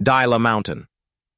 Daila Mountain.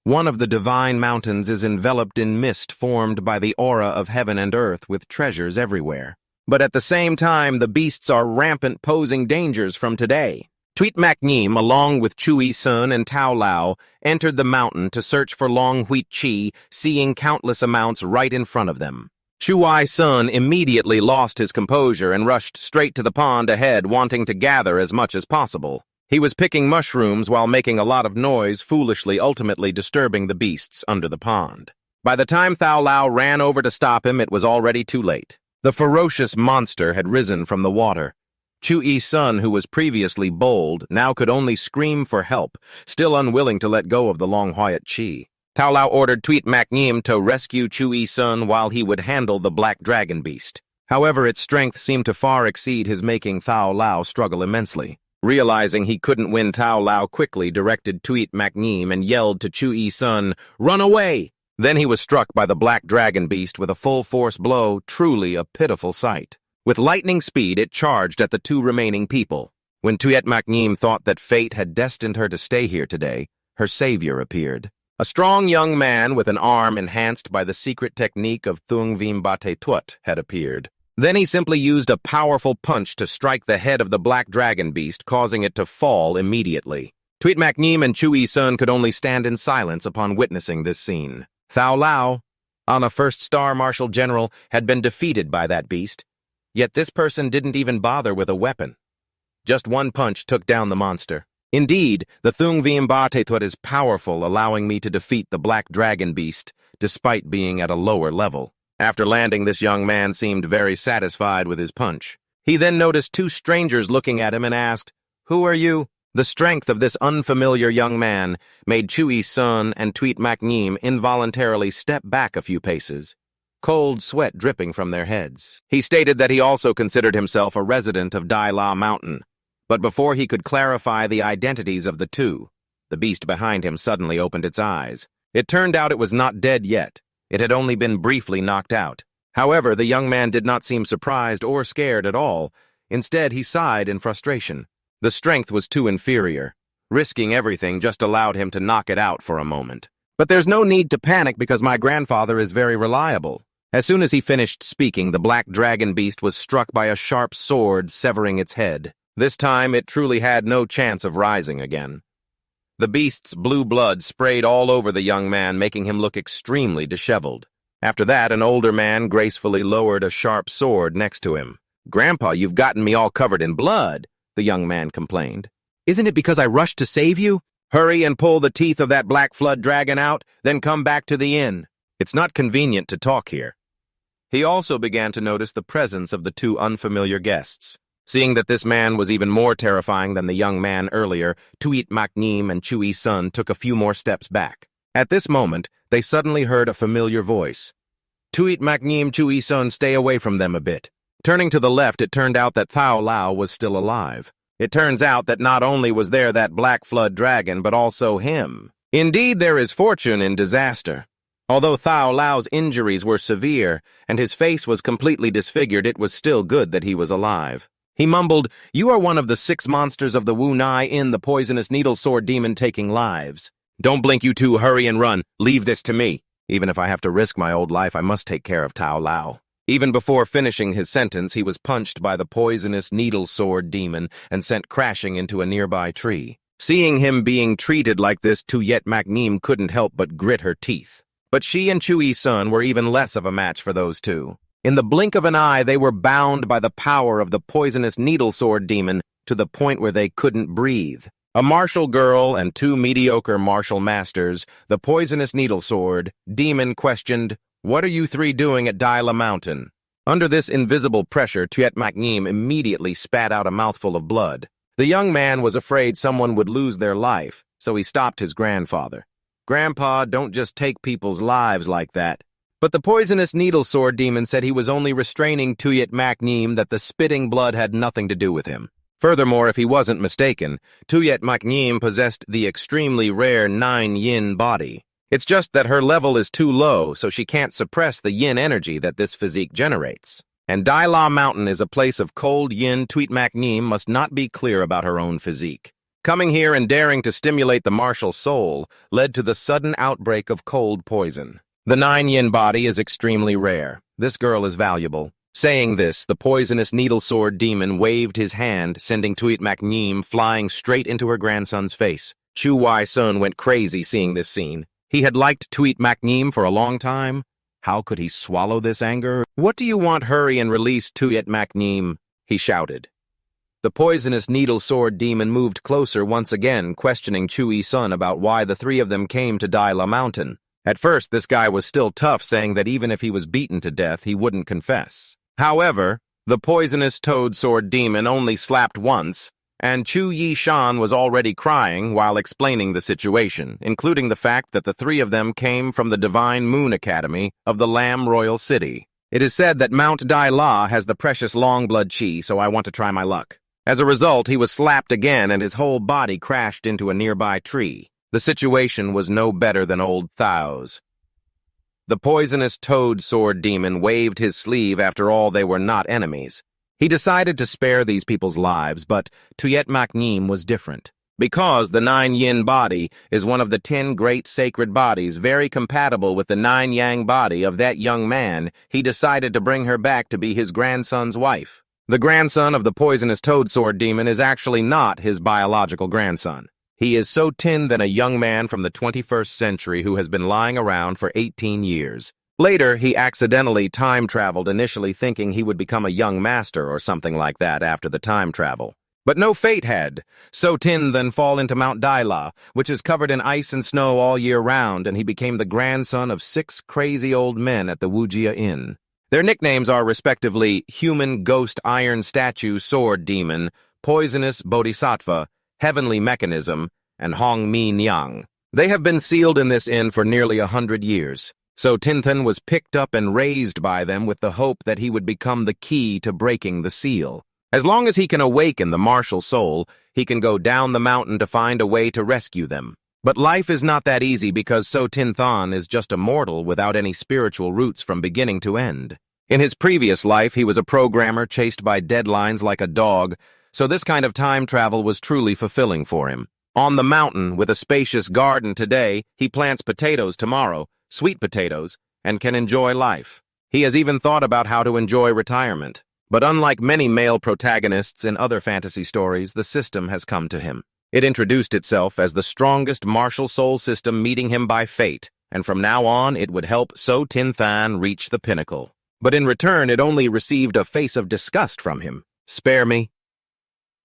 One of the divine mountains is enveloped in mist formed by the aura of heaven and earth with treasures everywhere. But at the same time, the beasts are rampant, posing dangers from today. Tuit Makneem, along with Chui Sun and Tao Lao, entered the mountain to search for Long Huit Chi, seeing countless amounts right in front of them. Chui Sun immediately lost his composure and rushed straight to the pond ahead, wanting to gather as much as possible. He was picking mushrooms while making a lot of noise, foolishly ultimately disturbing the beasts under the pond. By the time Tao Lao ran over to stop him, it was already too late. The ferocious monster had risen from the water. Chui Sun, who was previously bold, now could only scream for help, still unwilling to let go of the Long Huit Chi. Tao Lao ordered Tuit Makneem to rescue Chui Sun while he would handle the black dragon beast. However, its strength seemed to far exceed his, making Tao Lao struggle immensely. Realizing he couldn't win, Tao Lao quickly directed Tuit Makneem and yelled to Chui Sun, "Run away!" Then he was struck by the black dragon beast with a full-force blow, truly a pitiful sight. With lightning speed, it charged at the two remaining people. When Tuit Makneem thought that fate had destined her to stay here today, her savior appeared. A strong young man with an arm enhanced by the secret technique of Thung Vim Bate Tuot had appeared. Then he simply used a powerful punch to strike the head of the black dragon beast, causing it to fall immediately. Tuit Makneem and Chui Sun could only stand in silence upon witnessing this scene. Tao Lao, on a first-star martial general, had been defeated by that beast, yet this person didn't even bother with a weapon. Just one punch took down the monster. Indeed, the Thung Vim Bate Tuot is powerful, allowing me to defeat the black dragon beast, despite being at a lower level. After landing, this young man seemed very satisfied with his punch. He then noticed two strangers looking at him and asked, "Who are you?" The strength of this unfamiliar young man made Chui Sun and Tuit Makneem involuntarily step back a few paces, cold sweat dripping from their heads. He stated that he also considered himself a resident of Daila Mountain, but before he could clarify the identities of the two, the beast behind him suddenly opened its eyes. It turned out it was not dead yet. It had only been briefly knocked out. However, the young man did not seem surprised or scared at all. Instead, he sighed in frustration. The strength was too inferior. Risking everything just allowed him to knock it out for a moment. But there's no need to panic because my grandfather is very reliable. As soon as he finished speaking, the black dragon beast was struck by a sharp sword, severing its head. This time, it truly had no chance of rising again. The beast's blue blood sprayed all over the young man, making him look extremely disheveled. After that, an older man gracefully lowered a sharp sword next to him. "Grandpa, you've gotten me all covered in blood," the young man complained. "Isn't it because I rushed to save you? Hurry and pull the teeth of that black flood dragon out, then come back to the inn. It's not convenient to talk here." He also began to notice the presence of the two unfamiliar guests. Seeing that this man was even more terrifying than the young man earlier, Tuit Makneem and Chui Sun took a few more steps back. At this moment, they suddenly heard a familiar voice. "Tuit Makneem, Chui Sun, stay away from them a bit." Turning to the left, it turned out that Tao Lao was still alive. It turns out that not only was there that black flood dragon, but also him. Indeed, there is fortune in disaster. Although Tao Lao's injuries were severe, and his face was completely disfigured, it was still good that he was alive. He mumbled, "You are one of the 6 monsters of the Wu Nai Inn, the poisonous needle sword demon taking lives. Don't blink, you two, hurry and run. Leave this to me. Even if I have to risk my old life, I must take care of Tao Lao." Even before finishing his sentence, he was punched by the poisonous needle sword demon and sent crashing into a nearby tree. Seeing him being treated like this, Tuit Makneem couldn't help but grit her teeth. But she and Chui Sun were even less of a match for those two. In the blink of an eye, they were bound by the power of the poisonous needle sword demon to the point where they couldn't breathe. A martial girl and 2 mediocre martial masters, the poisonous needle sword demon questioned, "What are you 3 doing at Daila Mountain?" Under this invisible pressure, Tuit Makneem immediately spat out a mouthful of blood. The young man was afraid someone would lose their life, so he stopped his grandfather. "Grandpa, don't just take people's lives like that." But the poisonous needle sword demon said he was only restraining Tuit Makneem, that the spitting blood had nothing to do with him. Furthermore, if he wasn't mistaken, Tuit Makneem possessed the extremely rare 9 yin body. It's just that her level is too low, so she can't suppress the yin energy that this physique generates. And Daila Mountain is a place of cold yin. Tuit Makneem must not be clear about her own physique. Coming here and daring to stimulate the martial soul led to the sudden outbreak of cold poison. The 9-yin body is extremely rare. This girl is valuable. Saying this, the poisonous needle-sword demon waved his hand, sending Tuit Makneem flying straight into her grandson's face. Chu Wai-sun went crazy seeing this scene. He had liked Tuit Makneem for a long time. How could he swallow this anger? "What do you want? Hurry and release Tuit Makneem," he shouted. The poisonous needle-sword demon moved closer once again, questioning Chu Yi-sun about why the three of them came to Dai La Mountain. At first, this guy was still tough, saying that even if he was beaten to death, he wouldn't confess. However, the poisonous toad-sword demon only slapped once, and Chu Yi-shan was already crying while explaining the situation, including the fact that the three of them came from the Divine Moon Academy of the Lam Royal City. "It is said that Mount Dai La has the precious long-blood chi, so I want to try my luck." As a result, he was slapped again and his whole body crashed into a nearby tree. The situation was no better than old Thao's. The poisonous toad-sword demon waved his sleeve. After all, they were not enemies. He decided to spare these people's lives, but Tuit Makneem was different. Because the 9-yin body is one of the 10 great sacred bodies, very compatible with the 9-yang body of that young man, he decided to bring her back to be his grandson's wife. The grandson of the poisonous toad-sword demon is actually not his biological grandson. He is so tin than a young man from the 21st century who has been lying around for 18 years. Later, he accidentally time-traveled, initially thinking he would become a young master or something like that after the time travel. But no fate had. So tin then fall into Mount Dai La, which is covered in ice and snow all year round, and he became the grandson of 6 crazy old men at the Wujia Inn. Their nicknames are respectively Human Ghost Iron Statue Sword Demon, Poisonous Bodhisattva, Heavenly Mechanism, and Hong Mi Nyang. They have been sealed in this inn for nearly 100 years. So Tinthan was picked up and raised by them with the hope that he would become the key to breaking the seal. As long as he can awaken the martial soul, he can go down the mountain to find a way to rescue them. But life is not that easy because So Tinthan is just a mortal without any spiritual roots from beginning to end. In his previous life, he was a programmer chased by deadlines like a dog, so this kind of time travel was truly fulfilling for him. On the mountain, with a spacious garden today, he plants potatoes tomorrow, sweet potatoes, and can enjoy life. He has even thought about how to enjoy retirement. But unlike many male protagonists in other fantasy stories, the system has come to him. It introduced itself as the strongest martial soul system meeting him by fate, and from now on it would help So Tinthan reach the pinnacle. But in return, it only received a face of disgust from him. "Spare me.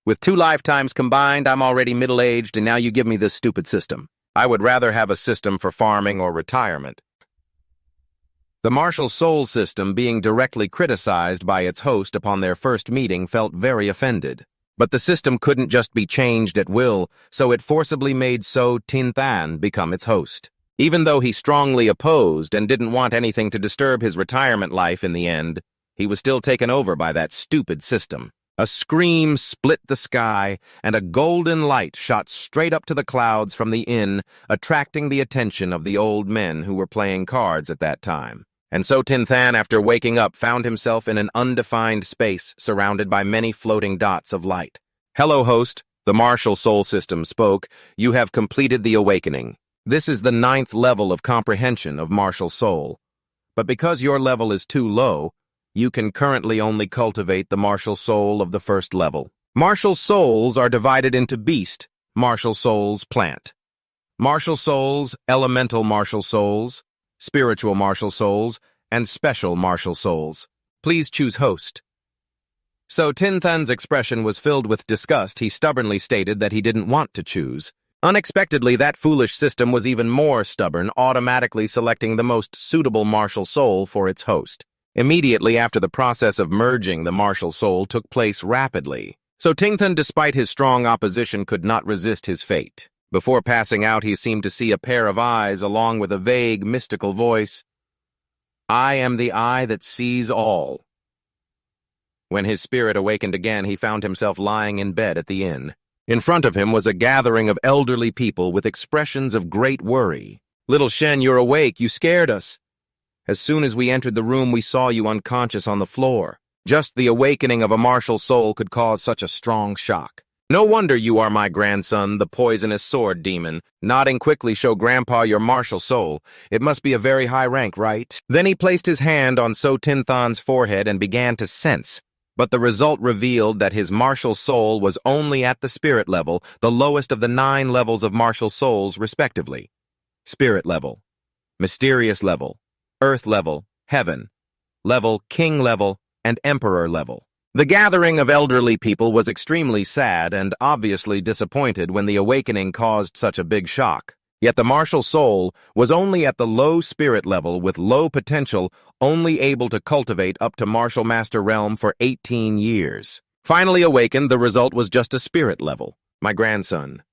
With 2 lifetimes combined, I'm already middle-aged, and now you give me this stupid system. I would rather have a system for farming or retirement." The martial soul system being directly criticized by its host upon their first meeting felt very offended. But the system couldn't just be changed at will, so it forcibly made So Tinthan become its host. Even though he strongly opposed and didn't want anything to disturb his retirement life in the end, he was still taken over by that stupid system. A scream split the sky, and a golden light shot straight up to the clouds from the inn, attracting the attention of the old men who were playing cards at that time. And So Tinthan, after waking up, found himself in an undefined space surrounded by many floating dots of light. "Hello, host," the martial soul system spoke. "You have completed the awakening. This is the 9th level of comprehension of martial soul. But because your level is too low, you can currently only cultivate the martial soul of the 1st level. Martial souls are divided into beast, martial souls, plant. Martial souls, elemental martial souls, spiritual martial souls, and special martial souls. Please choose host." So Tinthan's expression was filled with disgust. He stubbornly stated that he didn't want to choose. Unexpectedly, that foolish system was even more stubborn, automatically selecting the most suitable martial soul for its host. Immediately after, the process of merging the martial soul took place rapidly. So Tinthan, despite his strong opposition, could not resist his fate. Before passing out, he seemed to see a pair of eyes along with a vague, mystical voice. "I am the eye that sees all." When his spirit awakened again, he found himself lying in bed at the inn. In front of him was a gathering of elderly people with expressions of great worry. "Little Shen, you're awake. You scared us. As soon as we entered the room, we saw you unconscious on the floor. Just the awakening of a martial soul could cause such a strong shock. No wonder you are my grandson, the poisonous sword demon. Nodding quickly show Grandpa your martial soul. It must be a very high rank, right? Then he placed his hand on So Tinthan's forehead and began to sense. But the result revealed that his martial soul was only at the spirit level, the lowest of the 9 levels of martial souls, respectively. Spirit level, mysterious level, earth level, heaven level, king level, and emperor level. The gathering of elderly people was extremely sad and obviously disappointed when the awakening caused such a big shock. Yet the martial soul was only at the low spirit level with low potential, only able to cultivate up to martial master realm for 18 years. Finally awakened, the result was just a spirit level. My grandson.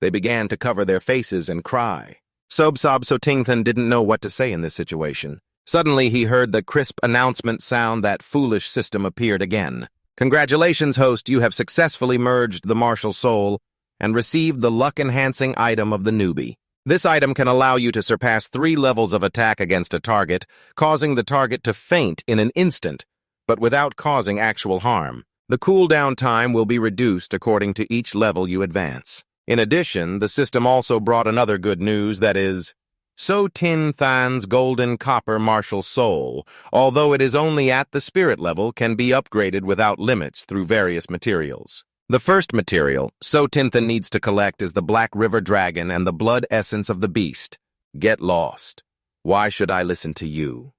They began to cover their faces and cry. Sobsob So Tinthan didn't know what to say in this situation. Suddenly he heard the crisp announcement sound that foolish system appeared again. Congratulations, host, you have successfully merged the martial soul and received the luck-enhancing item of the newbie. This item can allow you to surpass 3 levels of attack against a target, causing the target to faint in an instant, but without causing actual harm. The cooldown time will be reduced according to each level you advance. In addition, the system also brought another good news, that is, So Tinthan's golden copper martial soul, although it is only at the spirit level, can be upgraded without limits through various materials. The first material So Tinthan needs to collect is the Black River Dragon and the blood essence of the beast. Get lost. Why should I listen to you?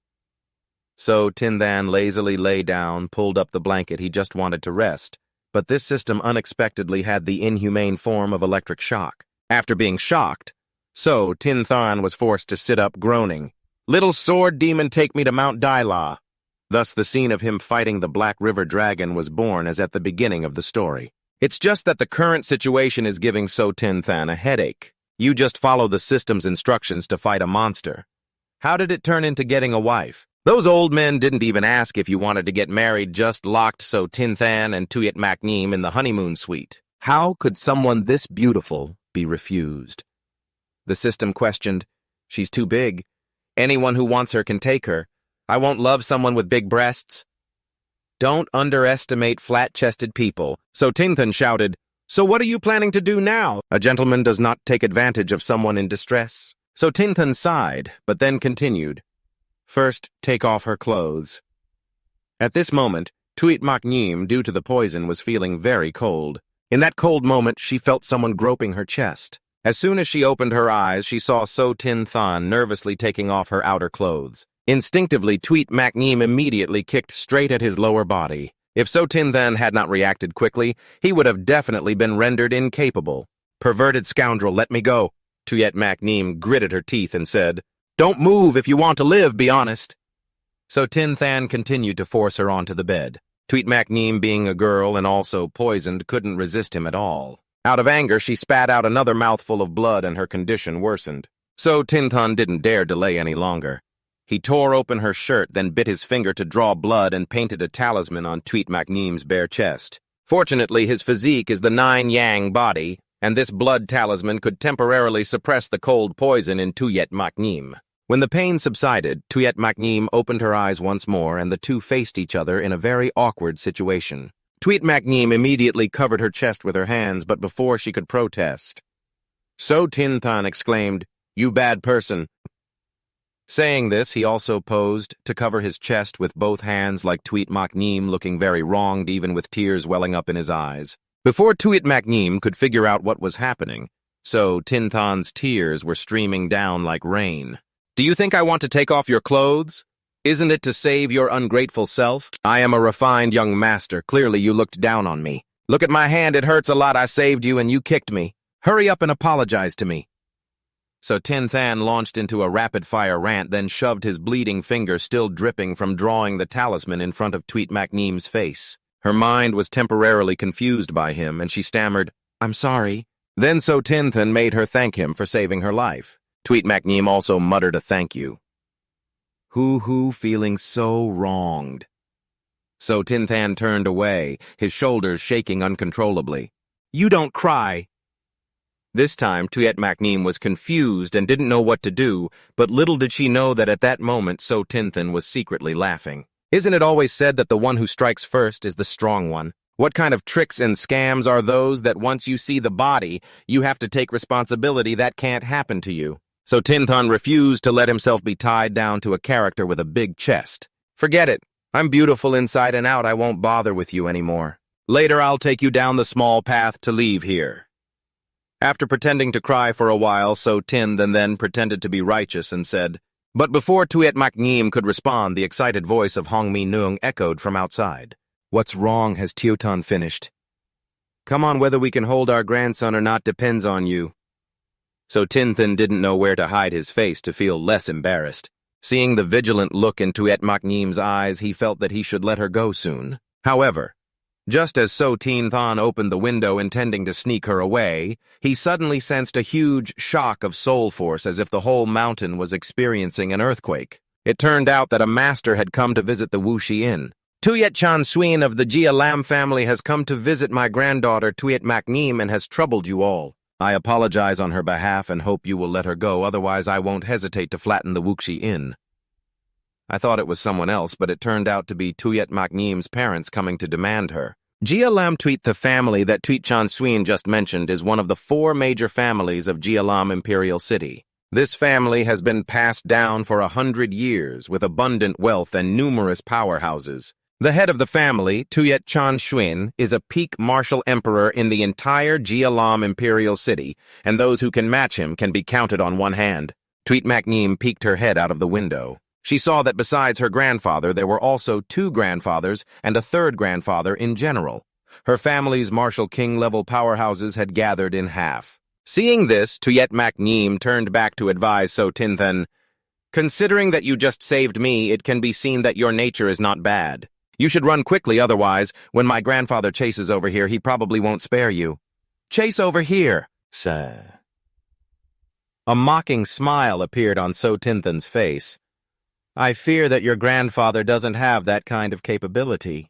So Tinthan lazily lay down, pulled up the blanket he just wanted to rest, but this system unexpectedly had the inhumane form of electric shock. After being shocked, So Tinthan was forced to sit up, groaning, "Little sword demon, take me to Mount Daila." Thus the scene of him fighting the Black River Dragon was born as at the beginning of the story. It's just that the current situation is giving So Tinthan a headache. You just follow the system's instructions to fight a monster. How did it turn into getting a wife? Those old men didn't even ask if you wanted to get married, just locked So Tinthan and Tuyet Makneem in the honeymoon suite. How could someone this beautiful be refused? The system questioned, "She's too big. Anyone who wants her can take her. I won't love someone with big breasts." Don't underestimate flat-chested people. So Tinthan shouted, "So what are you planning to do now? A gentleman does not take advantage of someone in distress." So Tinthan sighed, but then continued, "First, take off her clothes." At this moment, Tuyet Makneem, due to the poison, was feeling very cold. In that cold moment, she felt someone groping her chest. As soon as she opened her eyes, she saw So Tinthan nervously taking off her outer clothes. Instinctively, Tuyet Makneem immediately kicked straight at his lower body. If So Tinthan had not reacted quickly, he would have definitely been rendered incapable. "Perverted scoundrel, let me go." Tuyet Makneem gritted her teeth and said, "Don't move if you want to live, be honest." So Tinthan continued to force her onto the bed. Tuyet Makneem, being a girl and also poisoned, couldn't resist him at all. Out of anger, she spat out another mouthful of blood and her condition worsened. So Tinthan didn't dare delay any longer. He tore open her shirt, then bit his finger to draw blood and painted a talisman on Tuyet Makneem's bare chest. Fortunately, his physique is the 9-yang body, and this blood talisman could temporarily suppress the cold poison in Tuyet Makneem. When the pain subsided, Tuyet Makneem opened her eyes once more, and the two faced each other in a very awkward situation. Tuyet Makneem immediately covered her chest with her hands, but before she could protest, So Tinthan exclaimed, "You bad person." Saying this, he also posed to cover his chest with both hands like Tuyet Makneem, looking very wronged even with tears welling up in his eyes. Before Tuyet Makneem could figure out what was happening, So Tinthan's tears were streaming down like rain. "Do you think I want to take off your clothes? Isn't it to save your ungrateful self? I am a refined young master. Clearly you looked down on me. Look at my hand, it hurts a lot. I saved you and you kicked me. Hurry up and apologize to me." So Tinthan launched into a rapid-fire rant, then shoved his bleeding finger, still dripping from drawing the talisman, in front of Tuyet Makneem's face. Her mind was temporarily confused by him, and she stammered, "I'm sorry." Then So Tinthan made her thank him for saving her life. Tuyet Makneem also muttered a thank you. Hoo-hoo, feeling so wronged. So Tinthan turned away, his shoulders shaking uncontrollably. "You don't cry." This time, Tuyet Makneem was confused and didn't know what to do, but little did she know that at that moment So Tinthan was secretly laughing. Isn't it always said that the one who strikes first is the strong one? What kind of tricks and scams are those that once you see the body, you have to take responsibility that can't happen to you? So Tinthan refused to let himself be tied down to a character with a big chest. Forget it. I'm beautiful inside and out. I won't bother with you anymore. Later, I'll take you down the small path to leave here. After pretending to cry for a while, So Tin then pretended to be righteous and said, but before Tuyet Maknim could respond, the excited voice of Hong Mi Nung echoed from outside. What's wrong? Has Tiotan finished? Come on, whether we can hold our grandson or not depends on you. So Tinthan didn't know where to hide his face to feel less embarrassed. Seeing the vigilant look in Tuyet Maknim's eyes, he felt that he should let her go soon. However, just as So Tinthan opened the window intending to sneak her away, he suddenly sensed a huge shock of soul force as if the whole mountain was experiencing an earthquake. It turned out that a master had come to visit the Wuxi Inn. Tuyet Chan Suin of the Jia Lam family has come to visit my granddaughter Tuyet Maknim and has troubled you all. I apologize on her behalf and hope you will let her go, otherwise I won't hesitate to flatten the Wuxi Inn. I thought it was someone else, but it turned out to be Tuyet Maknim's parents coming to demand her. Jia Lam Tuit, the family that Tuyet Chan Suin just mentioned, is one of the 4 major families of Jia Lam Imperial City. This family has been passed down for 100 years with abundant wealth and numerous powerhouses. The head of the family, Tuyet Chan Suin, is a peak martial emperor in the entire Jia Lam Imperial City, and those who can match him can be counted on one hand. Tuyet Maknim peeked her head out of the window. She saw that besides her grandfather, there were also 2 grandfathers and a 3rd grandfather in general. Her family's martial king-level powerhouses had gathered in half. Seeing this, Tuyet Maknim turned back to advise So Tinthan, considering that you just saved me, it can be seen that your nature is not bad. You should run quickly, otherwise, when my grandfather chases over here, he probably won't spare you. Chase over here, sir. A mocking smile appeared on So Tinthan's face. I fear that your grandfather doesn't have that kind of capability.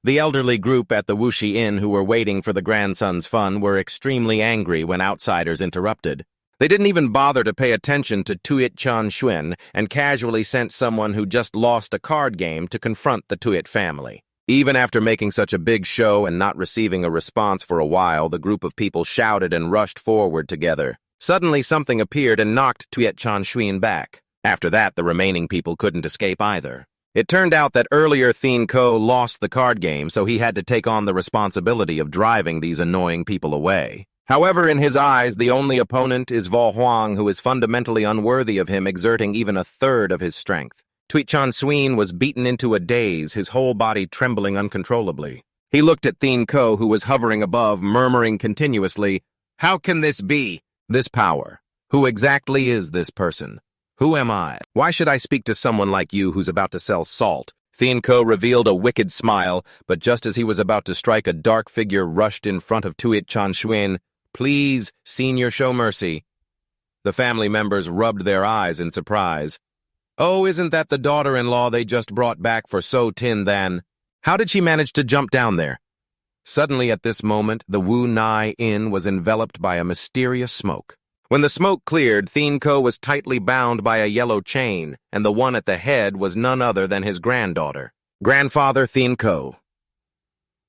The elderly group at the Wuxi Inn who were waiting for the grandson's fun were extremely angry when outsiders interrupted. They didn't even bother to pay attention to Tuyet Chan Suin and casually sent someone who just lost a card game to confront the Tuyet family. Even after making such a big show and not receiving a response for a while, the group of people shouted and rushed forward together. Suddenly something appeared and knocked Tuyet Chan Suin back. After that, the remaining people couldn't escape either. It turned out that earlier Thien Ko lost the card game, so he had to take on the responsibility of driving these annoying people away. However, in his eyes, the only opponent is Vo Huang, who is fundamentally unworthy of him exerting even a third of his strength. Tuyet Chan Suin was beaten into a daze, his whole body trembling uncontrollably. He looked at Thien Ko, who was hovering above, murmuring continuously, "How can this be? This power? Who exactly is this person? Who am I? Why should I speak to someone like you who's about to sell salt?" Thien Ko revealed a wicked smile, but just as he was about to strike, a dark figure rushed in front of Tuyet Chan Suin. "Please, senior, show mercy." The family members rubbed their eyes in surprise. "Oh, isn't that the daughter-in-law they just brought back for So Tinthan? How did she manage to jump down there?" Suddenly at this moment, the Wu Nai Inn was enveloped by a mysterious smoke. When the smoke cleared, Thien Ko was tightly bound by a yellow chain, and the one at the head was none other than his granddaughter. "Grandfather Thien Ko."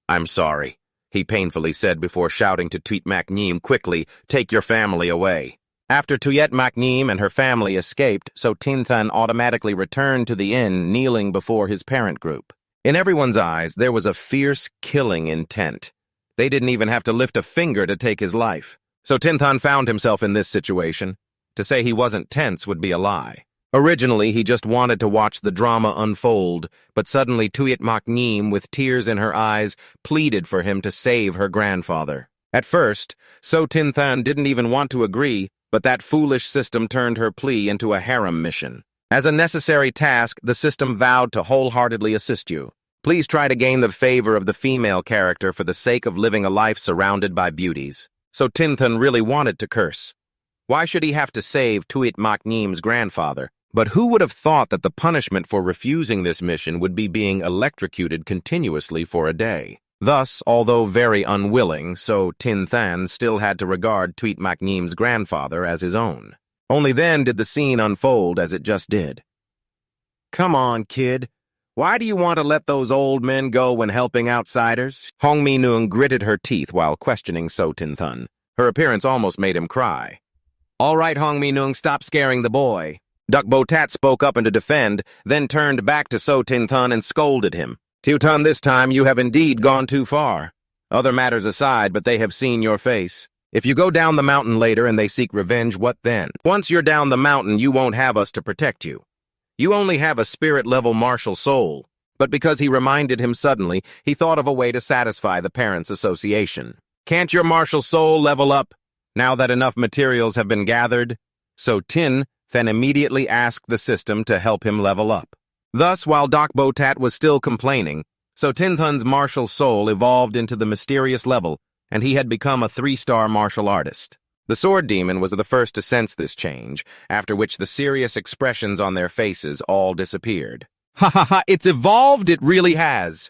"I'm sorry," he painfully said before shouting to Tuyet Maknim, "Quickly, take your family away." After Tuyet Maknim and her family escaped, So Tinthan automatically returned to the inn, kneeling before his parent group. In everyone's eyes, there was a fierce killing intent. They didn't even have to lift a finger to take his life. So Tinthan found himself in this situation. To say he wasn't tense would be a lie. Originally, he just wanted to watch the drama unfold, but suddenly Tuyet Maknim, with tears in her eyes, pleaded for him to save her grandfather. At first, So Tinthan didn't even want to agree, but that foolish system turned her plea into a harem mission. As a necessary task, the system vowed to wholeheartedly assist you. Please try to gain the favor of the female character for the sake of living a life surrounded by beauties. So Tinthan really wanted to curse. Why should he have to save Tuyet Maknim's grandfather? But who would have thought that the punishment for refusing this mission would be being electrocuted continuously for a day? Thus, although very unwilling, So Tinthan still had to regard Tuyet Maknim's grandfather as his own. Only then did the scene unfold as it just did. "Come on, kid. Why do you want to let those old men go when helping outsiders? Hong Mi-neung gritted her teeth while questioning So Tin-thun. Her appearance almost made him cry. All right, Hong Mi-neung, stop scaring the boy. Duck Bo-tat spoke up and to defend, then turned back to So Tin-thun and scolded him. Tun, this time you have indeed gone too far. Other matters aside, but they have seen your face. If you go down the mountain later and they seek revenge, what then? Once you're down the mountain, you won't have us to protect you. You only have a spirit-level martial soul. But because he reminded him suddenly, he thought of a way to satisfy the Parents' Association. Can't your martial soul level up, now that enough materials have been gathered? So Tin then immediately asked the system to help him level up. Thus, while Doc Bo-tat was still complaining, So Tin-thun's martial soul evolved into the mysterious level, and he had become a 3-star martial artist. The sword demon was the first to sense this change, after which the serious expressions on their faces all disappeared. Ha ha ha, it's evolved, it really has.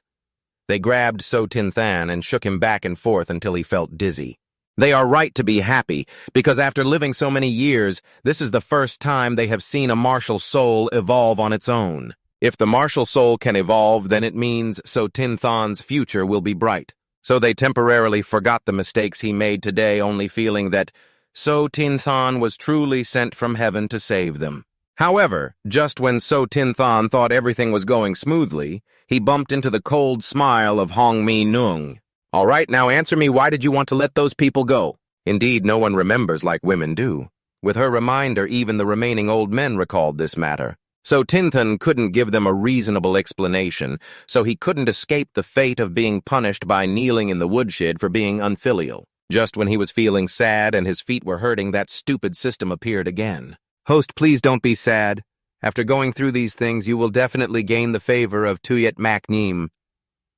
They grabbed So Tin-thun and shook him back and forth until he felt dizzy. They are right to be happy, because after living so many years, this is the first time they have seen a martial soul evolve on its own. If the martial soul can evolve, then it means So Tin-thun's future will be bright. So they temporarily forgot the mistakes he made today, only feeling that So Tin-thun was truly sent from heaven to save them. However, just when So Tin-thun thought everything was going smoothly, he bumped into the cold smile of Hong Mi-neung. All right, now answer me, why did you want to let those people go? Indeed, no one remembers like women do. With her reminder, even the remaining old men recalled this matter. So Tin-thun couldn't give them a reasonable explanation, so he couldn't escape the fate of being punished by kneeling in the woodshed for being unfilial. Just when he was feeling sad and his feet were hurting, that stupid system appeared again. Host, please don't be sad. After going through these things, you will definitely gain the favor of Tuyet Makneem.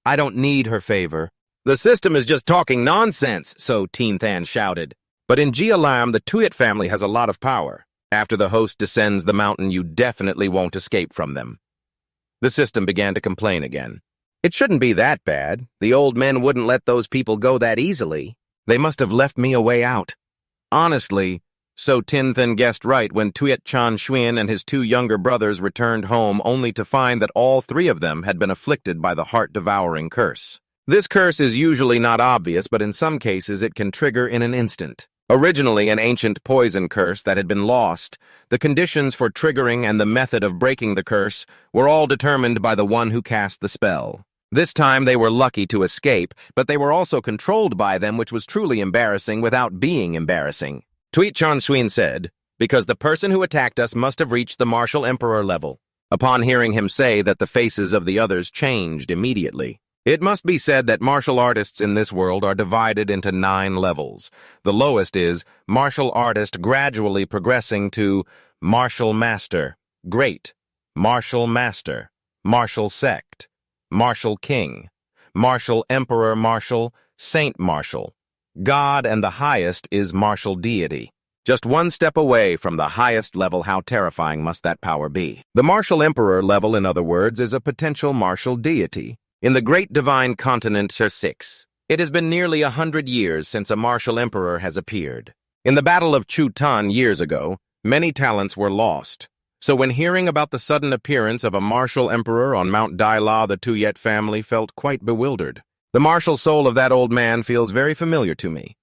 I don't need her favor. The system is just talking nonsense, So Tin-thun shouted. But in Jialam, the Tuyet family has a lot of power. After the host descends the mountain, you definitely won't escape from them. The system began to complain again. It shouldn't be that bad. The old men wouldn't let those people go that easily. They must have left me a way out. Honestly, So Tin-thun guessed right when Tuyet Chan Xuan and his 2 younger brothers returned home, only to find that all 3 of them had been afflicted by the heart-devouring curse. This curse is usually not obvious, but in some cases it can trigger in an instant. Originally an ancient poison curse that had been lost, the conditions for triggering and the method of breaking the curse were all determined by the one who cast the spell. This time they were lucky to escape, but they were also controlled by them, which was truly embarrassing without being embarrassing. Tuyet Chan Xuan said, because the person who attacked us must have reached the martial emperor level. Upon hearing him say that, the faces of the others changed immediately. It must be said that martial artists in this world are divided into 9 levels. The lowest is martial artist, gradually progressing to martial master, great, martial master, martial sect, martial king, martial emperor, martial, saint martial. God, and the highest is martial deity. Just one step away from the highest level, how terrifying must that power be? The martial emperor level, in other words, is a potential martial deity. In the great divine continent Six, it has been nearly 100 years since a martial emperor has appeared. In the Battle of Chutan years ago, many talents were lost. So when hearing about the sudden appearance of a martial emperor on Mount Dai La, the Tuyet family felt quite bewildered. The martial soul of that old man feels very familiar to me.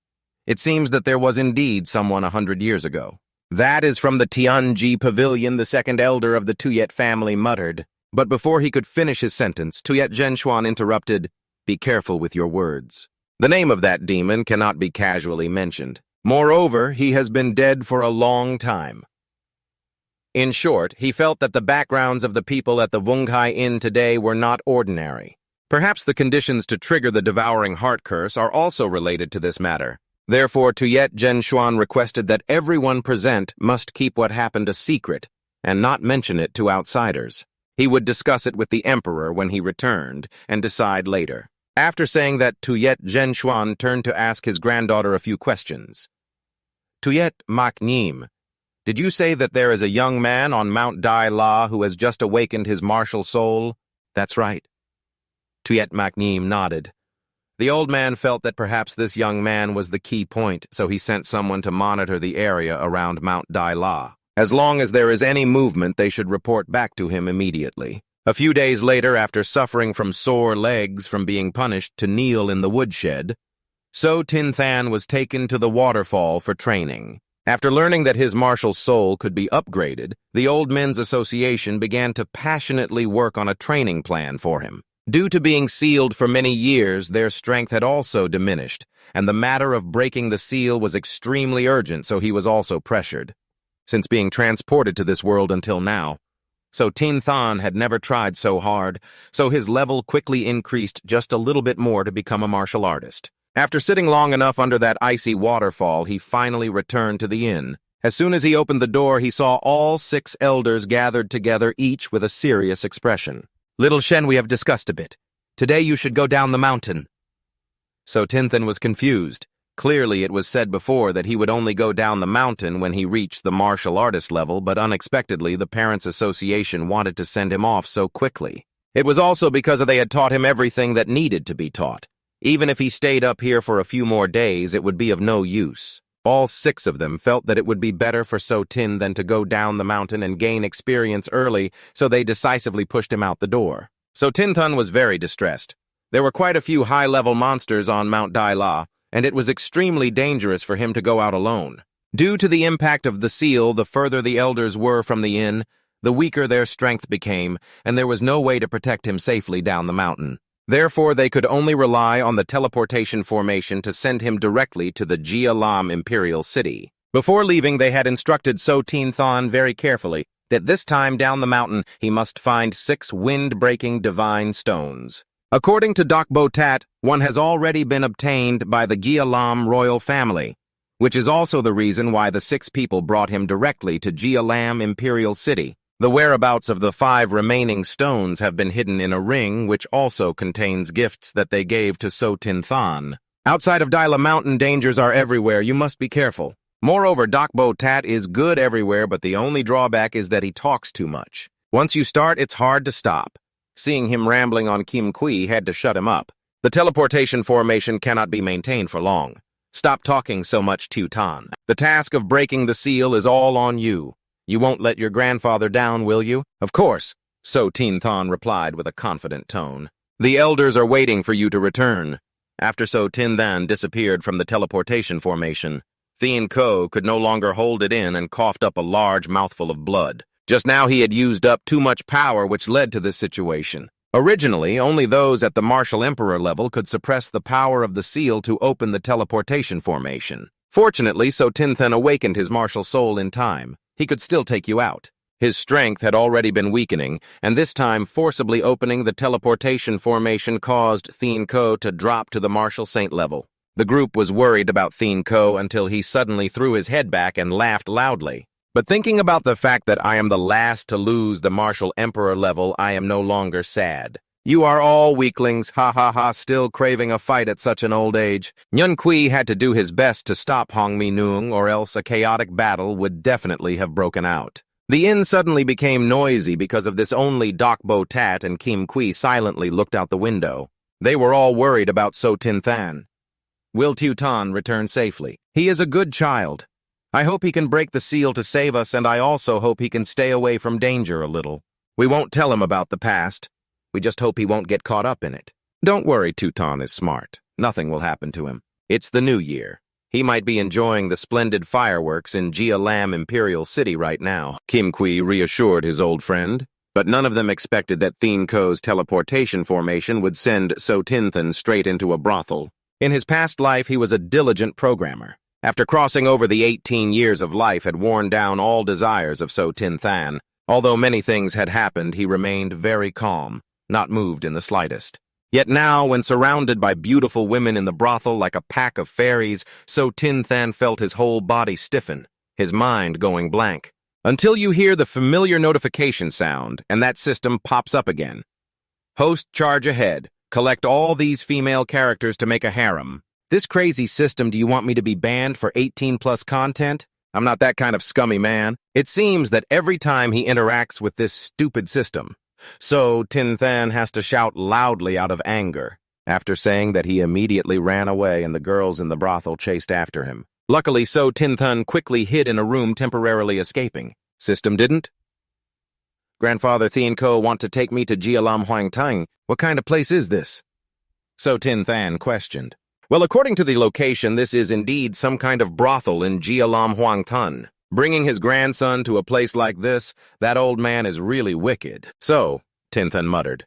It seems that there was indeed someone 100 years ago. That is from the Tianji Pavilion, the second elder of the Tuyet family muttered. But before he could finish his sentence, Tuyet Zhenxuan interrupted, "Be careful with your words. The name of that demon cannot be casually mentioned. Moreover, he has been dead for a long time." In short, he felt that the backgrounds of the people at the Wunghai Inn today were not ordinary. Perhaps the conditions to trigger the devouring heart curse are also related to this matter. Therefore, Tuyet Zhenxuan requested that everyone present must keep what happened a secret and not mention it to outsiders. He would discuss it with the emperor when he returned and decide later. After saying that, Tuyet Zhenxuan turned to ask his granddaughter a few questions. Tuyet Makneem, did you say that there is a young man on Mount Dai La who has just awakened his martial soul? That's right. Tuyet Makneem nodded. The old man felt that perhaps this young man was the key point, so he sent someone to monitor the area around Mount Dai La. As long as there is any movement, they should report back to him immediately. A few days later, after suffering from sore legs from being punished to kneel in the woodshed, So Tin Than was taken to the waterfall for training. After learning that his martial soul could be upgraded, the Old Men's Association began to passionately work on a training plan for him. Due to being sealed for many years, their strength had also diminished, and the matter of breaking the seal was extremely urgent, so he was also pressured. Since being transported to this world until now, So Tin Than had never tried so hard, so his level quickly increased just a little bit more to become a martial artist. After sitting long enough under that icy waterfall, he finally returned to the inn. As soon as he opened the door, he saw all 6 elders gathered together, each with a serious expression. "Little Shen, we have discussed a bit. Today you should go down the mountain." So Tin Than was confused. Clearly, it was said before that he would only go down the mountain when he reached the martial artist level, but unexpectedly, the Parents' Association wanted to send him off so quickly. It was also because they had taught him everything that needed to be taught. Even if he stayed up here for a few more days, it would be of no use. All 6 of them felt that it would be better for So Tin than to go down the mountain and gain experience early, so they decisively pushed him out the door. So Tin Than was very distressed. There were quite a few high-level monsters on Mount Dai La, and it was extremely dangerous for him to go out alone. Due to the impact of the seal, the further the elders were from the inn, the weaker their strength became, and there was no way to protect him safely down the mountain. Therefore, they could only rely on the teleportation formation to send him directly to the Jia Lam Imperial City. Before leaving, they had instructed So Tin Than very carefully that this time down the mountain he must find 6 wind-breaking divine stones. According to Dak Bo Tat, one has already been obtained by the Jia Lam royal family, which is also the reason why the 6 people brought him directly to Jia Lam Imperial City. The whereabouts of the 5 remaining stones have been hidden in a ring, which also contains gifts that they gave to So Tin Than. Outside of Daila Mountain, dangers are everywhere. You must be careful. Moreover, Dak Bo Tat is good everywhere, but the only drawback is that he talks too much. Once you start, it's hard to stop. Seeing him rambling on Kim Kui had to shut him up. The teleportation formation cannot be maintained for long. Stop talking so much, Tu Tan. The task of breaking the seal is all on you. You won't let your grandfather down, will you? Of course, So Tin Than replied with a confident tone. The elders are waiting for you to return. After So Tin Than disappeared from the teleportation formation, Thien Ko could no longer hold it in and coughed up a large mouthful of blood. Just now he had used up too much power, which led to this situation. Originally, only those at the Martial Emperor level could suppress the power of the seal to open the teleportation formation. Fortunately, So Tin Than awakened his martial soul in time. He could still take you out. His strength had already been weakening, and this time forcibly opening the teleportation formation caused Thien Ko to drop to the Martial Saint level. The group was worried about Thien Ko until he suddenly threw his head back and laughed loudly. But thinking about the fact that I am the last to lose the Martial Emperor level, I am no longer sad. You are all weaklings, ha ha ha, still craving a fight at such an old age. Yun Kui had to do his best to stop Hong Mi Nung, or else a chaotic battle would definitely have broken out. The inn suddenly became noisy because of this. Only Dak Bo Tat and Kim Kui silently looked out the window. They were all worried about So Tin Than. Will Tu Tan return safely? He is a good child. I hope he can break the seal to save us, and I also hope he can stay away from danger a little. We won't tell him about the past. We just hope he won't get caught up in it. Don't worry, Tu Tan is smart. Nothing will happen to him. It's the new year. He might be enjoying the splendid fireworks in Jia Lam Imperial City right now. Kim Kui reassured his old friend, but none of them expected that Thien Ko's teleportation formation would send So Tin Than straight into a brothel. In his past life, he was a diligent programmer. After crossing over the 18 years of life had worn down all desires of So Tin Than. Although many things had happened, he remained very calm, not moved in the slightest. Yet now, when surrounded by beautiful women in the brothel like a pack of fairies, So Tin Than felt his whole body stiffen, his mind going blank. Until you hear the familiar notification sound, and that system pops up again. Host charge ahead. Collect all these female characters to make a harem. This crazy system, do you want me to be banned for 18+ content? I'm not that kind of scummy man. It seems that every time he interacts with this stupid system, So Tin Than has to shout loudly out of anger. After saying that, he immediately ran away and the girls in the brothel chased after him. Luckily, So Tin Than quickly hid in a room, temporarily escaping. System didn't? Grandfather Thien Ko want to take me to Jialam Huang Tang. What kind of place is this? So Tin Than questioned. Well, according to the location, this is indeed some kind of brothel in Jialam Huang Tun. Bringing his grandson to a place like this, that old man is really wicked. So, Tin Than muttered.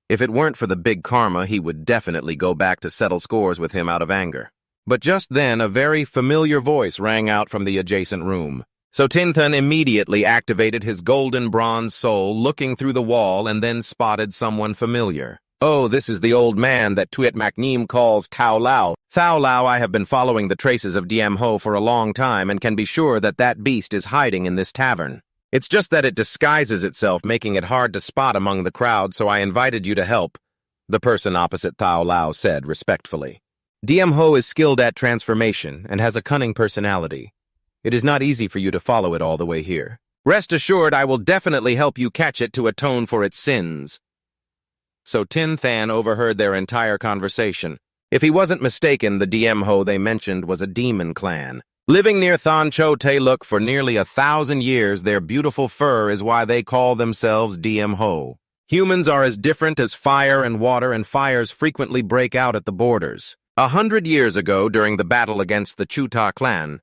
If it weren't for the big karma, he would definitely go back to settle scores with him out of anger. But just then, a very familiar voice rang out from the adjacent room. So Tin Than immediately activated his golden bronze soul, looking through the wall, and then spotted someone familiar. Oh, this is the old man that Tuet Macneem calls Tao Lao. Tao Lao, I have been following the traces of Diem Ho for a long time and can be sure that that beast is hiding in this tavern. It's just that it disguises itself, making it hard to spot among the crowd, so I invited you to help, the person opposite Tao Lao said respectfully. Diem Ho is skilled at transformation and has a cunning personality. It is not easy for you to follow it all the way here. Rest assured, I will definitely help you catch it to atone for its sins. So Tin Than overheard their entire conversation. If he wasn't mistaken, the Diem Ho they mentioned was a demon clan. Living near Than Cho Te Luk for nearly 1,000 years, their beautiful fur is why they call themselves Diem Ho. Humans are as different as fire and water, and fires frequently break out at the borders. 100 years ago, during the battle against the Chuta clan,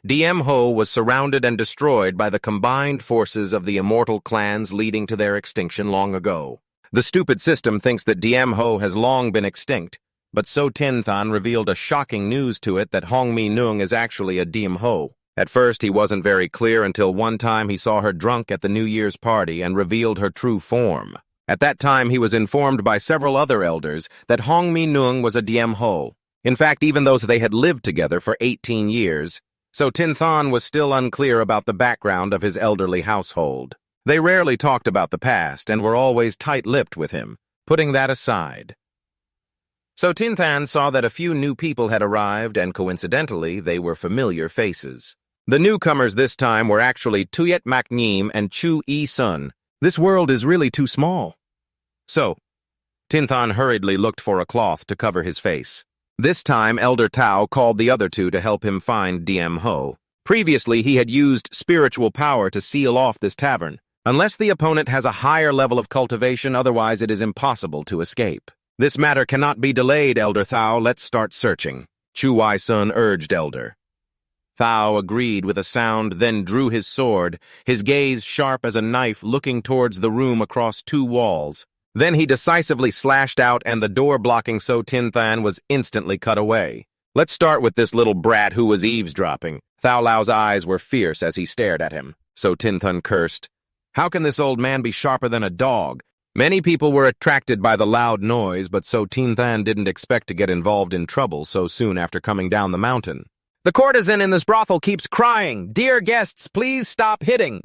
Diem Ho was surrounded and destroyed by the combined forces of the immortal clans, leading to their extinction long ago. The stupid system thinks that Diem Ho has long been extinct, but So Tin Than revealed a shocking news to it that Hong Mi Nung is actually a Diem Ho. At first, he wasn't very clear until one time he saw her drunk at the New Year's party and revealed her true form. At that time, he was informed by several other elders that Hong Mi Nung was a Diem Ho. In fact, even though they had lived together for 18 years, So Tin Than was still unclear about the background of his elderly household. They rarely talked about the past and were always tight-lipped with him. Putting that aside, So Tin Than saw that a few new people had arrived, and coincidentally, they were familiar faces. The newcomers this time were actually Tuyet Macneem and Chu Yi Sun. This world is really too small. So, Tin Than hurriedly looked for a cloth to cover his face. This time, Elder Tao called the other two to help him find Diem Ho. Previously, he had used spiritual power to seal off this tavern. Unless the opponent has a higher level of cultivation, otherwise it is impossible to escape. This matter cannot be delayed, Elder Thao. Let's start searching, Chu Wai Sun urged Elder. Thao agreed with a sound, then drew his sword, his gaze sharp as a knife, looking towards the room across two walls. Then he decisively slashed out, and the door blocking So Tin Than was instantly cut away. Let's start with this little brat who was eavesdropping. Thao Lao's eyes were fierce as he stared at him. So Tin Than cursed. How can this old man be sharper than a dog? Many people were attracted by the loud noise, but So Tin Than didn't expect to get involved in trouble so soon after coming down the mountain. The courtesan in this brothel keeps crying, "Dear guests, please stop hitting."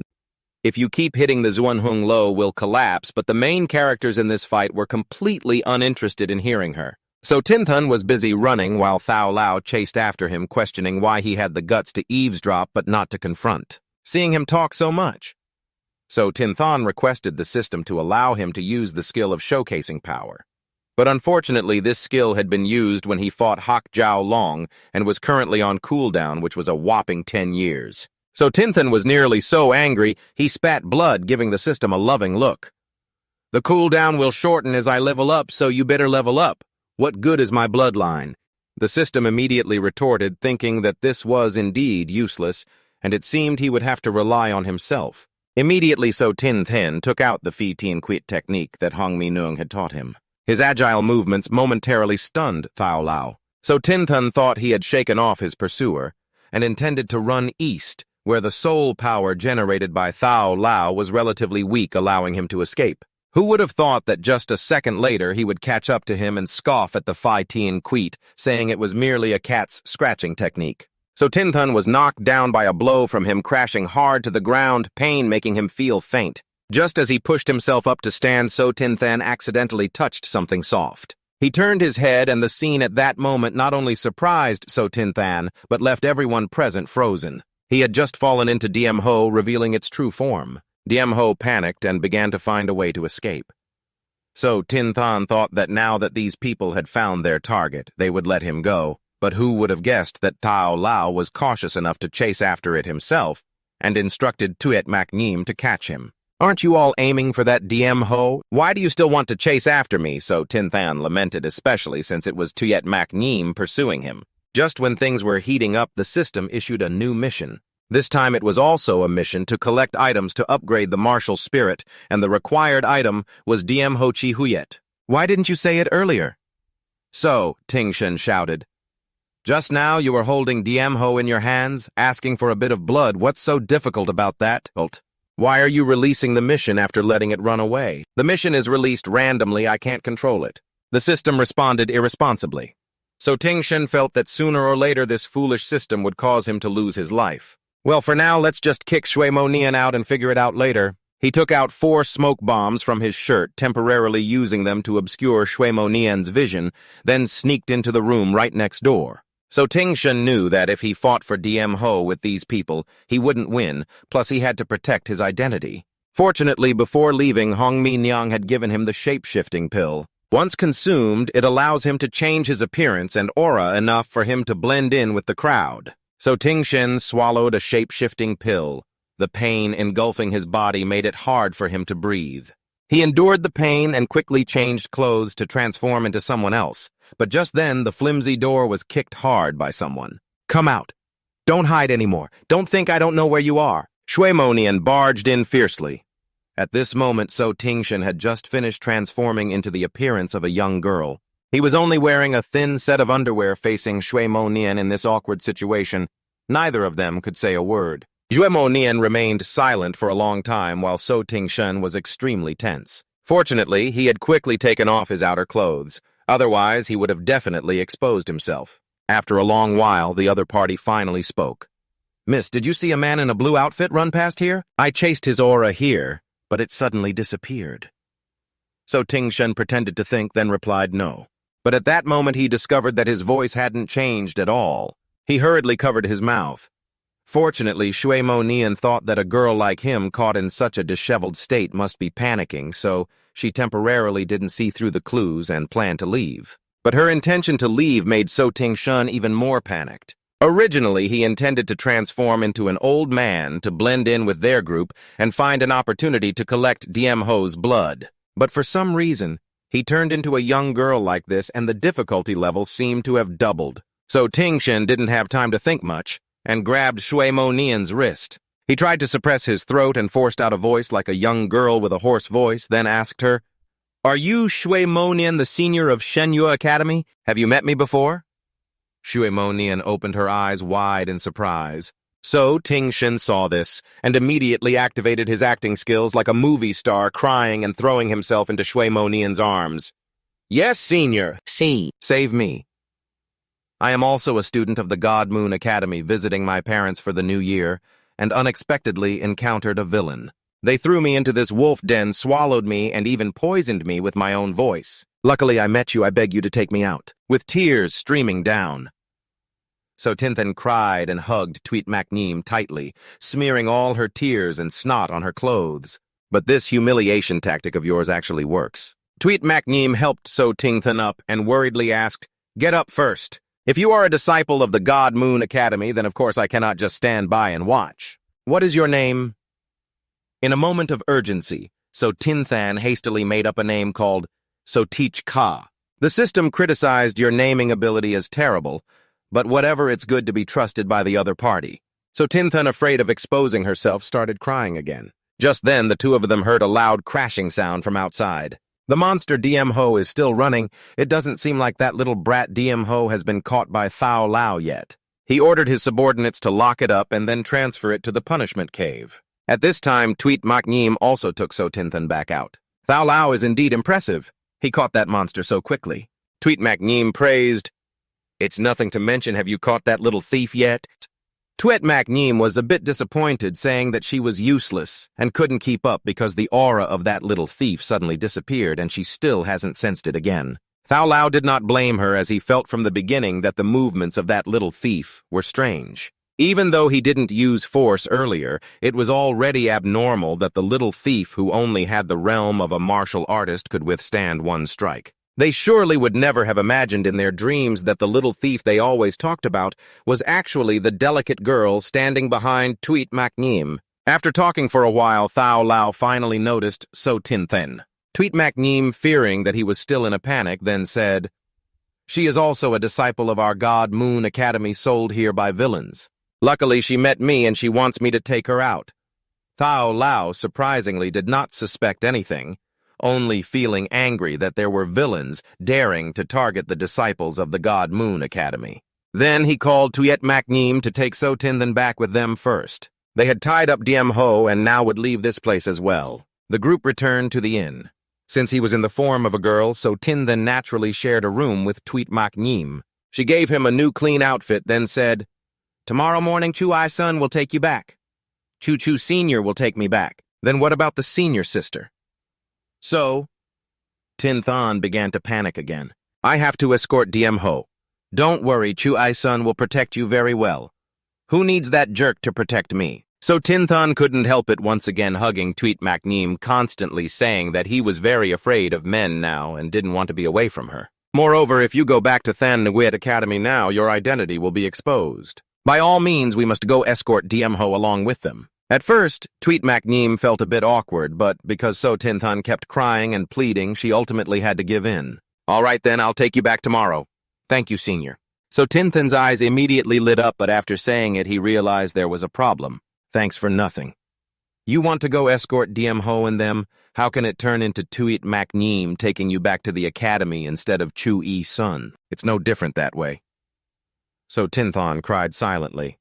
If you keep hitting, the Zuanhung Lo will collapse, but the main characters in this fight were completely uninterested in hearing her. So Tin Than was busy running while Thao Lao chased after him, questioning why he had the guts to eavesdrop but not to confront, seeing him talk so much. So Tin Than requested the system to allow him to use the skill of showcasing power. But unfortunately, this skill had been used when he fought Hak Jiao Long and was currently on cooldown, which was a whopping 10 years. So Tin Than was nearly so angry, he spat blood, giving the system a loving look. The cooldown will shorten as I level up, so you better level up. What good is my bloodline? The system immediately retorted, thinking that this was indeed useless, and it seemed he would have to rely on himself. Immediately, So Tin Than took out the Phi Tien Quit technique that Hong Mi Nung had taught him. His agile movements momentarily stunned Thao Lao. So Tin Than thought he had shaken off his pursuer and intended to run east, where the soul power generated by Thao Lao was relatively weak, allowing him to escape. Who would have thought that just a second later he would catch up to him and scoff at the Phi Tien Quit, saying it was merely a cat's scratching technique. So Tin Than was knocked down by a blow from him, crashing hard to the ground, pain making him feel faint. Just as he pushed himself up to stand, So Tin Than accidentally touched something soft. He turned his head, and the scene at that moment not only surprised So Tin Than, but left everyone present frozen. He had just fallen into Diem Ho, revealing its true form. Diem Ho panicked and began to find a way to escape. So Tin Than thought that now that these people had found their target, they would let him go. But who would have guessed that Tao Lao was cautious enough to chase after it himself and instructed Tuet Macneem to catch him. Aren't you all aiming for that DM ho? Why do you still want to chase after me? So Tinthan lamented, especially since it was Tuyet Makneem pursuing him. Just when things were heating up, the system issued a new mission. This time it was also a mission to collect items to upgrade the martial spirit, and the required item was DM Ho Chi Huyet. Why didn't you say it earlier? So, Tingshen shouted. Just now you were holding DM Ho in your hands, asking for a bit of blood. What's so difficult about that? Why are you releasing the mission after letting it run away? The mission is released randomly, I can't control it. The system responded irresponsibly. So Tingshen felt that sooner or later this foolish system would cause him to lose his life. Well, for now, let's just kick Shui Mo Nian out and figure it out later. He took out 4 smoke bombs from his shirt, temporarily using them to obscure Shui Mo Nian's vision, then sneaked into the room right next door. So Tingshen knew that if he fought for DM Ho with these people, he wouldn't win, plus he had to protect his identity. Fortunately, before leaving, Hong Mi Nyang had given him the shape-shifting pill. Once consumed, it allows him to change his appearance and aura enough for him to blend in with the crowd. So Tingshen swallowed a shape-shifting pill. The pain engulfing his body made it hard for him to breathe. He endured the pain and quickly changed clothes to transform into someone else. But just then, the flimsy door was kicked hard by someone. Come out. Don't hide anymore. Don't think I don't know where you are. Shui Mo Nian barged in fiercely. At this moment, So Tingshen had just finished transforming into the appearance of a young girl. He was only wearing a thin set of underwear facing Shui Mo Nian in this awkward situation. Neither of them could say a word. Shui Mo Nian remained silent for a long time while So Tingshen was extremely tense. Fortunately, he had quickly taken off his outer clothes. Otherwise, he would have definitely exposed himself. After a long while, the other party finally spoke. Miss, did you see a man in a blue outfit run past here? I chased his aura here, but it suddenly disappeared. So Tingshen pretended to think, then replied no. But at that moment, he discovered that his voice hadn't changed at all. He hurriedly covered his mouth. Fortunately, Shui Mo Nian thought that a girl like him caught in such a disheveled state must be panicking, so she temporarily didn't see through the clues and planned to leave. But her intention to leave made So Tingshen even more panicked. Originally, he intended to transform into an old man to blend in with their group and find an opportunity to collect DM Ho's blood. But for some reason, he turned into a young girl like this and the difficulty level seemed to have doubled. So Tingshen didn't have time to think much and grabbed Shui Mo Nian's wrist. He tried to suppress his throat and forced out a voice like a young girl with a hoarse voice, then asked her, Are you Shui Mo Nian, the senior of Shenyu Academy? Have you met me before? Shui Mo Nian opened her eyes wide in surprise. So Tingshen saw this and immediately activated his acting skills like a movie star, crying and throwing himself into Shui Mo Nian's arms. Yes, senior. See. Save me. I am also a student of the God Moon Academy visiting my parents for the new year and unexpectedly encountered a villain. They threw me into this wolf den, swallowed me, and even poisoned me with my own voice. Luckily, I met you. I beg you to take me out. With tears streaming down. So Tinthan cried and hugged Tweet Makneem tightly, smearing all her tears and snot on her clothes. But this humiliation tactic of yours actually works. Tweet Makneem helped So Tinthan up and worriedly asked, Get up first. If you are a disciple of the God Moon Academy, then of course I cannot just stand by and watch. What is your name? In a moment of urgency, So Tinthan hastily made up a name called So Teach Ka. The system criticized your naming ability as terrible, but whatever, it's good to be trusted by the other party. So Tinthan, afraid of exposing herself, started crying again. Just then, the two of them heard a loud crashing sound from outside. The monster DM Ho is still running. It doesn't seem like that little brat DM Ho has been caught by Thao Lao yet. He ordered his subordinates to lock it up and then transfer it to the punishment cave. At this time, Tweet Makneem also took So Tinthan back out. Thao Lao is indeed impressive. He caught that monster so quickly. Tweet Makneem praised, It's nothing to mention, have you caught that little thief yet? Tweet Makneem was a bit disappointed, saying that she was useless and couldn't keep up because the aura of that little thief suddenly disappeared and she still hasn't sensed it again. Thao Lao did not blame her, as he felt from the beginning that the movements of that little thief were strange. Even though he didn't use force earlier, it was already abnormal that the little thief who only had the realm of a martial artist could withstand one strike. They surely would never have imagined in their dreams that the little thief they always talked about was actually the delicate girl standing behind Tweet Makneem. After talking for a while, Thao Lao finally noticed So Tin Thin. Tweet Macneem, fearing that he was still in a panic, then said, "She is also a disciple of our god Moon Academy sold here by villains. Luckily, she met me and she wants me to take her out." Thao Lao, surprisingly, did not suspect anything, only feeling angry that there were villains daring to target the disciples of the god Moon Academy. Then he called Tuyet Macneem to take So Tin Thin back with them first. They had tied up Diem Ho and now would leave this place as well. The group returned to the inn. Since he was in the form of a girl, So Tin Thin naturally shared a room with Tweet Macneem. She gave him a new clean outfit, then said, "Tomorrow morning, Chu Ai-sun will take you back. Chu Chu Senior will take me back. Then what about the senior sister?" So, Tin Than began to panic again. "I have to escort Diem Ho. Don't worry, Chu Ai-sun will protect you very well. Who needs that jerk to protect me?" So Tin Than couldn't help it, once again hugging Tweet Macneem, constantly saying that he was very afraid of men now and didn't want to be away from her. "Moreover, if you go back to Than Nguyen Academy now, your identity will be exposed. By all means, we must go escort Diem Ho along with them." At first, Tweet Macneem felt a bit awkward, but because So Tin Than kept crying and pleading, she ultimately had to give in. "All right then, I'll take you back tomorrow. Thank you, Senior." So Tin Than's eyes immediately lit up, but after saying it, he realized there was a problem. "Thanks for nothing. You want to go escort Diem Ho and them? How can it turn into Tweet Macneem taking you back to the academy instead of Chu Yi-sun? It's no different that way." So Tin Than cried silently.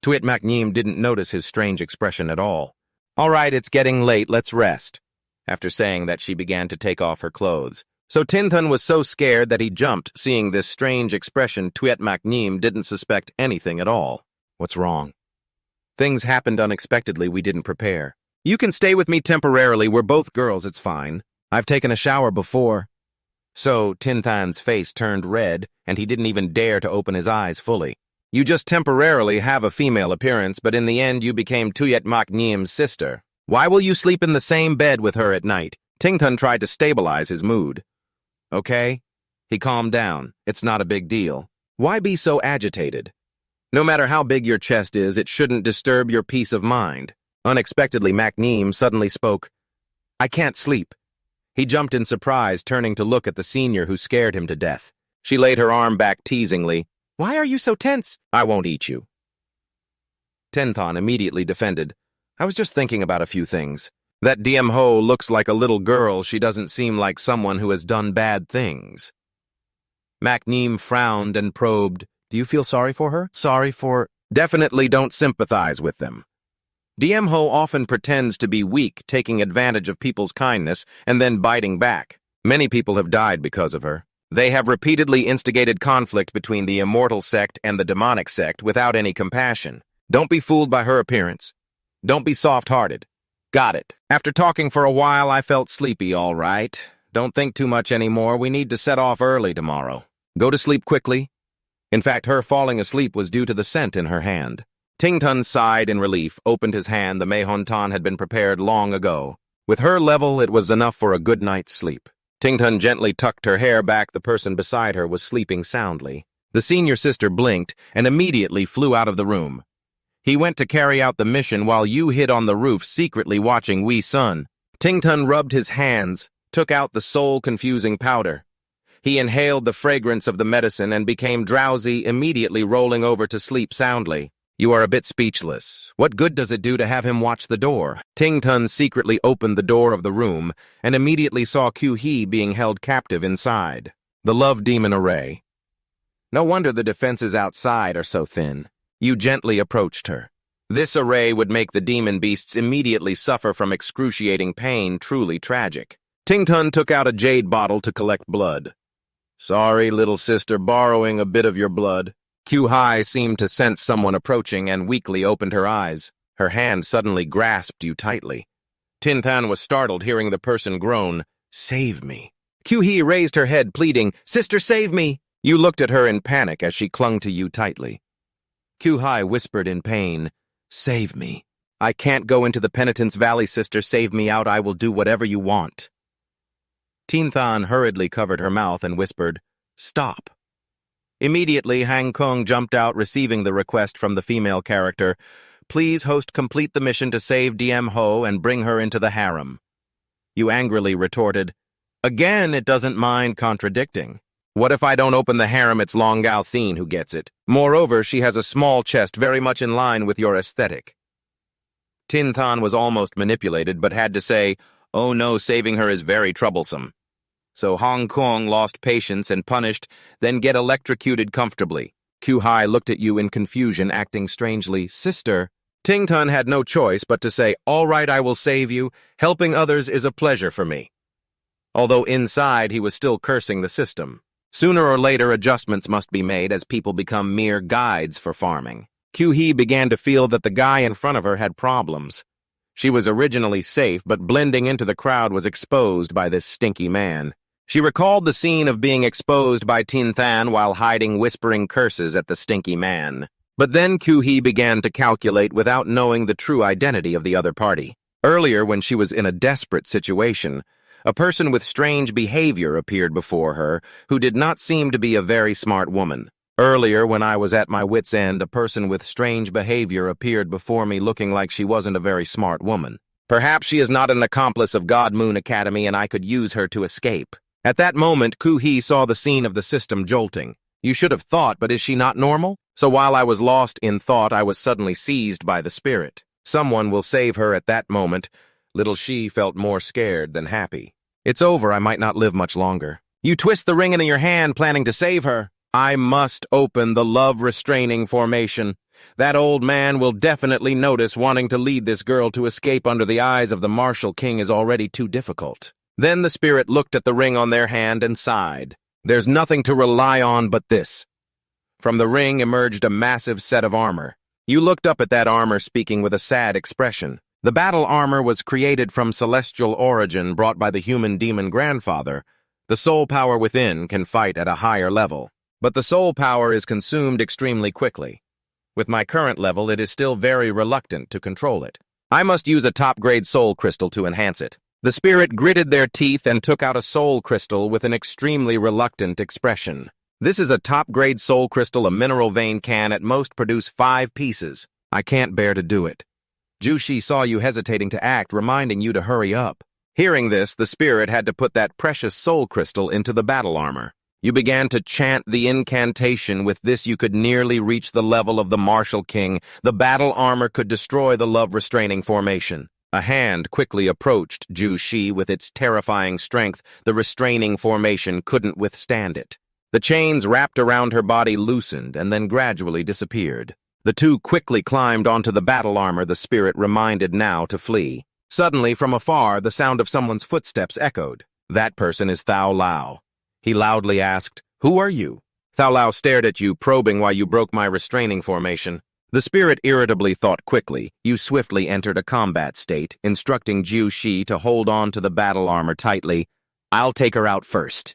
Tweet Macneem didn't notice his strange expression at all. "All right, it's getting late, let's rest." After saying that, she began to take off her clothes. So Tin Than was so scared that he jumped, seeing this strange expression. Tweet Macneem didn't suspect anything at all. "What's wrong?" "Things happened unexpectedly we didn't prepare. You can stay with me temporarily, we're both girls, it's fine. I've taken a shower before." So Tin Than's face turned red, and he didn't even dare to open his eyes fully. "You just temporarily have a female appearance, but in the end you became Tuyet Macneem's sister. Why will you sleep in the same bed with her at night?" Ting Tun tried to stabilize his mood. "Okay?" He calmed down. "It's not a big deal. Why be so agitated? No matter how big your chest is, it shouldn't disturb your peace of mind." Unexpectedly, Macneem suddenly spoke. "I can't sleep." He jumped in surprise, turning to look at the senior who scared him to death. She laid her arm back teasingly. "Why are you so tense?" "I won't eat you." Tin Than immediately defended. "I was just thinking about a few things. That Diem Ho looks like a little girl. She doesn't seem like someone who has done bad things." Macneem frowned and probed. "Do you feel sorry for her?" "Sorry for—" "Definitely don't sympathize with them. Diem Ho often pretends to be weak, taking advantage of people's kindness and then biting back. Many people have died because of her. They have repeatedly instigated conflict between the immortal sect and the demonic sect without any compassion. Don't be fooled by her appearance. Don't be soft-hearted." "Got it. After talking for a while, I felt sleepy, all right. Don't think too much anymore. We need to set off early tomorrow. Go to sleep quickly." In fact, her falling asleep was due to the scent in her hand. Ting Tun sighed in relief, opened his hand. The Mahon Tan had been prepared long ago. With her level, it was enough for a good night's sleep. Ting Tun gently tucked her hair back. The person beside her was sleeping soundly. The senior sister blinked and immediately flew out of the room. "He went to carry out the mission while you hid on the roof secretly watching Wee Sun." Ting Tun rubbed his hands, took out the soul-confusing powder. He inhaled the fragrance of the medicine and became drowsy, immediately rolling over to sleep soundly. "You are a bit speechless. What good does it do to have him watch the door?" Ting Tun secretly opened the door of the room and immediately saw Q Hee being held captive inside. The love demon array. No wonder the defenses outside are so thin. You gently approached her. This array would make the demon beasts immediately suffer from excruciating pain, truly tragic. Ting Tun took out a jade bottle to collect blood. "Sorry, little sister, borrowing a bit of your blood." Q Hai seemed to sense someone approaching and weakly opened her eyes. Her hand suddenly grasped you tightly. Tin Than was startled hearing the person groan, "Save me." Q Hee raised her head, pleading, "Sister, save me." You looked at her in panic as she clung to you tightly. Q Hai whispered in pain, "Save me. I can't go into the Penitence Valley, sister. Save me out. I will do whatever you want." Tin Than hurriedly covered her mouth and whispered, "Stop." Immediately, Hang Kung jumped out, receiving the request from the female character. Please, host, complete the mission to save DM Ho and bring her into the harem. You angrily retorted, again, it doesn't mind contradicting. What if I don't open the harem, it's Long Gao Thien who gets it. Moreover, she has a small chest very much in line with your aesthetic. Tin Than was almost manipulated, but had to say, oh no, saving her is very troublesome. So Hong Kong lost patience and punished, then get electrocuted comfortably. Q Hai looked at you in confusion, acting strangely. Sister. Ting Tun had no choice but to say, all right, I will save you. Helping others is a pleasure for me. Although inside he was still cursing the system. Sooner or later, adjustments must be made as people become mere guides for farming. Q-hee began to feel that the guy in front of her had problems. She was originally safe, but blending into the crowd was exposed by this stinky man. She recalled the scene of being exposed by Tin Than while hiding whispering curses at the stinky man. But then Q-hee began to calculate without knowing the true identity of the other party. Earlier, when she was in a desperate situation, a person with strange behavior appeared before her, who did not seem to be a very smart woman. Earlier, when I was at my wit's end, a person with strange behavior appeared before me looking like she wasn't a very smart woman. Perhaps she is not an accomplice of God Moon Academy and I could use her to escape. At that moment, Ku-hee saw the scene of the system jolting. You should have thought, but is she not normal? So while I was lost in thought, I was suddenly seized by the spirit. Someone will save her at that moment. Little she felt more scared than happy. It's over, I might not live much longer. You twist the ring in your hand, planning to save her. I must open the love-restraining formation. That old man will definitely notice wanting to lead this girl to escape under the eyes of the Martial King is already too difficult. Then the spirit looked at the ring on their hand and sighed. There's nothing to rely on but this. From the ring emerged a massive set of armor. You looked up at that armor, speaking with a sad expression. The battle armor was created from celestial origin brought by the human demon grandfather. The soul power within can fight at a higher level. But the soul power is consumed extremely quickly. With my current level, it is still very reluctant to control it. I must use a top-grade soul crystal to enhance it. The spirit gritted their teeth and took out a soul crystal with an extremely reluctant expression. This is a top-grade soul crystal. A mineral vein can at most produce 5 pieces. I can't bear to do it. Jushi saw you hesitating to act, reminding you to hurry up. Hearing this, the spirit had to put that precious soul crystal into the battle armor. You began to chant the incantation. With this, you could nearly reach the level of the Martial King. The battle armor could destroy the love-restraining formation. A hand quickly approached Jushi with its terrifying strength. The restraining formation couldn't withstand it. The chains wrapped around her body loosened and then gradually disappeared. The two quickly climbed onto the battle armor, the spirit reminded now to flee. Suddenly, from afar, the sound of someone's footsteps echoed. That person is Thao Lao. He loudly asked, "Who are you?" Thao Lao stared at you, probing why you broke my restraining formation. The spirit irritably thought quickly. You swiftly entered a combat state, instructing Jiu Shi to hold on to the battle armor tightly. I'll take her out first.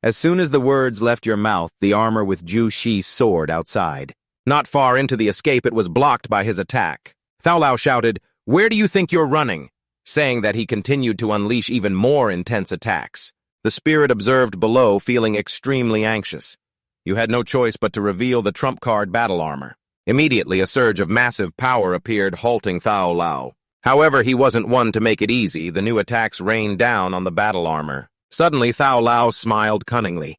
As soon as the words left your mouth, the armor with Jiu Shi's sword outside. Not far into the escape, it was blocked by his attack. Thao Lao shouted, "Where do you think you're running?" saying that he continued to unleash even more intense attacks. The spirit observed below, feeling extremely anxious. You had no choice but to reveal the trump card battle armor. Immediately, a surge of massive power appeared, halting Thao Lao. However, he wasn't one to make it easy. The new attacks rained down on the battle armor. Suddenly, Thao Lao smiled cunningly.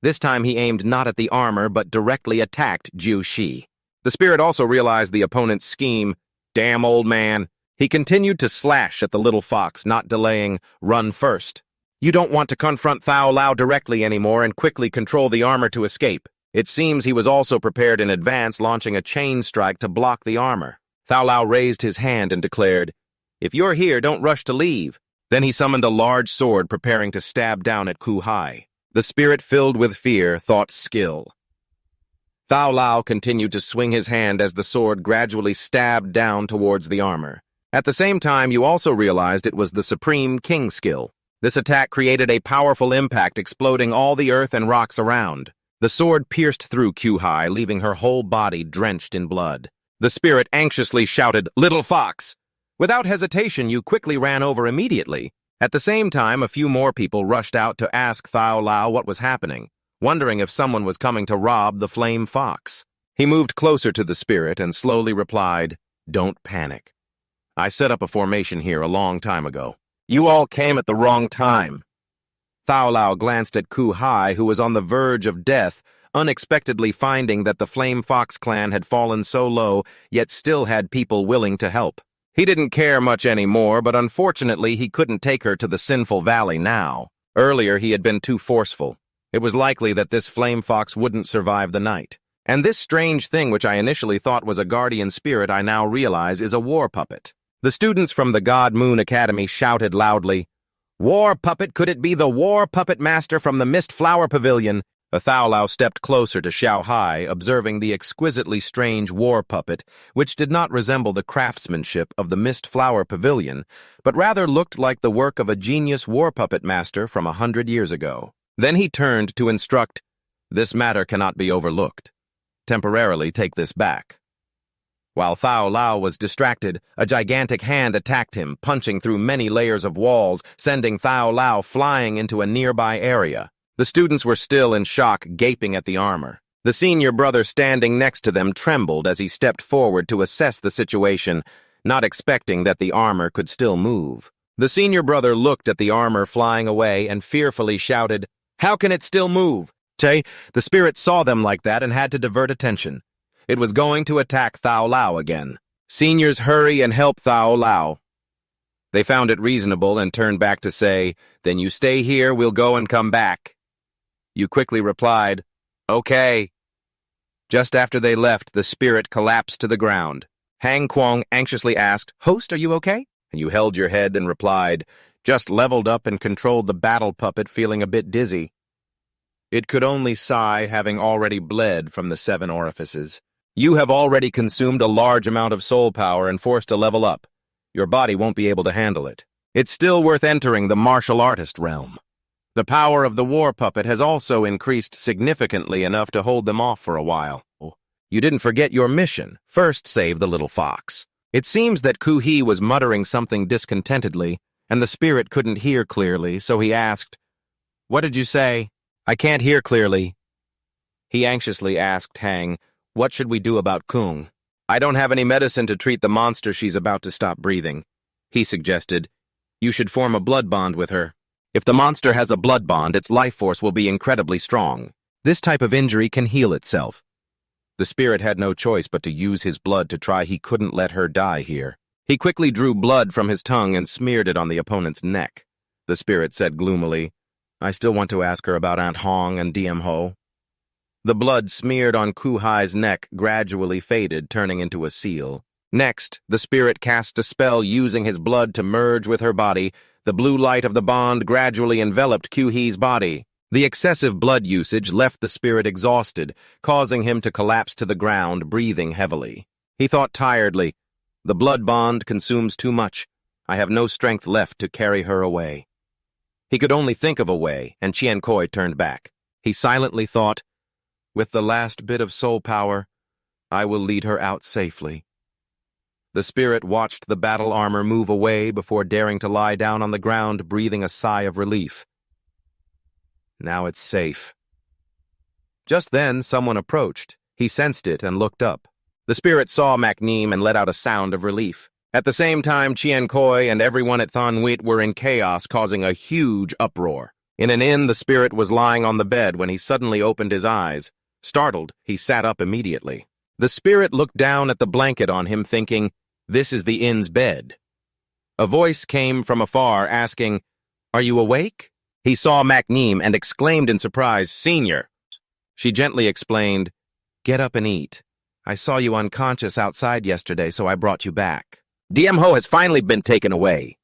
This time he aimed not at the armor, but directly attacked Jiu Shi. The spirit also realized the opponent's scheme. Damn old man. He continued to slash at the little fox, not delaying. Run first. You don't want to confront Thao Lao directly anymore and quickly control the armor to escape. It seems he was also prepared in advance, launching a chain strike to block the armor. Thao Lao raised his hand and declared, "If you're here, don't rush to leave." Then he summoned a large sword, preparing to stab down at Ku Hai. The spirit, filled with fear, thought skill. Thao Lao continued to swing his hand as the sword gradually stabbed down towards the armor. At the same time, you also realized it was the Supreme King skill. This attack created a powerful impact, exploding all the earth and rocks around. The sword pierced through Ku Hai, leaving her whole body drenched in blood. The spirit anxiously shouted, "Little fox!" Without hesitation, you quickly ran over immediately. At the same time, a few more people rushed out to ask Thao Lao what was happening, wondering if someone was coming to rob the flame fox. He moved closer to the spirit and slowly replied, "Don't panic. I set up a formation here a long time ago. You all came at the wrong time." Thao Lao glanced at Ku Hai, who was on the verge of death, unexpectedly finding that the Flame Fox clan had fallen so low, yet still had people willing to help. He didn't care much anymore, but unfortunately he couldn't take her to the Sinful Valley now. Earlier he had been too forceful. It was likely that this Flame Fox wouldn't survive the night. And this strange thing which I initially thought was a guardian spirit I now realize is a war puppet. The students from the God Moon Academy shouted loudly, "War puppet, could it be the war puppet master from the Mist Flower Pavilion?" A Thao Lao stepped closer to Xiao Hai, observing the exquisitely strange war puppet, which did not resemble the craftsmanship of the Mist Flower Pavilion, but rather looked like the work of a genius war puppet master from 100 years ago. Then he turned to instruct, "This matter cannot be overlooked. Temporarily take this back." While Thao Lao was distracted, a gigantic hand attacked him, punching through many layers of walls, sending Thao Lao flying into a nearby area. The students were still in shock, gaping at the armor. The senior brother standing next to them trembled as he stepped forward to assess the situation, not expecting that the armor could still move. The senior brother looked at the armor flying away and fearfully shouted, "How can it still move?" The spirit saw them like that and had to divert attention. It was going to attack Thao Lao again. "Seniors, hurry and help Thao Lao." They found it reasonable and turned back to say, "Then you stay here, we'll go and come back." You quickly replied, "Okay." Just after they left, the spirit collapsed to the ground. Hang Kwong anxiously asked, "Host, are you okay?" And you held your head and replied, "Just leveled up and controlled the battle puppet, feeling a bit dizzy." It could only sigh, having already bled from the 7 orifices. You have already consumed a large amount of soul power and forced to level up. Your body won't be able to handle it. It's still worth entering the martial artist realm. The power of the war puppet has also increased significantly enough to hold them off for a while. You didn't forget your mission. First, save the little fox. It seems that Ku He was muttering something discontentedly, and the spirit couldn't hear clearly, so he asked, "What did you say?" "I can't hear clearly." He anxiously asked Hang, "What should we do about Kung?" "I don't have any medicine to treat the monster she's about to stop breathing." He suggested, "You should form a blood bond with her. If the monster has a blood bond, its life force will be incredibly strong. This type of injury can heal itself." The spirit had no choice but to use his blood to try. He couldn't let her die here. He quickly drew blood from his tongue and smeared it on the opponent's neck. The spirit said gloomily, "I still want to ask her about Aunt Hong and DM Ho." The blood smeared on Ku Hai's neck gradually faded, turning into a seal. Next, the spirit cast a spell using his blood to merge with her body. The blue light of the bond gradually enveloped Ku Hei's body. The excessive blood usage left the spirit exhausted, causing him to collapse to the ground, breathing heavily. He thought tiredly, "The blood bond consumes too much. I have no strength left to carry her away." He could only think of a way, and Chien Koi turned back. He silently thought, "With the last bit of soul power, I will lead her out safely." The spirit watched the battle armor move away before daring to lie down on the ground, breathing a sigh of relief. Now it's safe. Just then, someone approached. He sensed it and looked up. The spirit saw MacNeem and let out a sound of relief. At the same time, Chien Koi and everyone at Thon Wit were in chaos, causing a huge uproar. In an inn, the spirit was lying on the bed when he suddenly opened his eyes. Startled, he sat up immediately. The spirit looked down at the blanket on him, thinking, "This is the inn's bed." A voice came from afar, asking, "Are you awake?" He saw MacNeem and exclaimed in surprise, "Senior!" She gently explained, "Get up and eat. I saw you unconscious outside yesterday, so I brought you back. DM Ho has finally been taken away."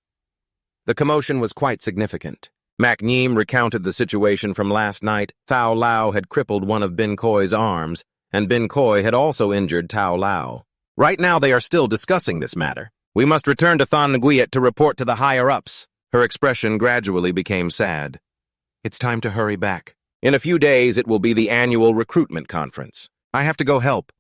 The commotion was quite significant. MacNeem recounted the situation from last night. Thao Lao had crippled one of Bin Koi's arms, and Bin Koi had also injured Tao Lao. Right now they are still discussing this matter. "We must return to Thon Nguyen to report to the higher-ups." Her expression gradually became sad. "It's time to hurry back. In a few days it will be the annual recruitment conference. I have to go help."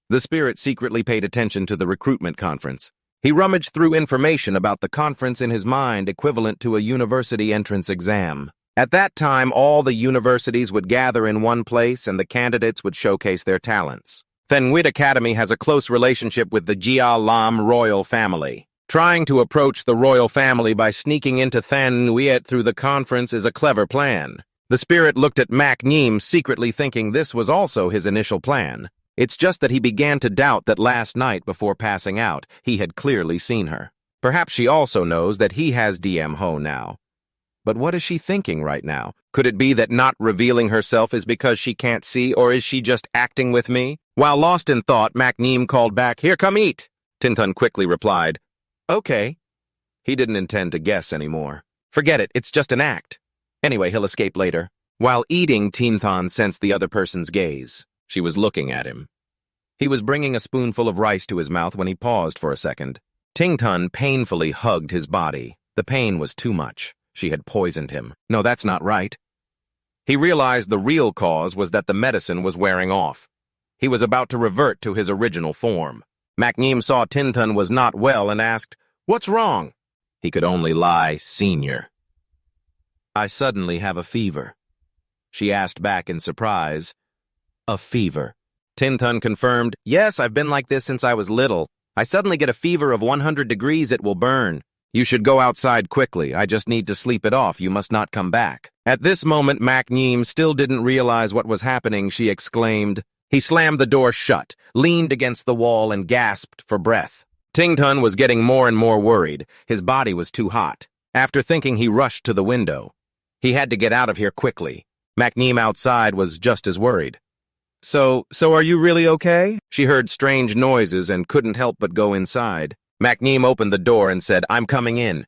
The spirit secretly paid attention to the recruitment conference. He rummaged through information about the conference in his mind, equivalent to a university entrance exam. At that time, all the universities would gather in one place and the candidates would showcase their talents. Thenwit Academy has a close relationship with the Jia Lam royal family. Trying to approach the royal family by sneaking into Thenwit through the conference is a clever plan. The spirit looked at Mac Neem, secretly thinking this was also his initial plan. It's just that he began to doubt that last night before passing out, he had clearly seen her. Perhaps she also knows that he has DM Ho now. But what is she thinking right now? Could it be that not revealing herself is because she can't see, or is she just acting with me? While lost in thought, Mac Neem called back, "Here, come eat!" Tinthun quickly replied, "Okay." He didn't intend to guess anymore. Forget it, it's just an act. Anyway, he'll escape later. While eating, Tinthun sensed the other person's gaze. She was looking at him. He was bringing a spoonful of rice to his mouth when he paused for a second. Tingtun painfully hugged his body. The pain was too much. She had poisoned him. No, that's not right. He realized the real cause was that the medicine was wearing off. He was about to revert to his original form. Macneem saw Tinthun was not well and asked, "What's wrong?" He could only lie, "Senior." "I suddenly have a fever." She asked back in surprise. "A fever?" Tinthun confirmed, "Yes, I've been like this since I was little. I suddenly get a fever of 100 degrees, it will burn. You should go outside quickly. I just need to sleep it off. You must not come back." At this moment, Macneem still didn't realize what was happening. She exclaimed. He slammed the door shut, leaned against the wall, and gasped for breath. Tingtun was getting more and more worried. His body was too hot. After thinking, he rushed to the window. He had to get out of here quickly. Macneem outside was just as worried. So are you really okay?" She heard strange noises and couldn't help but go inside. Macneem opened the door and said, "I'm coming in."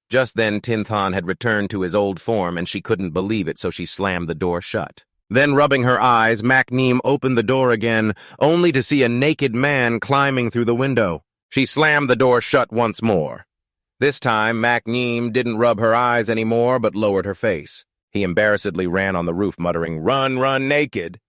Just then, Tinthun had returned to his old form, and she couldn't believe it, so she slammed the door shut. Then, rubbing her eyes, Macneem opened the door again, only to see a naked man climbing through the window. She slammed the door shut once more. This time, Macneem didn't rub her eyes anymore, but lowered her face. He embarrassedly ran on the roof, muttering, "Run, run, naked."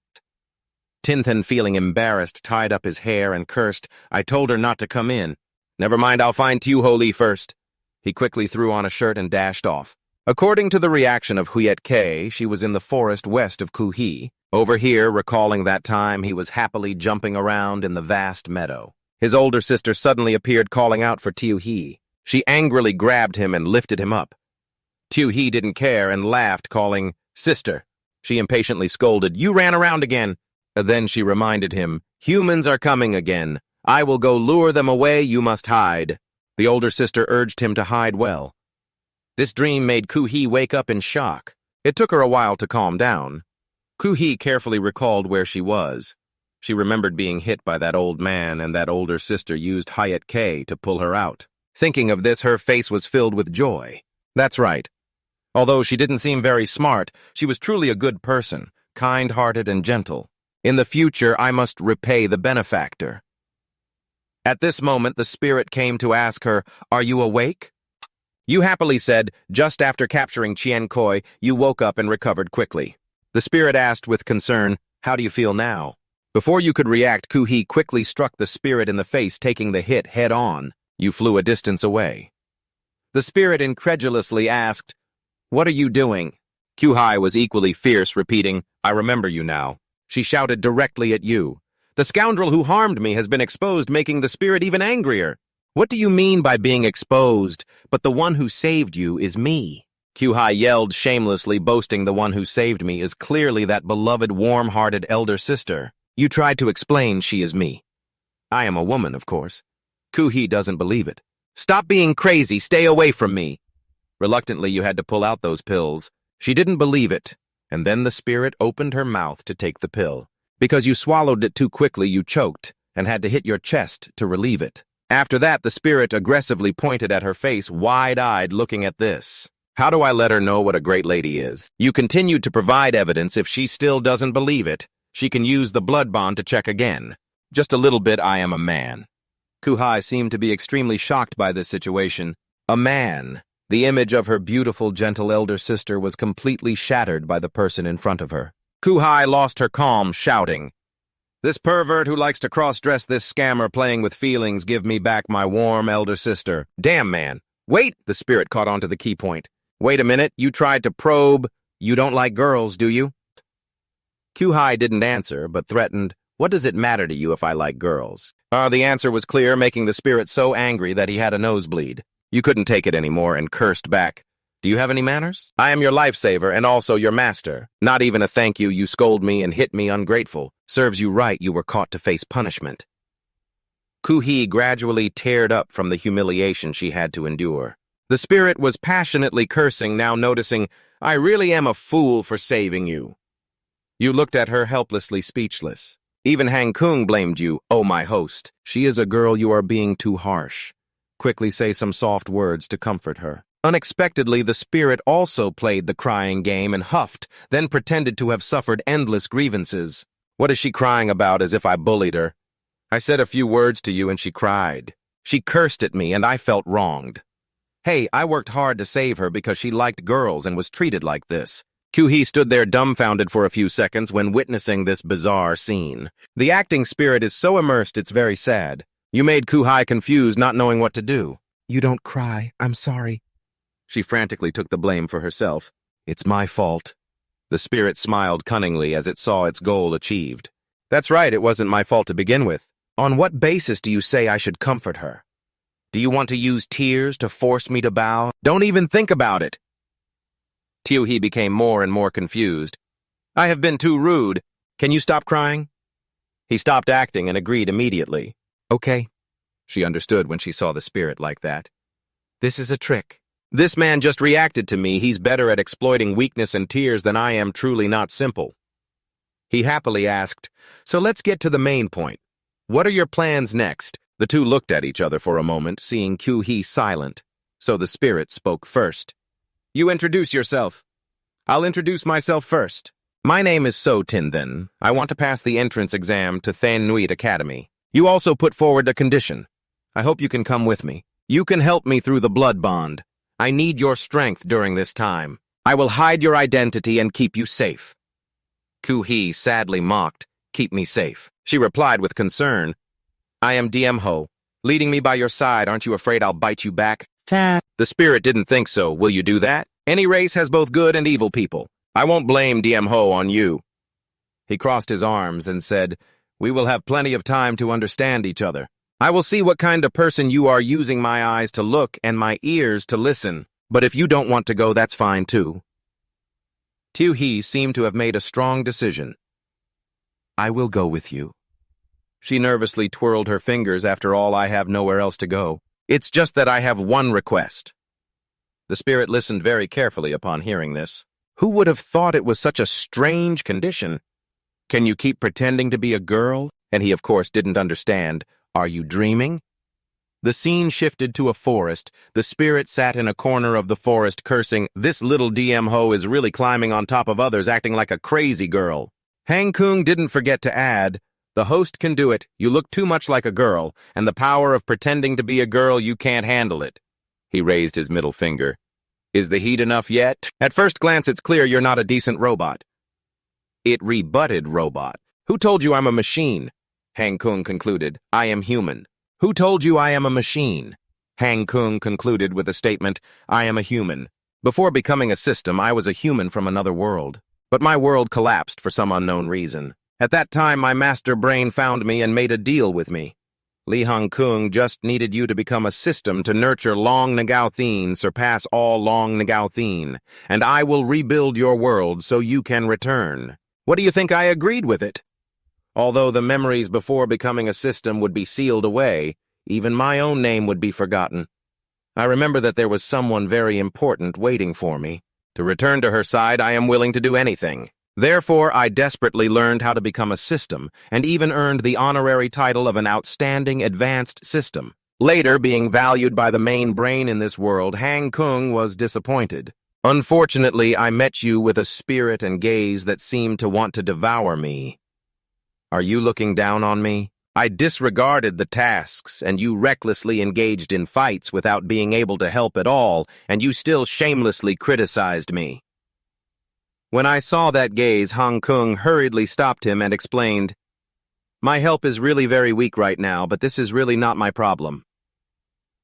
Tinthun, feeling embarrassed, tied up his hair and cursed, "I told her not to come in." "Never mind, I'll find Tuho first." He quickly threw on a shirt and dashed off. According to the reaction of Huyet K, she was in the forest west of Kuhi. Over here, recalling that time, he was happily jumping around in the vast meadow. His older sister suddenly appeared, calling out for Tiu He. She angrily grabbed him and lifted him up. Tiu He didn't care and laughed, calling, "Sister." She impatiently scolded, "You ran around again." Then she reminded him, "Humans are coming again. I will go lure them away, you must hide." The older sister urged him to hide well. This dream made Kuhi wake up in shock. It took her a while to calm down. Kuhi carefully recalled where she was. She remembered being hit by that old man, and that older sister used Hayat K to pull her out. Thinking of this, her face was filled with joy. That's right. Although she didn't seem very smart, she was truly a good person, kind-hearted and gentle. In the future, I must repay the benefactor. At this moment, the spirit came to ask her, "Are you awake?" You happily said, "Just after capturing Chien Koi, you woke up and recovered quickly." The spirit asked with concern, "How do you feel now?" Before you could react, Kuhi quickly struck the spirit in the face, taking the hit head-on. You flew a distance away. The spirit incredulously asked, "What are you doing?" Kuhai was equally fierce, repeating, "I remember you now." She shouted directly at you. "The scoundrel who harmed me has been exposed, making the spirit even angrier." "What do you mean by being exposed? But the one who saved you is me." Kuhai yelled shamelessly, boasting the one who saved me is clearly that beloved, warm-hearted elder sister. You tried to explain she is me. I am a woman, of course. Kuhi doesn't believe it. "Stop being crazy, stay away from me." Reluctantly, you had to pull out those pills. She didn't believe it, and then the spirit opened her mouth to take the pill. Because you swallowed it too quickly, you choked, and had to hit your chest to relieve it. After that, the spirit aggressively pointed at her face, wide-eyed, looking at this. How do I let her know what a great lady is? You continued to provide evidence. If she still doesn't believe it, she can use the blood bond to check again. Just a little bit, I am a man. Kuhai seemed to be extremely shocked by this situation. A man. The image of her beautiful, gentle elder sister was completely shattered by the person in front of her. Kuhai lost her calm, shouting, "This pervert who likes to cross-dress this scammer playing with feelings, give me back my warm elder sister." "Damn, man. Wait," the spirit caught on to the key point. "Wait a minute, you tried to probe. You don't like girls, do you?" Kuhai didn't answer, but threatened, What does it matter to you if I like girls? The answer was clear, making the spirit so angry that he had a nosebleed. You couldn't take it anymore and cursed back. Do you have any manners? I am your lifesaver and also your master. Not even a thank you, you scold me and hit me ungrateful. Serves you right you were caught to face punishment. Ku-hee gradually teared up from the humiliation she had to endure. The spirit was passionately cursing, now noticing, I really am a fool for saving you. You looked at her helplessly speechless. Even Hang-kung blamed you, oh my host. She is a girl, you are being too harsh. Quickly say some soft words to comfort her. Unexpectedly, the spirit also played the crying game and huffed, then pretended to have suffered endless grievances. What is she crying about, as if I bullied her? I said a few words to you and she cried. She cursed at me and I felt wronged. Hey, I worked hard to save her because she liked girls and was treated like this. Ku-hee stood there dumbfounded for a few seconds when witnessing this bizarre scene. The acting spirit is so immersed it's very sad. You made Ku-hee confused, not knowing what to do. You don't cry, I'm sorry. She frantically took the blame for herself. It's my fault. The spirit smiled cunningly as it saw its goal achieved. That's right, it wasn't my fault to begin with. On what basis do you say I should comfort her? Do you want to use tears to force me to bow? Don't even think about it. Ku-hee became more and more confused. I have been too rude. Can you stop crying? He stopped acting and agreed immediately. Okay. She understood when she saw the spirit like that. This is a trick. This man just reacted to me. He's better at exploiting weakness and tears than I am, truly not simple. He happily asked, so let's get to the main point. What are your plans next? The two looked at each other for a moment, seeing Ku-hee silent. So the spirit spoke first. You introduce yourself. I'll introduce myself first. My name is So Tin Then. I want to pass the entrance exam to Than Nuit Academy. You also put forward a condition. I hope you can come with me. You can help me through the blood bond. I need your strength during this time. I will hide your identity and keep you safe. Ku-hee sadly mocked, keep me safe. She replied with concern. I am DM Ho. Leading me by your side, aren't you afraid I'll bite you back? The spirit didn't think so. Will you do that? Any race has both good and evil people. I won't blame DM Ho on you. He crossed his arms and said, we will have plenty of time to understand each other. I will see what kind of person you are, using my eyes to look and my ears to listen. But if you don't want to go, that's fine too. Ku-hee seemed to have made a strong decision. I will go with you. She nervously twirled her fingers. After all, I have nowhere else to go. It's just that I have one request. The spirit listened very carefully upon hearing this. Who would have thought it was such a strange condition? Can you keep pretending to be a girl? And he, of course, didn't understand. Are you dreaming? The scene shifted to a forest. The spirit sat in a corner of the forest, cursing, this little DM Ho is really climbing on top of others, acting like a crazy girl. Hang-kung didn't forget to add, the host can do it. You look too much like a girl, and the power of pretending to be a girl, you can't handle it. He raised his middle finger. Is the heat enough yet? At first glance, it's clear you're not a decent robot. It rebutted robot. Who told you I'm a machine? Hang-kung concluded, I am human. Who told you I am a machine? Hang-kung concluded with a statement, I am a human. Before becoming a system, I was a human from another world. But my world collapsed for some unknown reason. At that time, my master brain found me and made a deal with me. Li Hong-kung just needed you to become a system to nurture Long Nagao Thien, surpass all Long Nagao Thien, and I will rebuild your world so you can return. What do you think? I agreed with it? Although the memories before becoming a system would be sealed away, even my own name would be forgotten. I remember that there was someone very important waiting for me. To return to her side, I am willing to do anything. Therefore, I desperately learned how to become a system, and even earned the honorary title of an outstanding advanced system. Later, being valued by the main brain in this world, Hang-kung was disappointed. Unfortunately, I met you with a spirit and gaze that seemed to want to devour me. Are you looking down on me? I disregarded the tasks, and you recklessly engaged in fights without being able to help at all, and you still shamelessly criticized me. When I saw that gaze, Hang-kung hurriedly stopped him and explained, my help is really very weak right now, but this is really not my problem.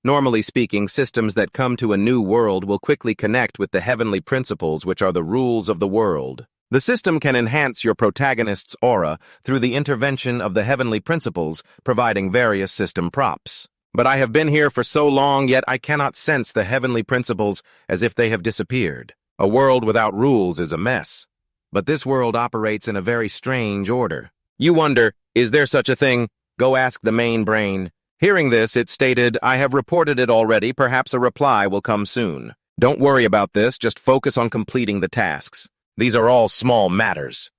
Normally speaking, systems that come to a new world will quickly connect with the heavenly principles which are the rules of the world. The system can enhance your protagonist's aura through the intervention of the heavenly principles, providing various system props. But I have been here for so long, yet I cannot sense the heavenly principles as if they have disappeared. A world without rules is a mess. But this world operates in a very strange order. You wonder, is there such a thing? Go ask the main brain. Hearing this, it stated, I have reported it already, perhaps a reply will come soon. Don't worry about this, just focus on completing the tasks. These are all small matters.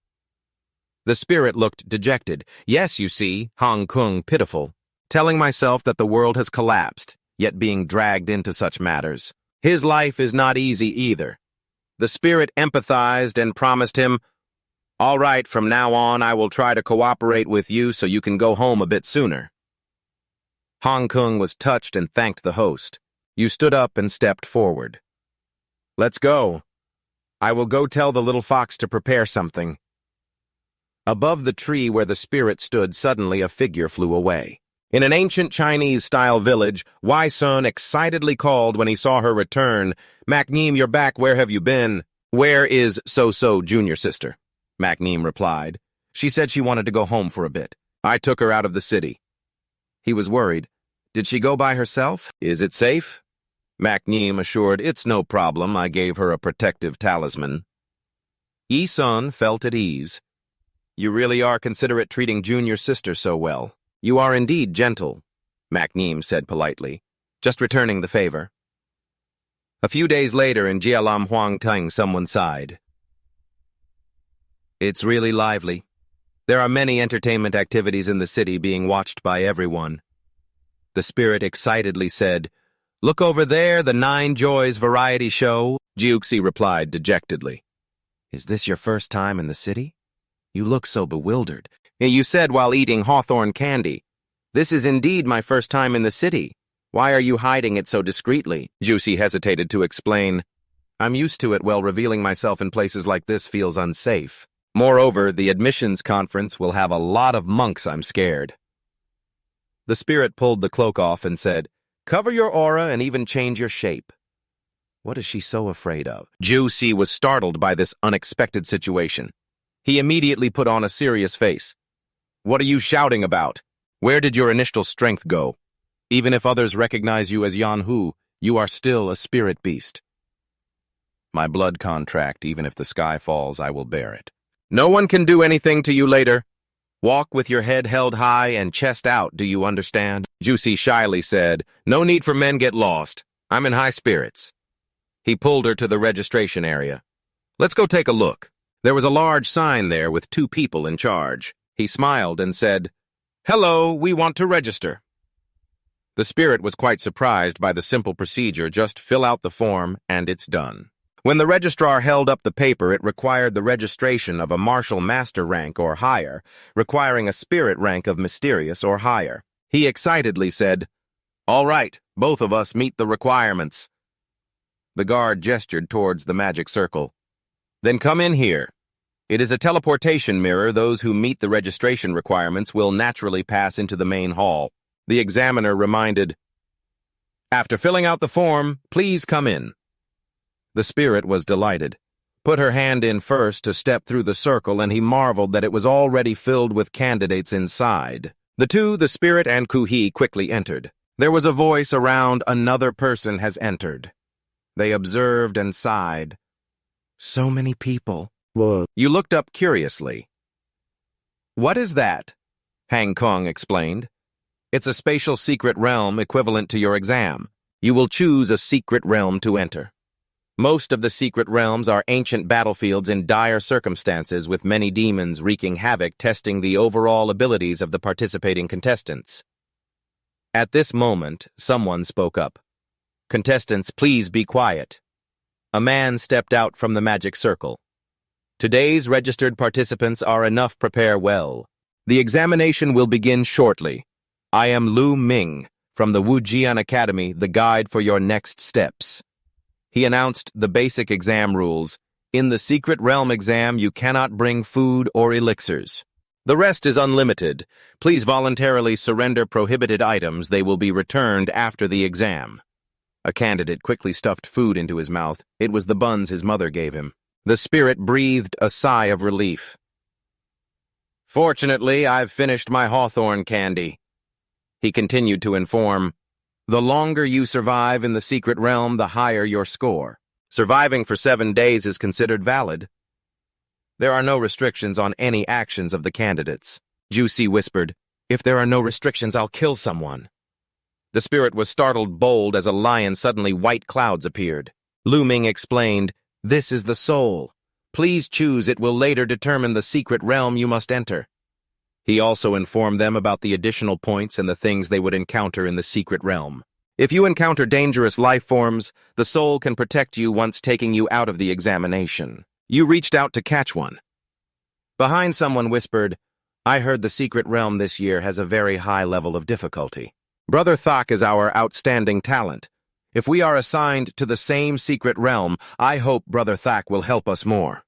The spirit looked dejected. Yes, you see, Hong Kong pitiful. Telling myself that the world has collapsed, yet being dragged into such matters. His life is not easy either. The spirit empathized and promised him, all right, from now on I will try to cooperate with you so you can go home a bit sooner. Hong Kong was touched and thanked the host. You stood up and stepped forward. Let's go. I will go tell the little fox to prepare something. Above the tree where the spirit stood, suddenly a figure flew away. In an ancient Chinese-style village, Wai Sun excitedly called when he saw her return, Macneem, you're back, where have you been? Where is So-So, junior sister? Macneem replied. She said she wanted to go home for a bit. I took her out of the city. He was worried. Did she go by herself? Is it safe? Macneem assured, it's no problem, I gave her a protective talisman. Yi-sun felt at ease. You really are considerate treating junior sister so well. You are indeed gentle, Macneem said politely, just returning the favor. A few days later in Jialam Huangtang, someone sighed. It's really lively. There are many entertainment activities in the city being watched by everyone. The spirit excitedly said, Look over there, the Nine Joys variety show, Jiuxi replied dejectedly. Is this your first time in the city? You look so bewildered. You said while eating hawthorn candy. This is indeed my first time in the city. Why are you hiding it so discreetly? Jiuxi hesitated to explain. I'm used to it while revealing myself in places like this feels unsafe. Moreover, the admissions conference will have a lot of monks, I'm scared. The spirit pulled the cloak off and said, Cover your aura and even change your shape. What is she so afraid of? Jiuxi was startled by this unexpected situation. He immediately put on a serious face. What are you shouting about? Where did your initial strength go? Even if others recognize you as Yan Hu, you are still a spirit beast. My blood contract, even if the sky falls, I will bear it. No one can do anything to you later. Walk with your head held high and chest out, do you understand? Jiuxi shyly said, No need for men get lost. I'm in high spirits. He pulled her to the registration area. Let's go take a look. There was a large sign there with 2 people in charge. He smiled and said, Hello, we want to register. The spirit was quite surprised by the simple procedure, just fill out the form and it's done. When the registrar held up the paper, it required the registration of a martial master rank or higher, requiring a spirit rank of mysterious or higher. He excitedly said, All right, both of us meet the requirements. The guard gestured towards the magic circle. Then come in here. It is a teleportation mirror. Those who meet the registration requirements will naturally pass into the main hall. The examiner reminded, After filling out the form, please come in. The spirit was delighted. Put her hand in first to step through the circle, and he marveled that it was already filled with candidates inside. The spirit and Kuhi, quickly entered. There was a voice around, Another person has entered. They observed and sighed. So many people. Whoa. You looked up curiously. What is that? Hang Kong explained. It's a spatial secret realm equivalent to your exam. You will choose a secret realm to enter. Most of the secret realms are ancient battlefields in dire circumstances with many demons wreaking havoc, testing the overall abilities of the participating contestants. At this moment, someone spoke up. Contestants, please be quiet. A man stepped out from the magic circle. Today's registered participants are enough. Prepare well. The examination will begin shortly. I am Lu Ming from the Wujian Academy, the guide for your next steps. He announced the basic exam rules. In the secret realm exam, you cannot bring food or elixirs. The rest is unlimited. Please voluntarily surrender prohibited items. They will be returned after the exam. A candidate quickly stuffed food into his mouth. It was the buns his mother gave him. The spirit breathed a sigh of relief. Fortunately, I've finished my hawthorn candy. He continued to inform, the longer you survive in the secret realm, the higher your score. Surviving for 7 days is considered valid. There are no restrictions on any actions of the candidates. Juicy whispered, if there are no restrictions, I'll kill someone. The spirit was startled bold as a lion suddenly white clouds appeared. Looming explained, this is the soul. Please choose, it will later determine the secret realm you must enter. He also informed them about the additional points and the things they would encounter in the secret realm. If you encounter dangerous life forms, the soul can protect you once taking you out of the examination. You reached out to catch one. Behind someone whispered, I heard the secret realm this year has a very high level of difficulty. Brother Thak is our outstanding talent. If we are assigned to the same secret realm, I hope Brother Thak will help us more.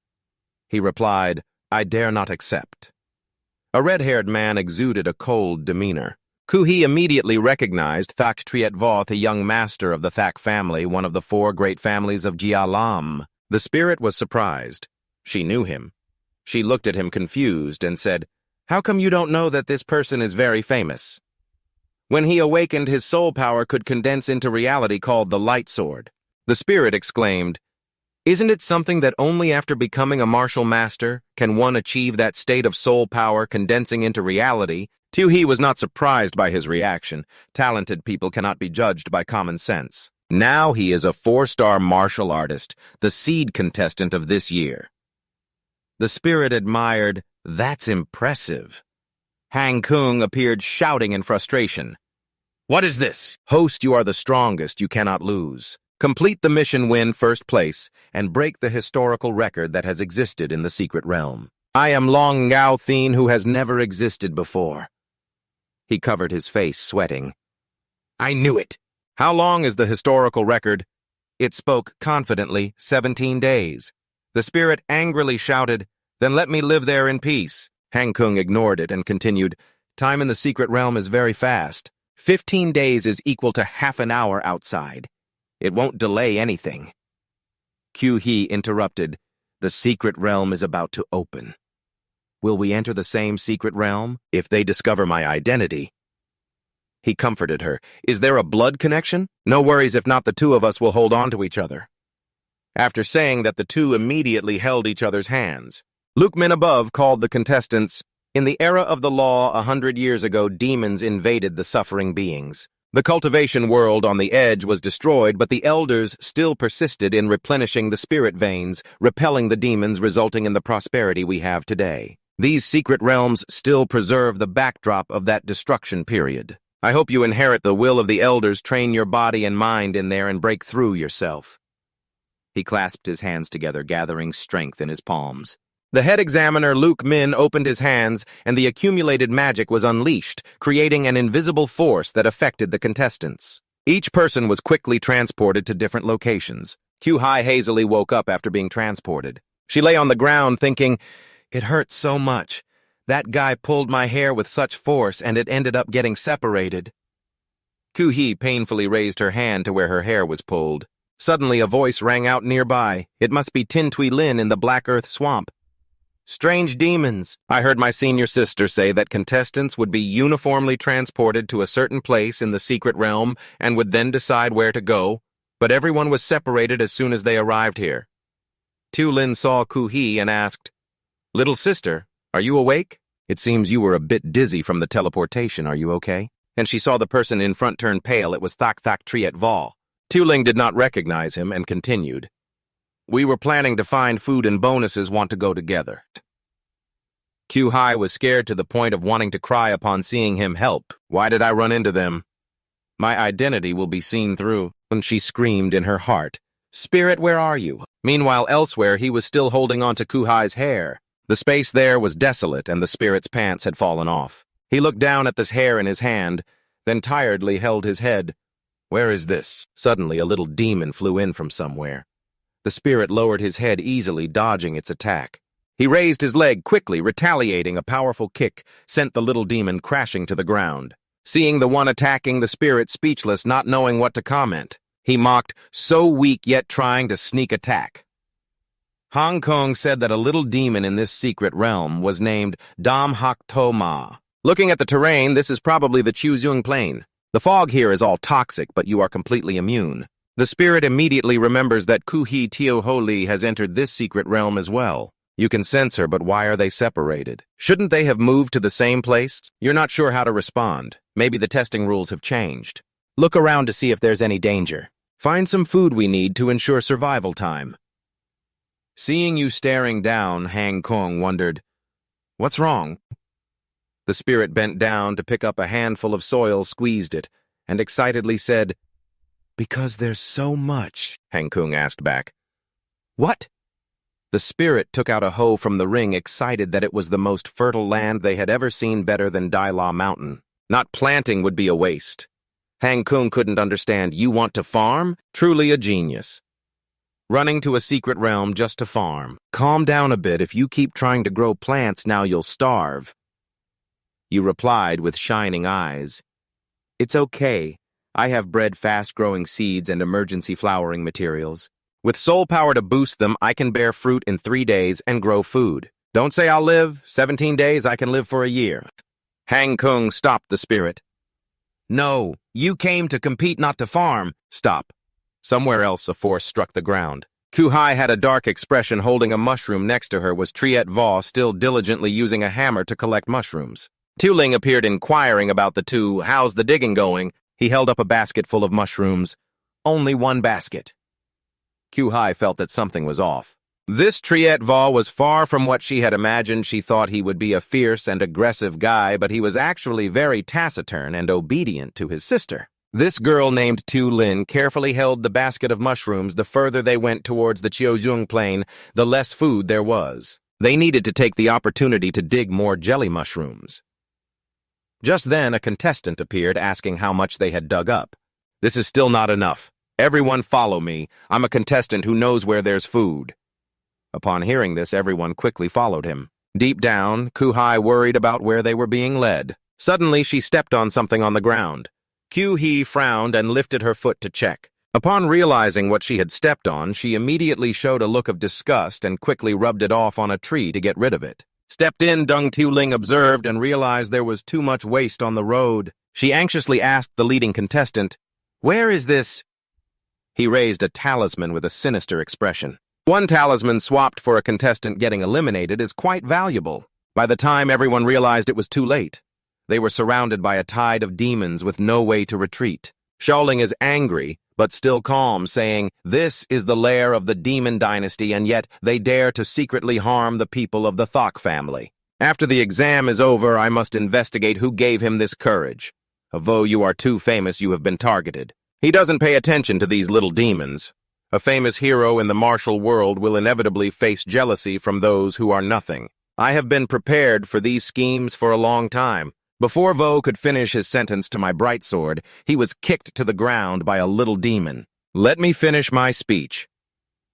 He replied, I dare not accept. A red-haired man exuded a cold demeanor. Kuhi immediately recognized Thak Trietvoth, a young master of the Thak family, one of the 4 great families of Jialam. The spirit was surprised. She knew him. She looked at him confused and said, how come you don't know that this person is very famous? When he awakened, his soul power could condense into reality called the light sword. The spirit exclaimed, isn't it something that only after becoming a martial master can one achieve that state of soul power condensing into reality? He was not surprised by his reaction. Talented people cannot be judged by common sense. Now he is a 4-star martial artist, the seed contestant of this year. The spirit admired, that's impressive. Hang Kung appeared shouting in frustration. What is this? Host, you are the strongest, you cannot lose. Complete the mission, win first place, and break the historical record that has existed in the secret realm. I am Long Ngao Thien, who has never existed before. He covered his face, sweating. I knew it. How long is the historical record? It spoke confidently, 17 days. The spirit angrily shouted, then let me live there in peace. Hang Kung ignored it and continued, time in the secret realm is very fast. 15 days is equal to half an hour outside. It won't delay anything. Q-He interrupted, the secret realm is about to open. Will we enter the same secret realm if they discover my identity? He comforted her. Is there a blood connection? No worries, if not, the two of us will hold on to each other. After saying that, the two immediately held each other's hands. Luke Min above called the contestants, in the era of the law 100 years ago, demons invaded the suffering beings. The cultivation world on the edge was destroyed, but the elders still persisted in replenishing the spirit veins, repelling the demons, resulting in the prosperity we have today. These secret realms still preserve the backdrop of that destruction period. I hope you inherit the will of the elders, train your body and mind in there, and break through yourself. He clasped his hands together, gathering strength in his palms. The head examiner, Luke Min, opened his hands, and the accumulated magic was unleashed, creating an invisible force that affected the contestants. Each person was quickly transported to different locations. Q-Hai hazily woke up after being transported. She lay on the ground thinking, it hurts so much. That guy pulled my hair with such force, and it ended up getting separated. Q-He painfully raised her hand to where her hair was pulled. Suddenly, a voice rang out nearby. It must be Tin Tui Lin in the Black Earth Swamp. Strange demons. I heard my senior sister say that contestants would be uniformly transported to a certain place in the secret realm and would then decide where to go, but everyone was separated as soon as they arrived here. Tu Lin saw Ku-He and asked, Little sister, are you awake? It seems you were a bit dizzy from the teleportation. Are you okay? And she saw the person in front turn pale. It was Thak Trietvoth. Tu Ling did not recognize him and continued. We were planning to find food and bonuses want to go together. Q-Hai was scared to the point of wanting to cry upon seeing him help. Why did I run into them? My identity will be seen through. And she screamed in her heart. Spirit, where are you? Meanwhile, elsewhere, he was still holding on to Ku-Hai's hair. The space there was desolate, and the spirit's pants had fallen off. He looked down at this hair in his hand, then tiredly held his head. Where is this? Suddenly, a little demon flew in from somewhere. The spirit lowered his head easily, dodging its attack. He raised his leg quickly, retaliating. A powerful kick sent the little demon crashing to the ground. Seeing the one attacking the spirit speechless, not knowing what to comment, he mocked, so weak yet trying to sneak attack. Hong Kong said that a little demon in this secret realm was named Dam Hak To Ma. Looking at the terrain, this is probably the Chuzung Plain. The fog here is all toxic, but you are completely immune. The spirit immediately remembers that Kuhi Tio Ho Li has entered this secret realm as well. You can sense her, but why are they separated? Shouldn't they have moved to the same place? You're not sure how to respond. Maybe the testing rules have changed. Look around to see if there's any danger. Find some food we need to ensure survival time. Seeing you staring down, Hang Kong wondered, "What's wrong?" The spirit bent down to pick up a handful of soil, squeezed it, and excitedly said, "Because there's so much," Hang Kong asked back. "What?" The spirit took out a hoe from the ring, excited that it was the most fertile land they had ever seen, better than Dai La Mountain. Not planting would be a waste. Hang Kung couldn't understand. You want to farm? Truly a genius. Running to a secret realm just to farm. Calm down a bit. If you keep trying to grow plants, now you'll starve. You replied with shining eyes. It's okay. I have bred fast-growing seeds and emergency flowering materials. With soul power to boost them, I can bear fruit in 3 days and grow food. Don't say I'll live. 17 days, I can live for a year. Hang Kung stopped the spirit. No, you came to compete, not to farm. Stop. Somewhere else a force struck the ground. Kuhai had a dark expression. Holding a mushroom next to her was Triet Va, still diligently using a hammer to collect mushrooms. Tuling appeared inquiring about the two. How's the digging going? He held up a basket full of mushrooms. Only one basket. Kuhai felt that something was off. This Triet Va was far from what she had imagined. She thought he would be a fierce and aggressive guy, but he was actually very taciturn and obedient to his sister. This girl named Tu Lin carefully held the basket of mushrooms. The further they went towards the Chiozhung Plain, the less food there was. They needed to take the opportunity to dig more jelly mushrooms. Just then, a contestant appeared asking how much they had dug up. This is still not enough. Everyone follow me. I'm a contestant who knows where there's food. Upon hearing this, everyone quickly followed him. Deep down, Kuhai worried about where they were being led. Suddenly, she stepped on something on the ground. Kuhi frowned and lifted her foot to check. Upon realizing what she had stepped on, she immediately showed a look of disgust and quickly rubbed it off on a tree to get rid of it. Stepped in, Deng Tuling observed and realized there was too much waste on the road. She anxiously asked the leading contestant, "Where is this?" He raised a talisman with a sinister expression. One talisman swapped for a contestant getting eliminated is quite valuable. By the time everyone realized it was too late, they were surrounded by a tide of demons with no way to retreat. Shaoling is angry, but still calm, saying, "This is the lair of the demon dynasty, and yet they dare to secretly harm the people of the Thok family. After the exam is over, I must investigate who gave him this courage. Although you are too famous, you have been targeted." He doesn't pay attention to these little demons. A famous hero in the martial world will inevitably face jealousy from those who are nothing. I have been prepared for these schemes for a long time. Before Vo could finish his sentence to my bright sword, he was kicked to the ground by a little demon. Let me finish my speech.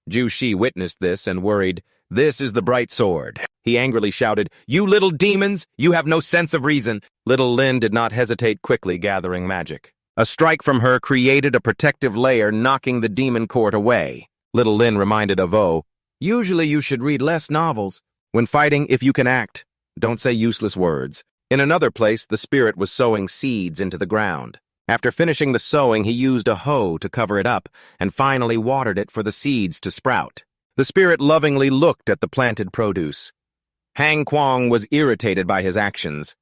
Ju Shi witnessed this and worried, "This is the bright sword." He angrily shouted, "You little demons! You have no sense of reason!" Little Lin did not hesitate, quickly gathering magic. A strike from her created a protective layer, knocking the demon court away. Little Lin reminded Avo, "Usually you should read less novels. When fighting, if you can act, don't say useless words." In another place, the spirit was sowing seeds into the ground. After finishing the sowing, he used a hoe to cover it up and finally watered it for the seeds to sprout. The spirit lovingly looked at the planted produce. Hang Kwang was irritated by his actions.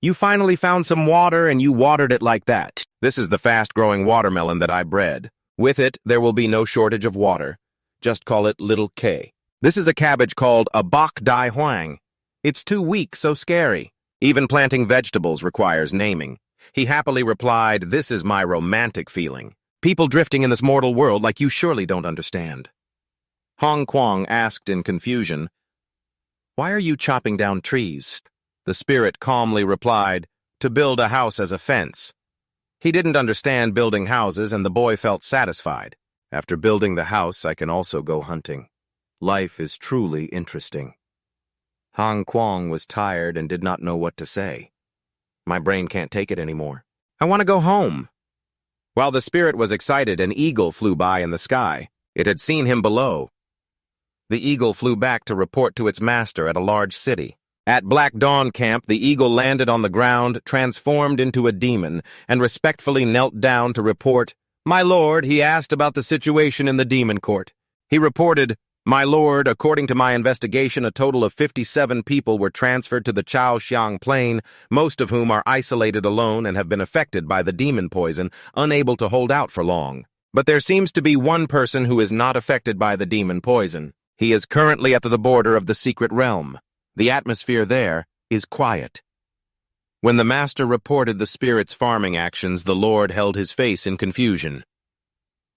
"You finally found some water and you watered it like that. This is the fast-growing watermelon that I bred. With it, there will be no shortage of water. Just call it Little K. This is a cabbage called a bok dai huang. It's too weak, so scary. Even planting vegetables requires naming." He happily replied, "This is my romantic feeling. People drifting in this mortal world like you surely don't understand." Hong Kwang asked in confusion, "Why are you chopping down trees?" The spirit calmly replied, "To build a house as a fence." He didn't understand building houses, and the boy felt satisfied. After building the house, I can also go hunting. Life is truly interesting. Hong Kwang was tired and did not know what to say. My brain can't take it anymore. I want to go home. While the spirit was excited, an eagle flew by in the sky. It had seen him below. The eagle flew back to report to its master at a large city. At Black Dawn Camp, the eagle landed on the ground, transformed into a demon, and respectfully knelt down to report, "My lord," he asked about the situation in the demon court. He reported, "My lord, according to my investigation, a total of 57 people were transferred to the Chaoxiang Plain, most of whom are isolated alone and have been affected by the demon poison, unable to hold out for long. But there seems to be one person who is not affected by the demon poison. He is currently at the border of the secret realm. The atmosphere there is quiet." When the master reported the spirit's farming actions, the lord held his face in confusion.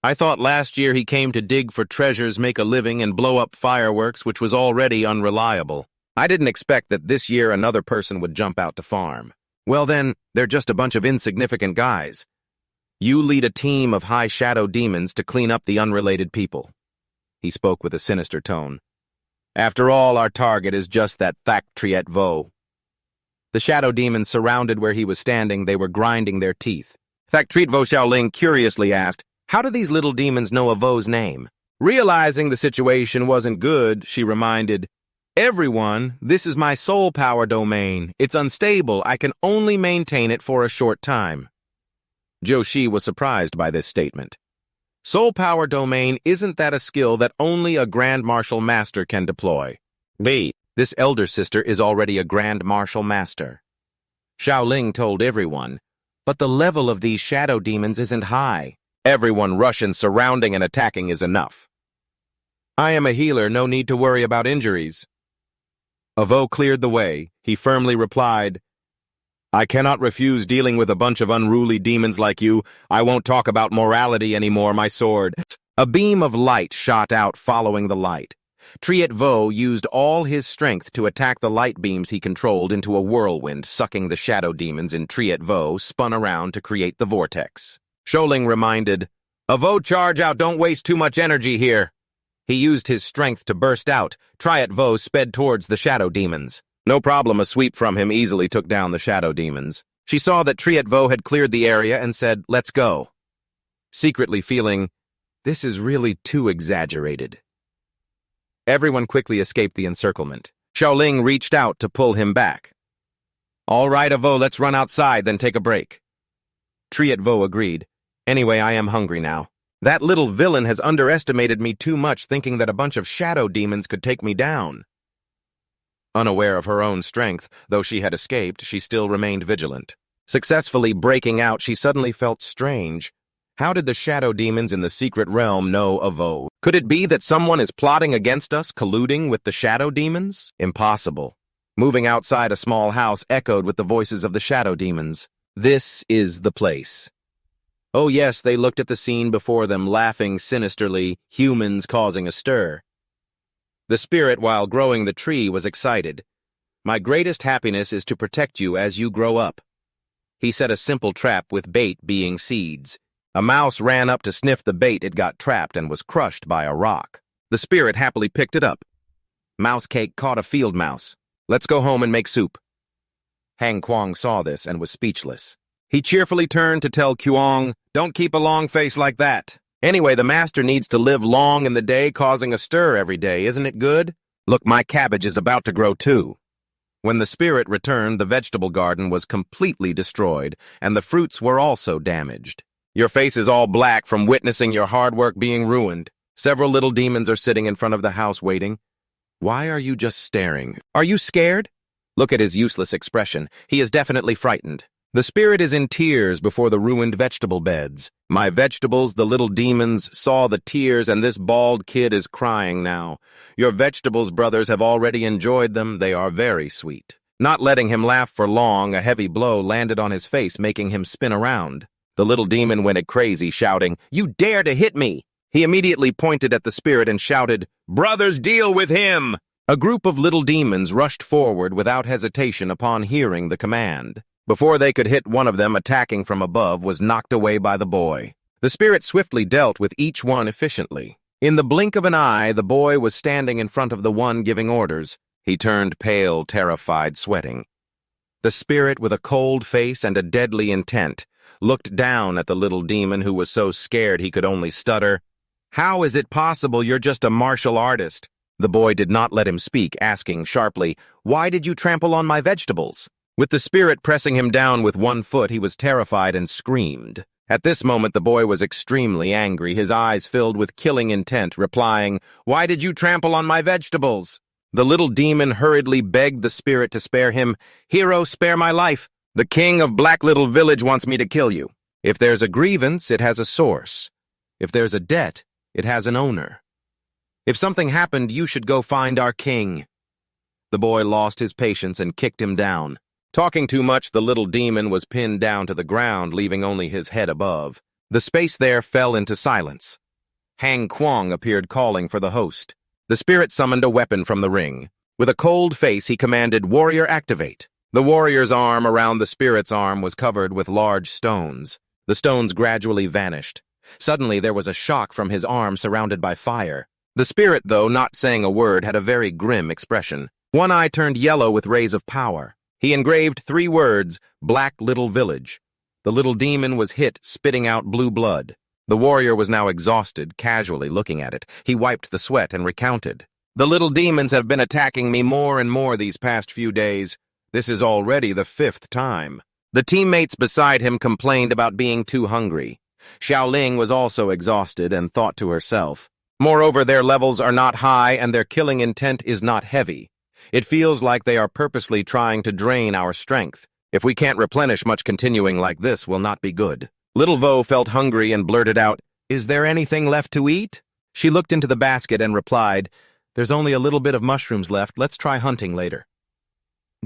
"I thought last year he came to dig for treasures, make a living, and blow up fireworks, which was already unreliable. I didn't expect that this year another person would jump out to farm. Well then, they're just a bunch of insignificant guys. You lead a team of high shadow demons to clean up the unrelated people." He spoke with a sinister tone. "After all, our target is just that Thak Triet Vo." The shadow demons surrounded where he was standing. They were grinding their teeth. Thak Triet Vo Xiaoling curiously asked, "How do these little demons know a Vo's name?" Realizing the situation wasn't good, she reminded, "Everyone, this is my soul power domain. It's unstable. I can only maintain it for a short time." Zhou Shi was surprised by this statement. Soul power domain, isn't that a skill that only a Grand Martial Master can deploy? This elder sister is already a Grand Martial Master. Xiaoling told everyone, "But the level of these shadow demons isn't high. Everyone rushing, surrounding, and attacking is enough. I am a healer, no need to worry about injuries." Avo cleared the way. He firmly replied, "I cannot refuse dealing with a bunch of unruly demons like you. I won't talk about morality anymore, my sword." A beam of light shot out following the light. Triet Vo used all his strength to attack the light beams he controlled into a whirlwind, sucking the shadow demons in Triet Vo spun around to create the vortex. Xiaoling reminded, "Avo, charge out, don't waste too much energy here." He used his strength to burst out. Triet Vo sped towards the shadow demons. No problem, a sweep from him easily took down the shadow demons. She saw that Triet Vo had cleared the area and said, "Let's go," secretly feeling, this is really too exaggerated. Everyone quickly escaped the encirclement. Xiaoling reached out to pull him back. "All right, Avo, let's run outside, then take a break." Triet Vo agreed. "Anyway, I am hungry now. That little villain has underestimated me too much, thinking that a bunch of shadow demons could take me down." Unaware of her own strength, though she had escaped, she still remained vigilant. Successfully breaking out, she suddenly felt strange. How did the shadow demons in the secret realm know of Vo? Could it be that someone is plotting against us, colluding with the shadow demons? Impossible. Moving outside a small house echoed with the voices of the shadow demons. This is the place. Oh yes, they looked at the scene before them, laughing sinisterly, humans causing a stir. The spirit, while growing the tree, was excited. "My greatest happiness is to protect you as you grow up." He set a simple trap with bait being seeds. A mouse ran up to sniff the bait. It got trapped and was crushed by a rock. The spirit happily picked it up. Mouse Cake caught a field mouse. "Let's go home and make soup." Hang Kuang saw this and was speechless. He cheerfully turned to tell Kuang, "Don't keep a long face like that. Anyway, the master needs to live long in the day, causing a stir every day. Isn't it good? Look, my cabbage is about to grow too." When the spirit returned, the vegetable garden was completely destroyed, and the fruits were also damaged. "Your face is all black from witnessing your hard work being ruined. Several little demons are sitting in front of the house waiting. Why are you just staring? Are you scared?" Look at his useless expression. He is definitely frightened. The spirit is in tears before the ruined vegetable beds. My vegetables, the little demons, saw the tears, and this bald kid is crying now. Your vegetables, brothers, have already enjoyed them. They are very sweet. Not letting him laugh for long, a heavy blow landed on his face, making him spin around. The little demon went crazy, shouting, "You dare to hit me!" He immediately pointed at the spirit and shouted, "Brothers, deal with him!" A group of little demons rushed forward without hesitation upon hearing the command. Before they could hit, one of them, attacking from above, was knocked away by the boy. The spirit swiftly dealt with each one efficiently. In the blink of an eye, the boy was standing in front of the one giving orders. He turned pale, terrified, sweating. The spirit, with a cold face and a deadly intent, looked down at the little demon who was so scared he could only stutter, "How is it possible? You're just a martial artist. The boy did not let him speak, asking sharply, "Why did you trample on my vegetables?" With the spirit pressing him down with one foot, he was terrified and screamed. At this moment, the boy was extremely angry, his eyes filled with killing intent, replying, "Why did you trample on my vegetables?" The little demon hurriedly begged the spirit to spare him. "Hero, spare my life. The king of Black Little Village wants me to kill you. If there's a grievance, it has a source. If there's a debt, it has an owner. If something happened, you should go find our king." The boy lost his patience and kicked him down. Talking too much, the little demon was pinned down to the ground, leaving only his head above. The space there fell into silence. Hang Kwang appeared, calling for the host. The spirit summoned a weapon from the ring. With a cold face, he commanded, "Warrior, activate." The warrior's arm around the spirit's arm was covered with large stones. The stones gradually vanished. Suddenly, there was a shock from his arm surrounded by fire. The spirit, though not saying a word, had a very grim expression. One eye turned yellow with rays of power. He engraved 3 words, "Black Little Village." The little demon was hit, spitting out blue blood. The warrior was now exhausted, casually looking at it. He wiped the sweat and recounted. "The little demons have been attacking me more and more these past few days. This is already the 5th time. The teammates beside him complained about being too hungry. Xiaoling was also exhausted and thought to herself, moreover, their levels are not high and their killing intent is not heavy. It feels like they are purposely trying to drain our strength. If we can't replenish, much continuing like this will not be good." Little Vo felt hungry and blurted out, "Is there anything left to eat?" She looked into the basket and replied, "There's only a little bit of mushrooms left. Let's try hunting later."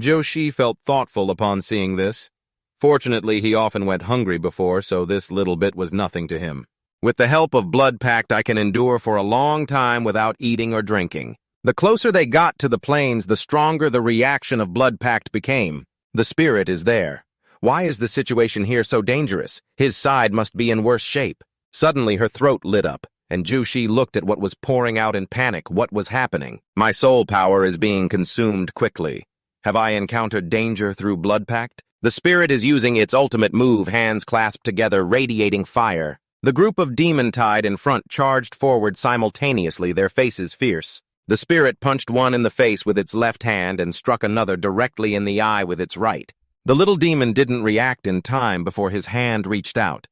Joshi felt thoughtful upon seeing this. Fortunately, he often went hungry before, so this little bit was nothing to him. "With the help of Blood Pact, I can endure for a long time without eating or drinking." The closer they got to the plains, the stronger the reaction of Blood Pact became. The spirit is there. Why is the situation here so dangerous? His side must be in worse shape. Suddenly her throat lit up, and Jushi looked at what was pouring out in panic. What was happening? "My soul power is being consumed quickly. Have I encountered danger through Blood Pact?" The spirit is using its ultimate move, hands clasped together, radiating fire. The group of demon tied in front charged forward simultaneously, their faces fierce. The spirit punched one in the face with its left hand and struck another directly in the eye with its right. The little demon didn't react in time before his hand reached out.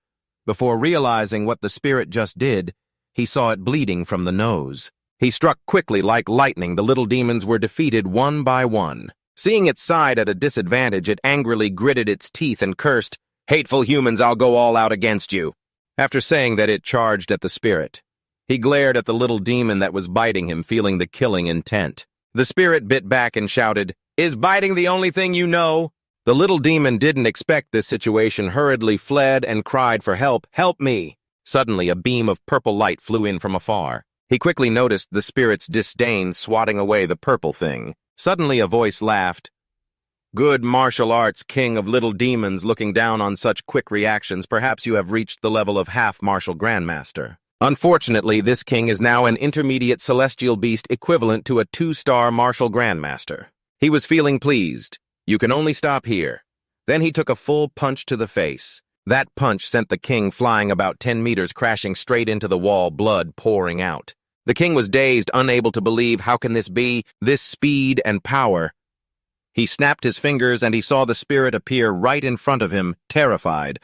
Before realizing what the spirit just did, he saw it bleeding from the nose. He struck quickly like lightning. The little demons were defeated one by one. Seeing its side at a disadvantage, it angrily gritted its teeth and cursed, "Hateful humans, I'll go all out against you." After saying that, it charged at the spirit. He glared at the little demon that was biting him, feeling the killing intent. The spirit bit back and shouted, "Is biting the only thing you know?" The little demon didn't expect this situation, hurriedly fled and cried for help. "Help me!" Suddenly, a beam of purple light flew in from afar. He quickly noticed the spirit's disdain swatting away the purple thing. Suddenly, a voice laughed. "Good martial arts, king of little demons, looking down on such quick reactions. Perhaps you have reached the level of half-martial grandmaster. Unfortunately, this king is now an intermediate celestial beast equivalent to a 2-star martial grandmaster." He was feeling pleased. "You can only stop here." Then he took a full punch to the face. That punch sent the king flying about 10 meters, crashing straight into the wall, blood pouring out. The king was dazed, unable to believe, how can this be? This speed and power. He snapped his fingers and he saw the spirit appear right in front of him, terrified.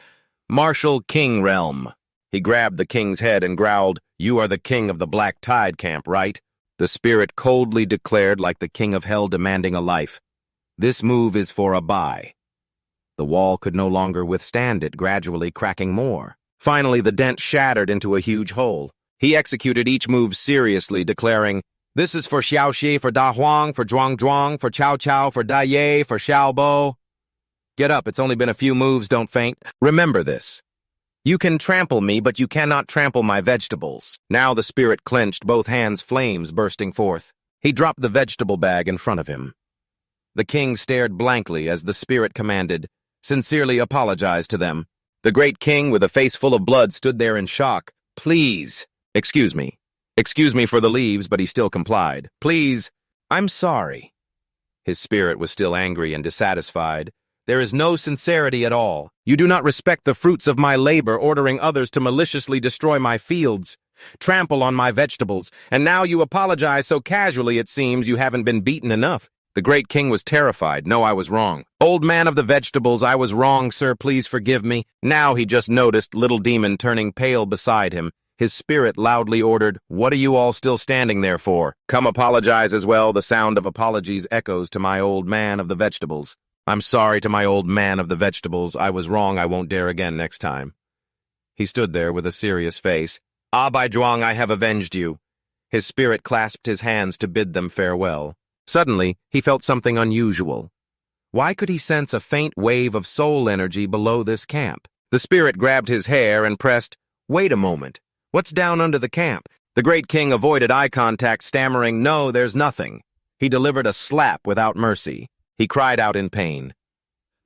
"Martial King Realm." He grabbed the king's head and growled, "You are the king of the Black Tide camp, right?" The spirit coldly declared, like the king of hell demanding a life, "This move is for a buy." The wall could no longer withstand it, gradually cracking more. Finally, the dent shattered into a huge hole. He executed each move seriously, declaring, "This is for Xiaoxi, for Da Huang, for Zhuang Zhuang, for Chao Chao, for Da Ye, for Xiao Bo. Get up, it's only been a few moves, don't faint. Remember this. You can trample me, but you cannot trample my vegetables." Now the spirit clenched, both hands flames bursting forth. He dropped the vegetable bag in front of him. The king stared blankly as the spirit commanded, "Sincerely apologize to them." The great king, with a face full of blood, stood there in shock. "Please, excuse me. Excuse me for the leaves," but he still complied. "Please, I'm sorry." His spirit was still angry and dissatisfied. "There is no sincerity at all. You do not respect the fruits of my labor, ordering others to maliciously destroy my fields. trample on my vegetables, and now you apologize so casually it seems you haven't been beaten enough. The great king was terrified. No, I was wrong. Old man of the vegetables, I was wrong, sir, please forgive me. Now he just noticed little demon turning pale beside him. His spirit loudly ordered, "What are you all still standing there for? Come apologize as well." The sound of apologies echoes to my old man of the vegetables. I'm sorry to my old man of the vegetables. I was wrong. I won't dare again next time. He stood there with a serious face. Ah, Bai Zhuang, I have avenged you. His spirit clasped his hands to bid them farewell. Suddenly, he felt something unusual. Why could he sense a faint wave of soul energy below this camp? The spirit grabbed his hair and pressed, "Wait a moment. What's down under the camp?" The great king avoided eye contact, stammering, "No, there's nothing." He delivered a slap without mercy. He cried out in pain.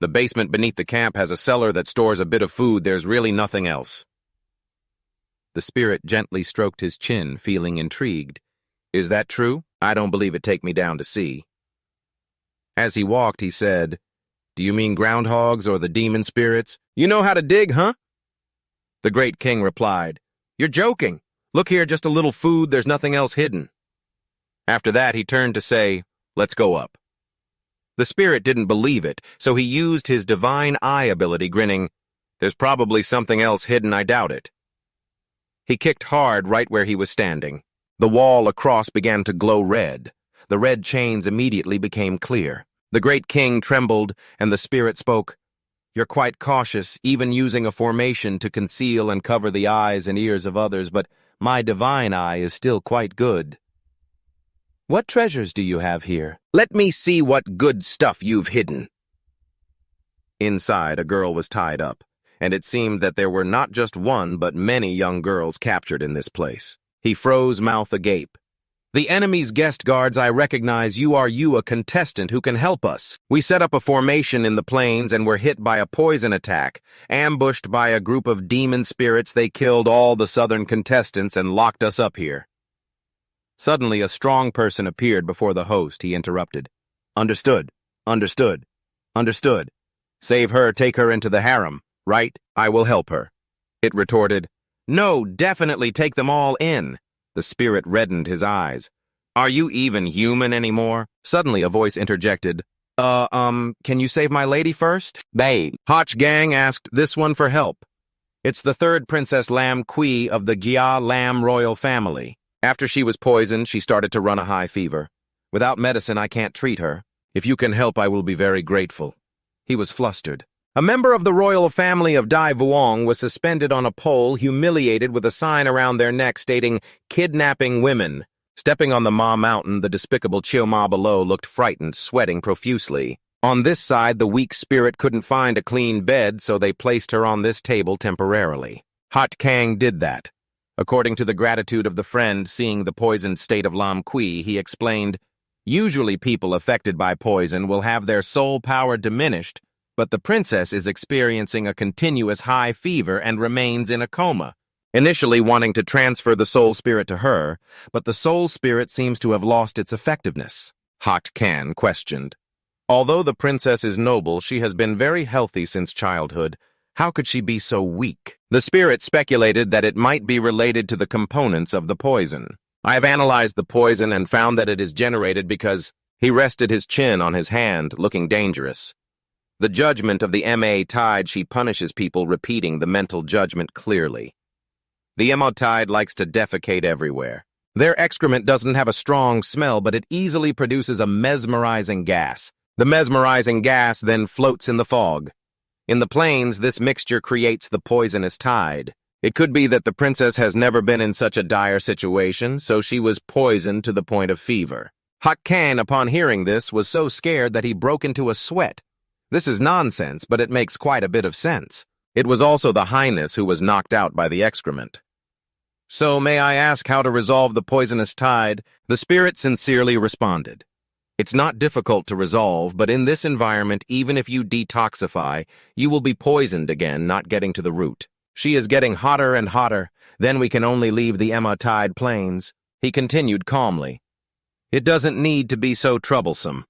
"The basement beneath the camp has a cellar that stores a bit of food. There's really nothing else." The spirit gently stroked his chin, feeling intrigued. "Is that true? I don't believe it. Take me down to see." As he walked, he said, "Do you mean groundhogs or the demon spirits? You know how to dig, huh?" The great king replied, "You're joking. Look here, just a little food. There's nothing else hidden." After that, he turned to say, "Let's go up." The spirit didn't believe it, so he used his divine eye ability, grinning, "There's probably something else hidden. I doubt it." He kicked hard right where he was standing. The wall across began to glow red. The red chains immediately became clear. The great king trembled, and the spirit spoke, "You're quite cautious, even using a formation to conceal and cover the eyes and ears of others, but my divine eye is still quite good. What treasures do you have here? Let me see what good stuff you've hidden." Inside, a girl was tied up, and it seemed that there were not just one but many young girls captured in this place. He froze, mouth agape. "The enemy's guest guards, I recognize you a contestant who can help us. We set up a formation in the plains and were hit by a poison attack. Ambushed by a group of demon spirits, they killed all the southern contestants and locked us up here." Suddenly, a strong person appeared before the host. He interrupted. "Understood, understood, understood. Save her, take her into the harem, right? I will help her." It retorted, "No, definitely take them all in." The spirit reddened his eyes. "Are you even human anymore?" Suddenly a voice interjected, Can you save my lady first?" "Babe." Hotch Gang asked this one for help. "It's the third Princess Lam Kui of the Gia Lam royal family. After she was poisoned, she started to run a high fever. Without medicine, I can't treat her. If you can help, I will be very grateful." He was flustered. A member of the royal family of Dai Vuong was suspended on a pole, humiliated with a sign around their neck stating, "Kidnapping women." Stepping on the Ma Mountain, the despicable Chiu Ma below looked frightened, sweating profusely. On this side, the weak spirit couldn't find a clean bed, so they placed her on this table temporarily. Hot Kang did that. According to the gratitude of the friend seeing the poisoned state of Lam Kui, he explained, "Usually people affected by poison will have their soul power diminished, but the princess is experiencing a continuous high fever and remains in a coma, initially wanting to transfer the soul spirit to her, but the soul spirit seems to have lost its effectiveness." Hot Can questioned. "Although the princess is noble, she has been very healthy since childhood. How could she be so weak?" The spirit speculated that it might be related to the components of the poison. "I have analyzed the poison and found that it is generated because..." He rested his chin on his hand, looking dangerous. The judgment of the M.A. Tide, she punishes people repeating the mental judgment clearly. The M.O. Tide likes to defecate everywhere. Their excrement doesn't have a strong smell, but it easily produces a mesmerizing gas. The mesmerizing gas then floats in the fog. In the plains, this mixture creates the poisonous tide. It could be that the princess has never been in such a dire situation, so she was poisoned to the point of fever. Hak Kan, upon hearing this, was so scared that he broke into a sweat. This is nonsense, but it makes quite a bit of sense. It was also the Highness who was knocked out by the excrement. "So may I ask how to resolve the poisonous tide?" The spirit sincerely responded. "It's not difficult to resolve, but in this environment, even if you detoxify, you will be poisoned again, not getting to the root. She is getting hotter and hotter, then we can only leave the Emma Tide Plains." He continued calmly. "It doesn't need to be so troublesome.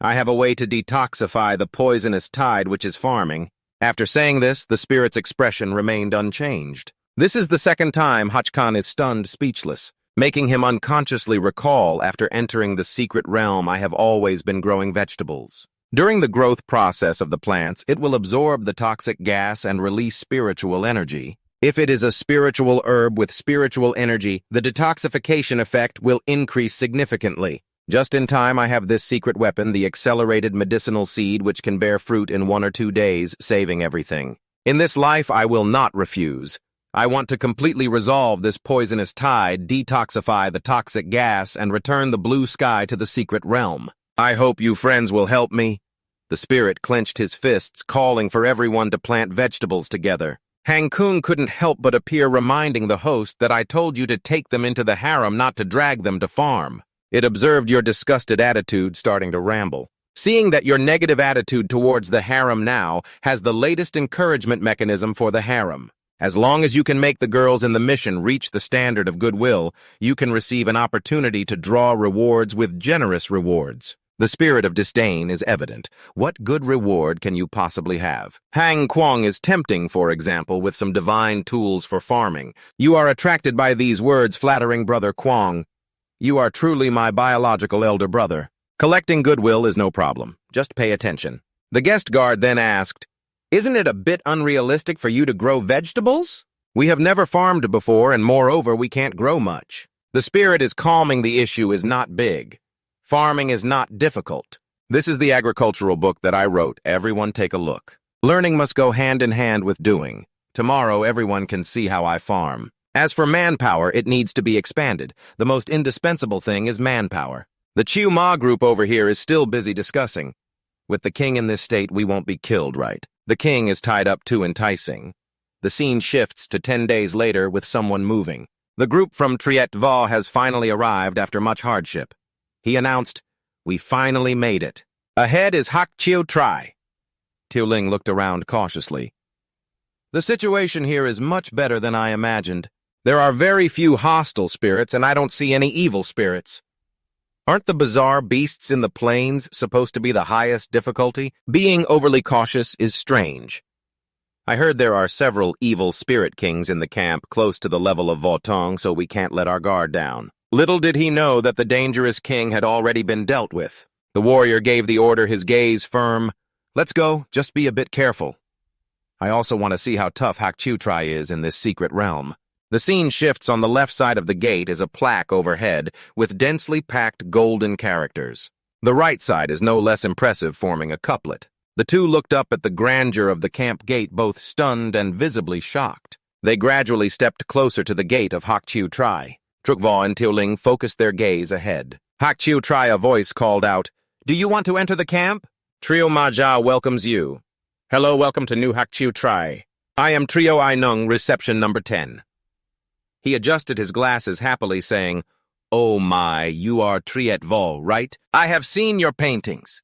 I have a way to detoxify the poisonous tide which is farming." After saying this, the spirit's expression remained unchanged. This is the second time Hachkan is stunned speechless, making him unconsciously recall after entering the secret realm I have always been growing vegetables. During the growth process of the plants, it will absorb the toxic gas and release spiritual energy. If it is a spiritual herb with spiritual energy, the detoxification effect will increase significantly. Just in time, I have this secret weapon, the accelerated medicinal seed, which can bear fruit in 1 or 2 days, saving everything. In this life, I will not refuse. I want to completely resolve this poisonous tide, detoxify the toxic gas, and return the blue sky to the secret realm. I hope you friends will help me. The spirit clenched his fists, calling for everyone to plant vegetables together. Hang-kun couldn't help but appear, reminding the host that I told you to take them into the harem, not to drag them to farm. It observed your disgusted attitude, starting to ramble. Seeing that your negative attitude towards the harem now has the latest encouragement mechanism for the harem. As long as you can make the girls in the mission reach the standard of goodwill, you can receive an opportunity to draw rewards with generous rewards. The spirit of disdain is evident. What good reward can you possibly have? Hang Kwang is tempting, for example, with some divine tools for farming. You are attracted by these words, flattering Brother Kwang. You are truly my biological elder brother. Collecting goodwill is no problem. Just pay attention. The guest guard then asked, "Isn't it a bit unrealistic for you to grow vegetables? We have never farmed before, and moreover, we can't grow much." The spirit is calming. The issue is not big. Farming is not difficult. This is the agricultural book that I wrote. Everyone take a look. Learning must go hand in hand with doing. Tomorrow, everyone can see how I farm. As for manpower, it needs to be expanded. The most indispensable thing is manpower. The Chiu Ma group over here is still busy discussing. With the king in this state, we won't be killed, right? The king is tied up too enticing. The scene shifts to 10 days later with someone moving. The group from Triet Va has finally arrived after much hardship. He announced, "We finally made it. Ahead is Hak Chiu Tri." Tiu Ling looked around cautiously. The situation here is much better than I imagined. There are very few hostile spirits, and I don't see any evil spirits. Aren't the bizarre beasts in the plains supposed to be the highest difficulty? Being overly cautious is strange. I heard there are several evil spirit kings in the camp close to the level of Votong, so we can't let our guard down. Little did he know that the dangerous king had already been dealt with. The warrior gave the order, his gaze firm. "Let's go, just be a bit careful. I also want to see how tough Hak Chiu Tri is in this secret realm." The scene shifts. On the left side of the gate is a plaque overhead with densely packed golden characters. The right side is no less impressive, forming a couplet. The two looked up at the grandeur of the camp gate, both stunned and visibly shocked. They gradually stepped closer to the gate of Hak Chiu Tri. Trukva and Tiu Ling focused their gaze ahead. Hak Chiu Tri, a voice called out, "Do you want to enter the camp?" Trio Maja welcomes you. "Hello, welcome to New Hak Chiu Tri. I am Trio Ainung, reception number 10. He adjusted his glasses happily, saying, "Oh my, you are Triet Vol, right? I have seen your paintings."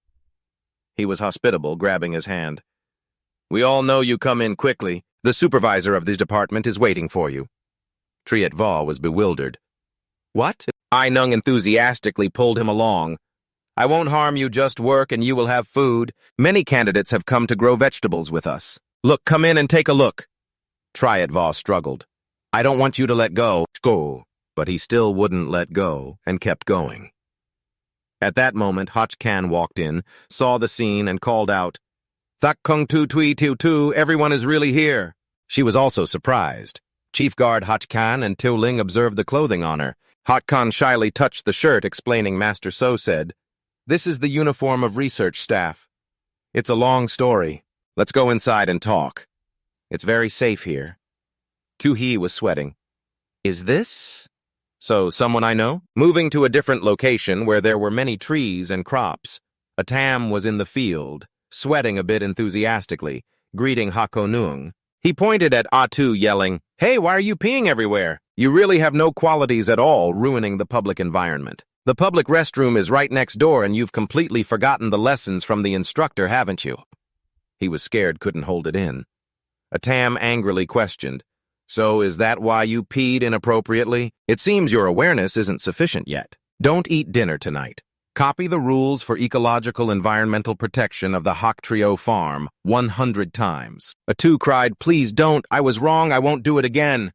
He was hospitable, grabbing his hand. "We all know you come in quickly. The supervisor of this department is waiting for you." Triet Vol was bewildered. "What?" Ainung enthusiastically pulled him along. "I won't harm you, just work and you will have food. Many candidates have come to grow vegetables with us. Look, come in and take a look." Triet Vol struggled. "I don't want you to let go." But he still wouldn't let go and kept going. At that moment, Hoch Kan walked in, saw the scene, and called out, "Thak Kung Tu Tui Tiu Tu, everyone is really here." She was also surprised. Chief Guard Hoch Kan and Tiu Ling observed the clothing on her. Hoch Kan shyly touched the shirt, explaining. Master So said, "This is the uniform of research staff. It's a long story. Let's go inside and talk. It's very safe here." Kyu-hee was sweating. "Is this so someone I know?" Moving to a different location where there were many trees and crops, a tam was in the field, sweating a bit enthusiastically, greeting Hakonung. He pointed at Atu, yelling, "Hey, why are you peeing everywhere? You really have no qualities at all, ruining the public environment. The public restroom is right next door and you've completely forgotten the lessons from the instructor, haven't you?" He was scared, couldn't hold it in. A tam angrily questioned, "So is that why you peed inappropriately? It seems your awareness isn't sufficient yet. Don't eat dinner tonight. Copy the rules for ecological environmental protection of the Hak Trio farm 100 times. Atu cried, "Please don't. I was wrong. I won't do it again."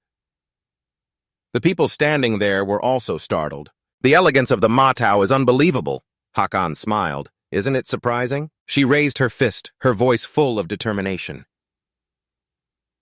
The people standing there were also startled. The elegance of the Matao is unbelievable. Hakan smiled. Isn't it surprising? She raised her fist, her voice full of determination.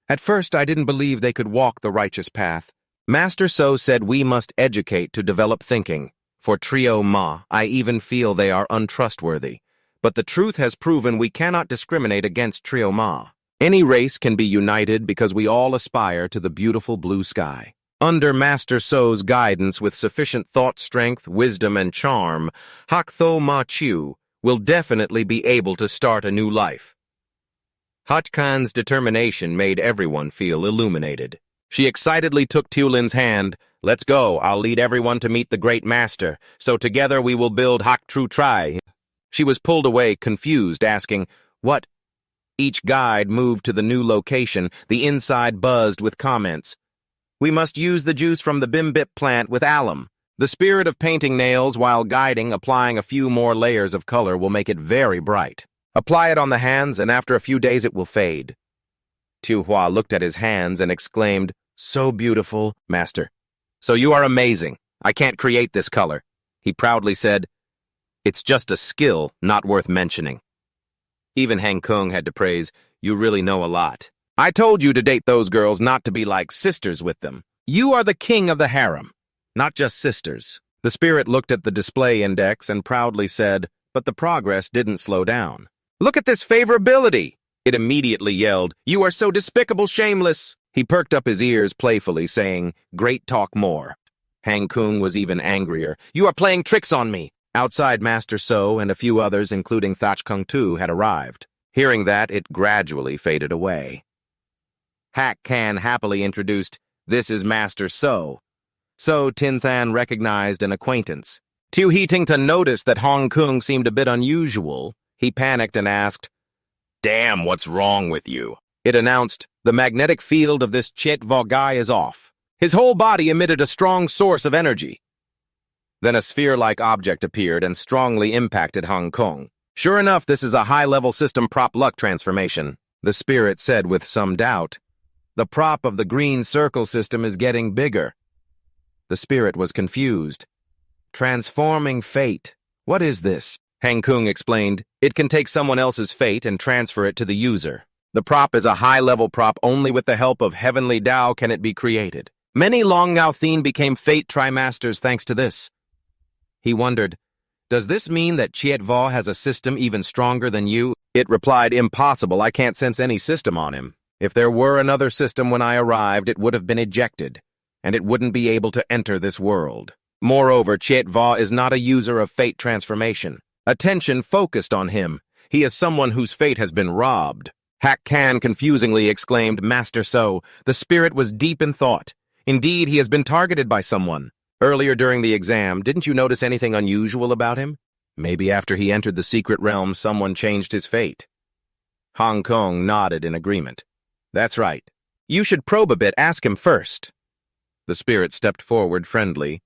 At first, I didn't believe they could walk the righteous path. Master So said we must educate to develop thinking. For Trio Ma, I even feel they are untrustworthy. But the truth has proven we cannot discriminate against Trio Ma. Any race can be united because we all aspire to the beautiful blue sky. Under Master So's guidance with sufficient thought strength, wisdom, and charm, Hak Tho Ma Chiu will definitely be able to start a new life. Hakan's determination made everyone feel illuminated. She excitedly took Tulin's hand. Let's go, I'll lead everyone to meet the great master, so together we will build Hak Tru Tri. She was pulled away, confused, asking, what? Each guide moved to the new location. The inside buzzed with comments. We must use the juice from the bimbip plant with alum. The spirit of painting nails while guiding, applying a few more layers of color will make it very bright. Apply it on the hands, and after a few days it will fade. Tu Hua looked at his hands and exclaimed, so beautiful, master. So you are amazing. I can't create this color. He proudly said, it's just a skill not worth mentioning. Even Han Kung had to praise, you really know a lot. I told you to date those girls, not to be like sisters with them. You are the king of the harem, not just sisters. The spirit looked at the display index and proudly said, but the progress didn't slow down. Look at this favorability! It immediately yelled, you are so despicable, shameless! He perked up his ears playfully, saying, great talk more. Han Kung was even angrier. You are playing tricks on me! Outside, Master So and a few others, including Thach Kung Tu, had arrived. Hearing that, it gradually faded away. Hak Kan happily introduced, this is Master So. So Tin Than recognized an acquaintance. Tu Heatington noticed that Hong Kong seemed a bit unusual. He panicked and asked, damn, what's wrong with you? It announced, the magnetic field of this Chet Vo guy is off. His whole body emitted a strong source of energy. Then a sphere-like object appeared and strongly impacted Hong Kong. Sure enough, this is a high-level system prop luck transformation, the spirit said with some doubt. The prop of the green circle system is getting bigger. The spirit was confused. Transforming fate. What is this? Han Kung explained. It can take someone else's fate and transfer it to the user. The prop is a high-level prop. Only with the help of heavenly Tao can it be created. Many Long Ngao Thien became fate trimasters thanks to this. He wondered, does this mean that Chiet Vo has a system even stronger than you? It replied, impossible, I can't sense any system on him. If there were another system when I arrived, it would have been ejected, and it wouldn't be able to enter this world. Moreover, Chiet Vo is not a user of fate transformation. Attention focused on him. He is someone whose fate has been robbed. Hak Kan confusingly exclaimed, Master So, the spirit was deep in thought. Indeed, he has been targeted by someone. Earlier during the exam, didn't you notice anything unusual about him? Maybe after he entered the secret realm, someone changed his fate. Hong Kong nodded in agreement. That's right. You should probe a bit, ask him first. The spirit stepped forward friendly.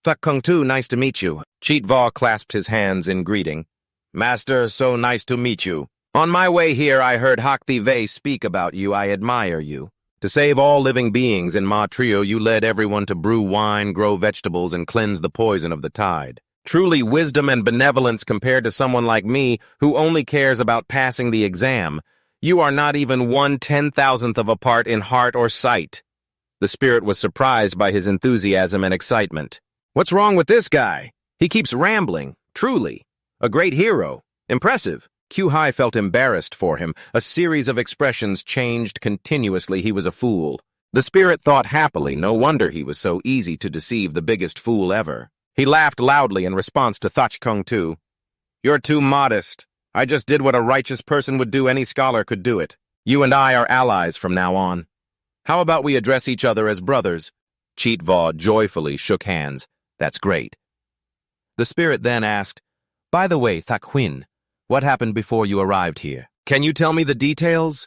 Thach Kung Tu, nice to meet you. Cheat Vo clasped his hands in greeting. Master, so nice to meet you. On my way here, I heard Hak Thi Wei speak about you. I admire you. To save all living beings in Ma Trio, you led everyone to brew wine, grow vegetables, and cleanse the poison of the tide. Truly wisdom and benevolence compared to someone like me who only cares about passing the exam. You are not even 1/10,000th of a part in heart or sight. The spirit was surprised by his enthusiasm and excitement. What's wrong with this guy? He keeps rambling. Truly. A great hero. Impressive. Q Hai felt embarrassed for him. A series of expressions changed continuously. He was a fool. The spirit thought happily. No wonder he was so easy to deceive, the biggest fool ever. He laughed loudly in response to Thach Kung Tu. You're too modest. I just did what a righteous person would do. Any scholar could do it. You and I are allies from now on. How about we address each other as brothers? Cheat Vo joyfully shook hands. That's great. The spirit then asked, by the way, Thach Huyn, what happened before you arrived here? Can you tell me the details?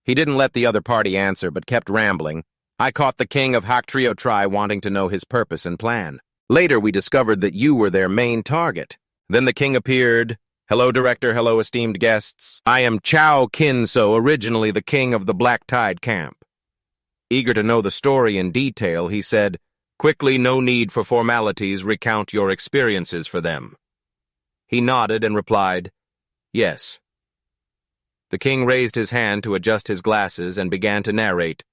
He didn't let the other party answer, but kept rambling. I caught the king of Hak Trio Tri wanting to know his purpose and plan. Later, we discovered that you were their main target. Then the king appeared. Hello, director. Hello, esteemed guests. I am Chao Kin So, originally the king of the Black Tide camp. Eager to know the story in detail, he said, "Quickly, no need for formalities, recount your experiences for them." He nodded and replied, "Yes." The king raised his hand to adjust his glasses and began to narrate.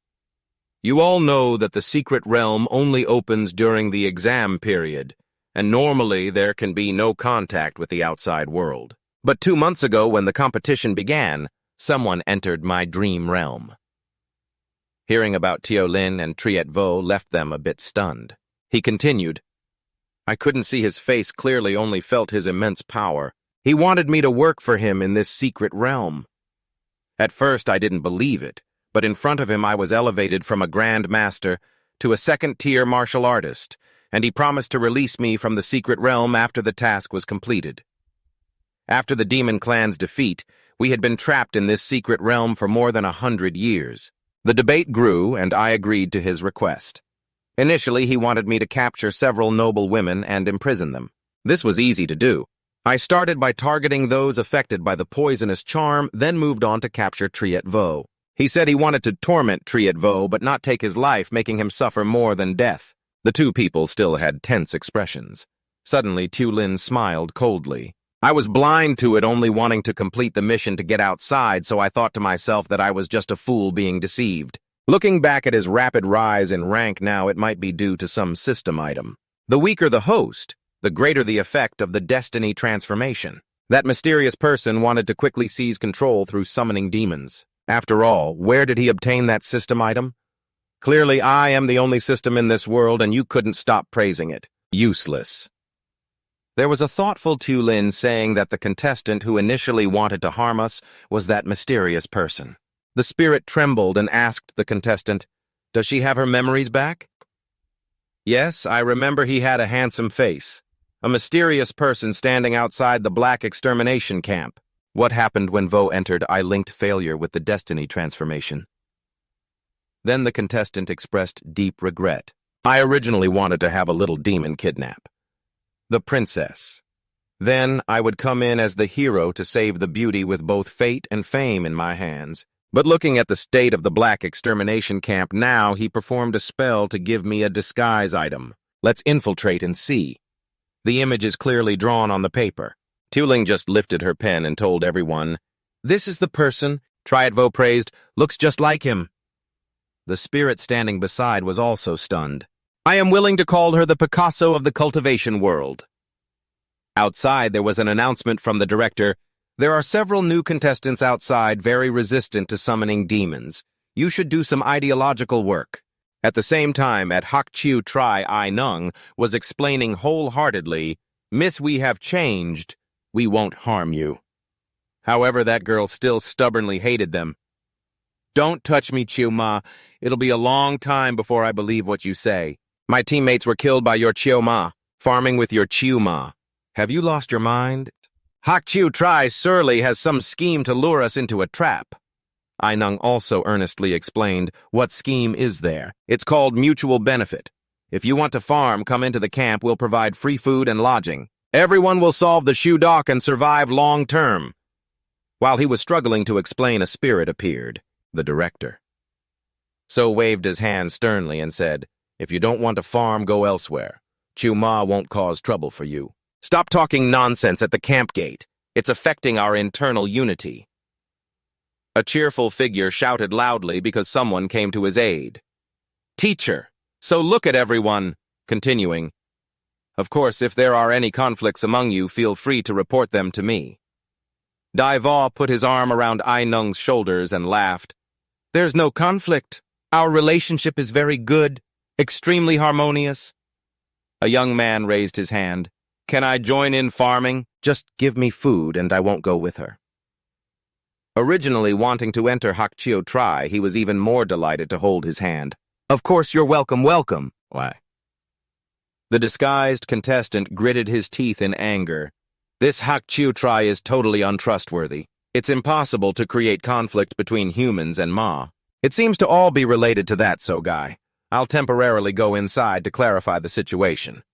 "You all know that the secret realm only opens during the exam period, and normally there can be no contact with the outside world. But 2 months ago, when the competition began, someone entered my dream realm." Hearing about Tio Lin and Triet Vo left them a bit stunned. He continued, "I couldn't see his face clearly, only felt his immense power. He wanted me to work for him in this secret realm. At first I didn't believe it, but in front of him I was elevated from a Grand Master to a second-tier martial artist, and he promised to release me from the secret realm after the task was completed. After the demon clan's defeat, we had been trapped in this secret realm for more than 100 years. The debate grew, and I agreed to his request. Initially, he wanted me to capture several noble women and imprison them. This was easy to do. I started by targeting those affected by the poisonous charm, then moved on to capture Triet Vo. He said he wanted to torment Triet Vo, but not take his life, making him suffer more than death. The two people still had tense expressions. Suddenly, Tu Lin smiled coldly. I was blind to it, only wanting to complete the mission to get outside, so I thought to myself that I was just a fool being deceived. Looking back at his rapid rise in rank now, it might be due to some system item. The weaker the host, the greater the effect of the destiny transformation. That mysterious person wanted to quickly seize control through summoning demons. After all, where did he obtain that system item? Clearly, I am the only system in this world, and you couldn't stop praising it. Useless. There was a thoughtful Tu Lin saying that the contestant who initially wanted to harm us was that mysterious person. The spirit trembled and asked the contestant, "Does she have her memories back?" Yes, I remember he had a handsome face. A mysterious person standing outside the black extermination camp. What happened when Vo entered? I linked failure with the destiny transformation. Then the contestant expressed deep regret. I originally wanted to have a little demon kidnap the princess. Then I would come in as the hero to save the beauty with both fate and fame in my hands. But looking at the state of the black extermination camp now, he performed a spell to give me a disguise item. Let's infiltrate and see. The image is clearly drawn on the paper. Tu Ling just lifted her pen and told everyone, "This is the person," Triet Vo praised, "looks just like him." The spirit standing beside was also stunned. I am willing to call her the Picasso of the cultivation world. Outside, there was an announcement from the director. There are several new contestants outside very resistant to summoning demons. You should do some ideological work. At the same time, at Hak Chiu Tri Ai Nung was explaining wholeheartedly, "Miss, we have changed. We won't harm you." However, that girl still stubbornly hated them. "Don't touch me, Chiu Ma. It'll be a long time before I believe what you say. My teammates were killed by your Chiu Ma, farming with your Chiu Ma. Have you lost your mind? Hak Chiu Tri surely has some scheme to lure us into a trap." Ai Nung also earnestly explained, "What scheme is there? It's called mutual benefit. If you want to farm, come into the camp, we'll provide free food and lodging. Everyone will solve the Shu Doc and survive long term." While he was struggling to explain, a spirit appeared, the director. So waved his hand sternly and said, "If you don't want to farm, go elsewhere. Chiu Ma won't cause trouble for you. Stop talking nonsense at the camp gate. It's affecting our internal unity." A cheerful figure shouted loudly because someone came to his aid. "Teacher, so look at everyone," continuing. "Of course, if there are any conflicts among you, feel free to report them to me." Dai Vo put his arm around Ai Nung's shoulders and laughed. "There's no conflict. Our relationship is very good, extremely harmonious." A young man raised his hand. "Can I join in farming? Just give me food and I won't go with her." Originally wanting to enter Hak Chiu Tri, he was even more delighted to hold his hand. "Of course you're welcome, welcome." Why? The disguised contestant gritted his teeth in anger. This Hak Chiu Tri is totally untrustworthy. It's impossible to create conflict between humans and Ma. It seems to all be related to that, so guy. I'll temporarily go inside to clarify the situation.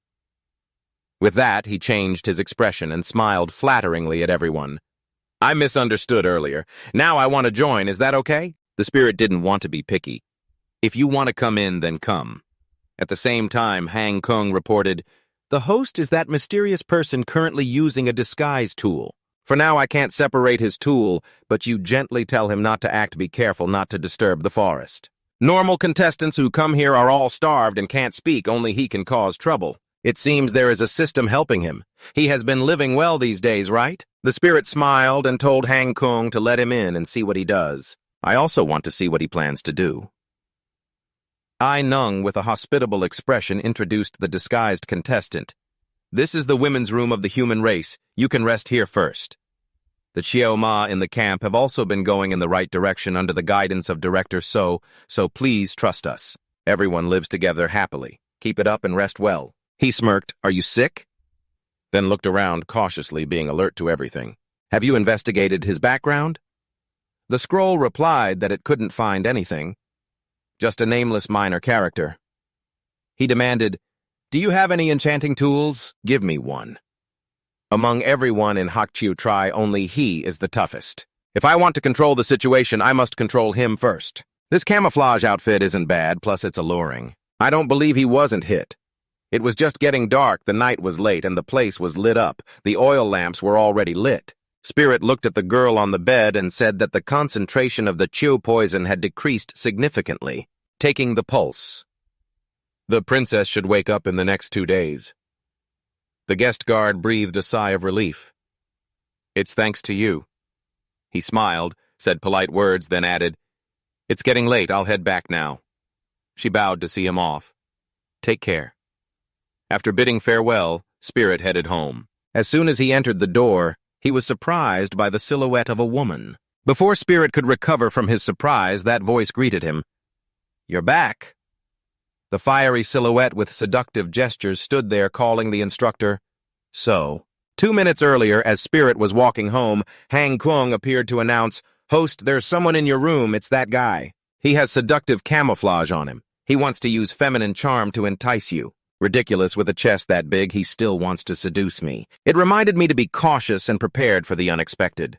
With that, he changed his expression and smiled flatteringly at everyone. "I misunderstood earlier. Now I want to join, is that okay?" The spirit didn't want to be picky. If you want to come in, then come. At the same time, Hang Kung reported, "The host is that mysterious person currently using a disguise tool. For now, I can't separate his tool, but you gently tell him not to act, be careful not to disturb the forest. Normal contestants who come here are all starved and can't speak, only he can cause trouble. It seems there is a system helping him. He has been living well these days, right?" The spirit smiled and told Hang Kung to let him in and see what he does. I also want to see what he plans to do. Ai Nung, with a hospitable expression, introduced the disguised contestant. "This is the women's room of the human race. You can rest here first." The Chiao Ma in the camp have also been going in the right direction under the guidance of Director So please trust us. Everyone lives together happily. Keep it up and rest well. He smirked. "Are you sick?" Then looked around cautiously, being alert to everything. "Have you investigated his background?" The scroll replied that it couldn't find anything. Just a nameless minor character. He demanded, "Do you have any enchanting tools? Give me one." Among everyone in Hakchiu Tri, only he is the toughest. If I want to control the situation, I must control him first. This camouflage outfit isn't bad, plus it's alluring. I don't believe he wasn't hit. It was just getting dark, the night was late, and the place was lit up. The oil lamps were already lit. Spirit looked at the girl on the bed and said that the concentration of the Chiu poison had decreased significantly, taking the pulse. The princess should wake up in the next 2 days. The guest guard breathed a sigh of relief. "It's thanks to you." He smiled, said polite words, then added, "It's getting late, I'll head back now." She bowed to see him off. "Take care." After bidding farewell, Spirit headed home. As soon as he entered the door, he was surprised by the silhouette of a woman. Before Spirit could recover from his surprise, that voice greeted him. "You're back." The fiery silhouette with seductive gestures stood there calling the instructor. So, 2 minutes earlier, as Spirit was walking home, Hang Kung appeared to announce, "Host, there's someone in your room, it's that guy. He has seductive camouflage on him. He wants to use feminine charm to entice you. Ridiculous, with a chest that big, he still wants to seduce me. It reminded me to be cautious and prepared for the unexpected.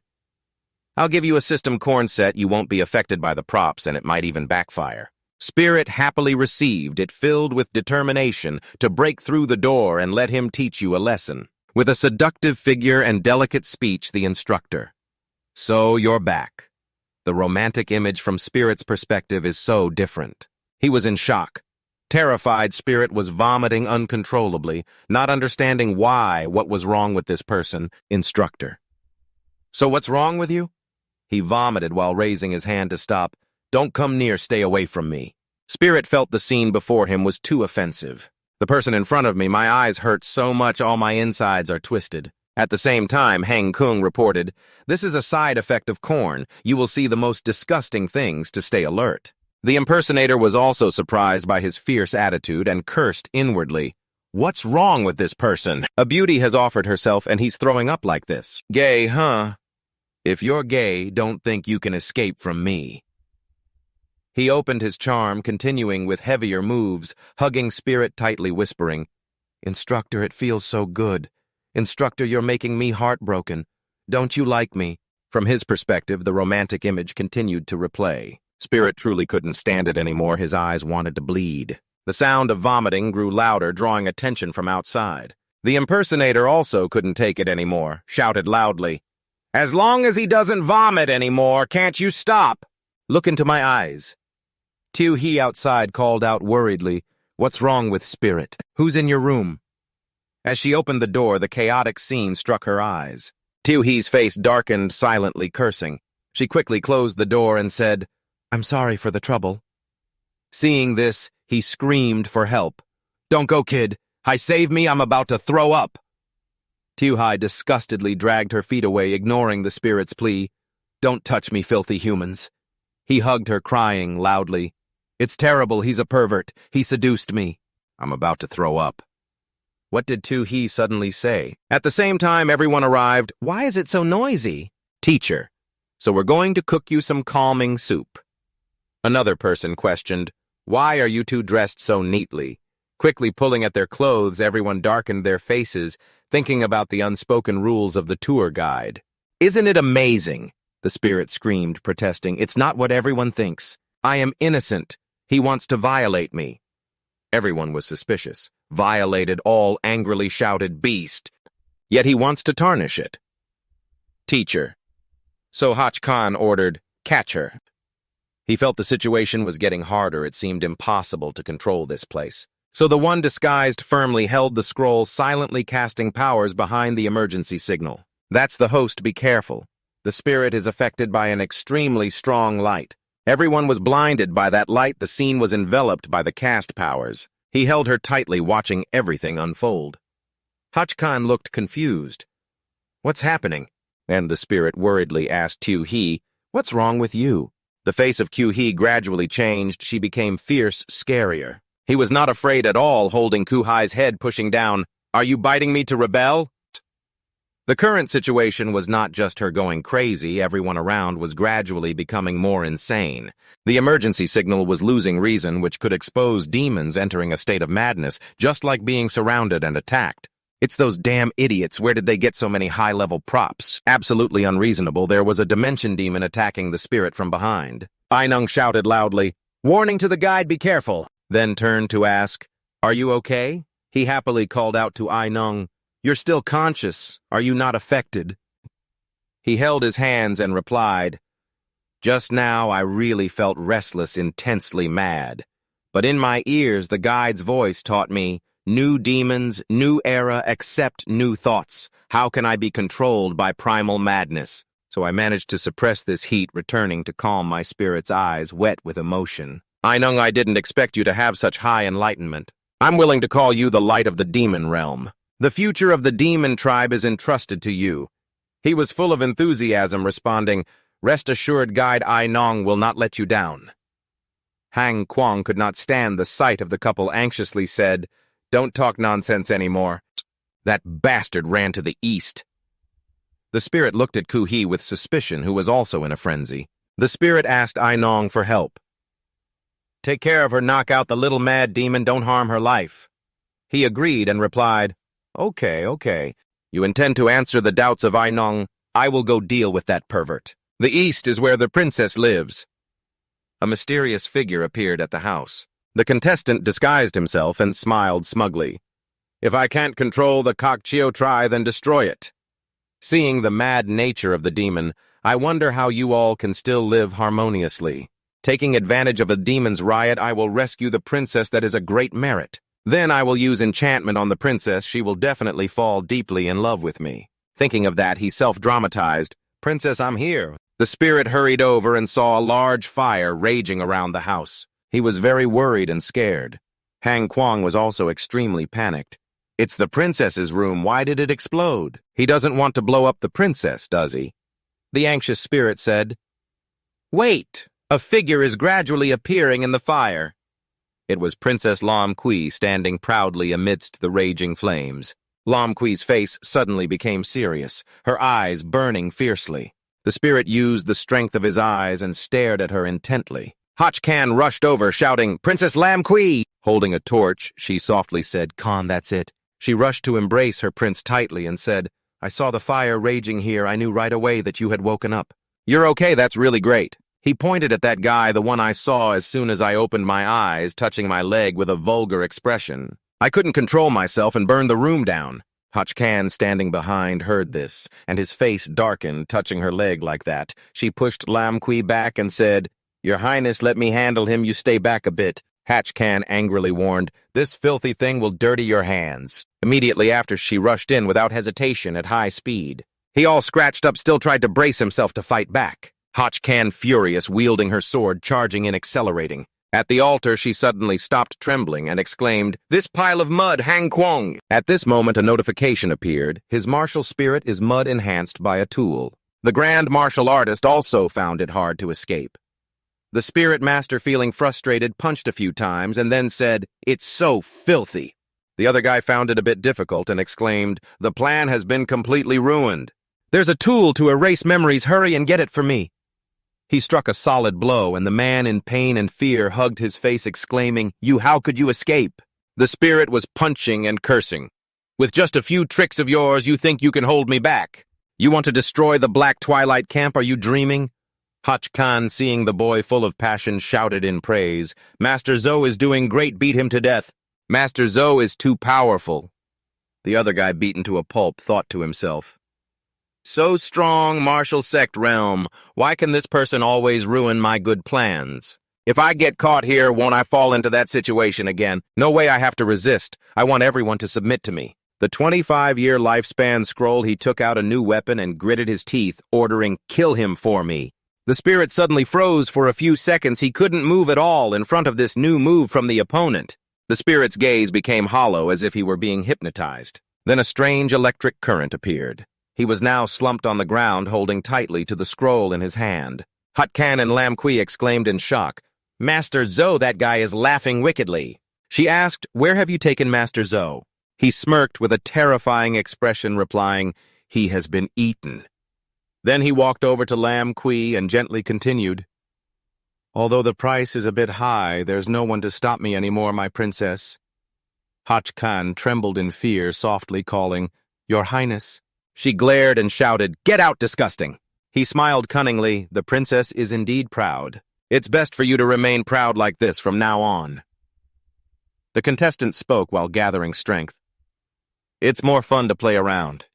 I'll give you a system corn set, you won't be affected by the props, and it might even backfire." Spirit happily received it, filled with determination to break through the door and let him teach you a lesson. With a seductive figure and delicate speech, the instructor. "So you're back." The romantic image from Spirit's perspective is so different. He was in shock. Terrified, Spirit was vomiting uncontrollably, not understanding what was wrong with this person, instructor. "So what's wrong with you?" He vomited while raising his hand to stop. "Don't come near, stay away from me." Spirit felt the scene before him was too offensive. The person in front of me, my eyes hurt so much all my insides are twisted. At the same time, Hang Kung reported, "This is a side effect of corn. You will see the most disgusting things to stay alert." The impersonator was also surprised by his fierce attitude and cursed inwardly. "What's wrong with this person? A beauty has offered herself and he's throwing up like this. Gay, huh? If you're gay, don't think you can escape from me." He opened his charm, continuing with heavier moves, hugging Spirit tightly, whispering, "Instructor, it feels so good. Instructor, you're making me heartbroken. Don't you like me?" From his perspective, the romantic image continued to replay. Spirit truly couldn't stand it anymore. His eyes wanted to bleed. The sound of vomiting grew louder, drawing attention from outside. The impersonator also couldn't take it anymore, shouted loudly, "As long as he doesn't vomit anymore, can't you stop? Look into my eyes." Tiu He outside called out worriedly, "What's wrong with Spirit? Who's in your room?" As she opened the door, the chaotic scene struck her eyes. Tiu He's face darkened, silently cursing. She quickly closed the door and said, "I'm sorry for the trouble." Seeing this, he screamed for help. "Don't go, kid. Hi, save me, I'm about to throw up." Tiu Hai disgustedly dragged her feet away, ignoring the Spirit's plea. "Don't touch me, filthy humans." He hugged her, crying loudly. "It's terrible, he's a pervert. He seduced me. I'm about to throw up." What did Tu He suddenly say? At the same time, everyone arrived. "Why is it so noisy?" "Teacher, so we're going to cook you some calming soup." Another person questioned, "Why are you two dressed so neatly?" Quickly pulling at their clothes, everyone darkened their faces, thinking about the unspoken rules of the tour guide. "Isn't it amazing?" the Spirit screamed, protesting. "It's not what everyone thinks. I am innocent." He wants to violate me. Everyone was suspicious. Violated, all angrily shouted, "Beast!" Yet he wants to tarnish it. Teacher. So Hach Khan ordered, "Catch her." He felt the situation was getting harder. It seemed impossible to control this place. So the one disguised firmly held the scroll, silently casting powers behind the emergency signal. That's the host, be careful. The spirit is affected by an extremely strong light. Everyone was blinded by that light. The scene was enveloped by the cast powers. He held her tightly, watching everything unfold. Hach Khan looked confused. "What's happening?" And the spirit worriedly asked Kyu-hee, "What's wrong with you?" The face of Kyu-hee gradually changed. She became fierce, scarier. He was not afraid at all, holding Kyu-hee's head, pushing down. "Are you biting me to rebel?" The current situation was not just her going crazy. Everyone around was gradually becoming more insane. The emergency signal was losing reason, which could expose demons entering a state of madness, just like being surrounded and attacked. It's those damn idiots. Where did they get so many high-level props? Absolutely unreasonable. There was a dimension demon attacking the spirit from behind. Ainung shouted loudly, "Warning to the guide, be careful," then turned to ask, "Are you okay?" He happily called out to Ainung, "You're still conscious. Are you not affected?" He held his hands and replied, "Just now I really felt restless, intensely mad. But in my ears the guide's voice taught me, new demons, new era, accept new thoughts. How can I be controlled by primal madness?" So I managed to suppress this heat, returning to calm my spirit's eyes, wet with emotion. "Ainung, I didn't expect you to have such high enlightenment. I'm willing to call you the light of the demon realm. The future of the demon tribe is entrusted to you." He was full of enthusiasm, responding, "Rest assured, guide Ainung will not let you down." Hang Kwang could not stand the sight of the couple, anxiously said, "Don't talk nonsense anymore." That bastard ran to the east. The spirit looked at Kyu-hee with suspicion, who was also in a frenzy. The spirit asked Ainung for help. "Take care of her, knock out the little mad demon, don't harm her life." He agreed and replied, Okay. You intend to answer the doubts of Ainung? I will go deal with that pervert. The east is where the princess lives." A mysterious figure appeared at the house. The contestant disguised himself and smiled smugly. "If I can't control the Kokchio Tri, then destroy it." Seeing the mad nature of the demon, I wonder how you all can still live harmoniously. Taking advantage of the demon's riot, I will rescue the princess. That is a great merit. Then I will use enchantment on the princess. She will definitely fall deeply in love with me. Thinking of that, he self-dramatized. "Princess, I'm here." The spirit hurried over and saw a large fire raging around the house. He was very worried and scared. Hang Kwang was also extremely panicked. "It's the princess's room. Why did it explode?" "He doesn't want to blow up the princess, does he?" The anxious spirit said, "Wait! A figure is gradually appearing in the fire." It was Princess Lam Kui standing proudly amidst the raging flames. Lam Kui's face suddenly became serious, her eyes burning fiercely. The spirit used the strength of his eyes and stared at her intently. Hach Khan rushed over, shouting, "Princess Lam Kui!" Holding a torch, she softly said, "Khan, that's it." She rushed to embrace her prince tightly and said, "I saw the fire raging here. I knew right away that you had woken up." "You're okay, that's really great." He pointed at that guy, the one I saw as soon as I opened my eyes, touching my leg with a vulgar expression. I couldn't control myself and burned the room down. Hach Khan, standing behind, heard this, and his face darkened, touching her leg like that. She pushed Lam Kui back and said, "Your Highness, let me handle him. You stay back a bit." Hach Khan angrily warned, "This filthy thing will dirty your hands." Immediately after, she rushed in without hesitation at high speed. He, all scratched up, still tried to brace himself to fight back. Hach Khan, furious, wielding her sword, charging in, accelerating. At the altar, she suddenly stopped trembling and exclaimed, "This pile of mud, Hang Kwang!" At this moment, a notification appeared. His martial spirit is mud-enhanced by a tool. The grand martial artist also found it hard to escape. The spirit master, feeling frustrated, punched a few times and then said, "It's so filthy." The other guy found it a bit difficult and exclaimed, "The plan has been completely ruined. There's a tool to erase memories. Hurry and get it for me." He struck a solid blow, and the man in pain and fear hugged his face, exclaiming, How could you escape?" The spirit was punching and cursing. "With just a few tricks of yours, you think you can hold me back? You want to destroy the Black Twilight Camp? Are you dreaming?" Hach Khan, seeing the boy full of passion, shouted in praise. Master Zo is doing great, beat him to death. Master Zo is too powerful. The other guy, beaten to a pulp, thought to himself. So strong, martial sect realm. Why can this person always ruin my good plans? If I get caught here, won't I fall into that situation again? No way, I have to resist. I want everyone to submit to me. The 25-year lifespan scroll, he took out a new weapon and gritted his teeth, ordering, "Kill him for me." The spirit suddenly froze for a few seconds. He couldn't move at all in front of this new move from the opponent. The spirit's gaze became hollow, as if he were being hypnotized. Then a strange electric current appeared. He was now slumped on the ground, holding tightly to the scroll in his hand. Hutkan and Lam Kui exclaimed in shock. Master Zo, that guy is laughing wickedly. She asked, "Where have you taken Master Zo?" He smirked with a terrifying expression, replying, "He has been eaten." Then he walked over to Lam Kui and gently continued, "Although the price is a bit high, there's no one to stop me anymore, my princess." Hach Khan trembled in fear, softly calling, "Your Highness." She glared and shouted, "Get out, disgusting!" He smiled cunningly. "The princess is indeed proud. It's best for you to remain proud like this from now on." The contestant spoke while gathering strength. "It's more fun to play around."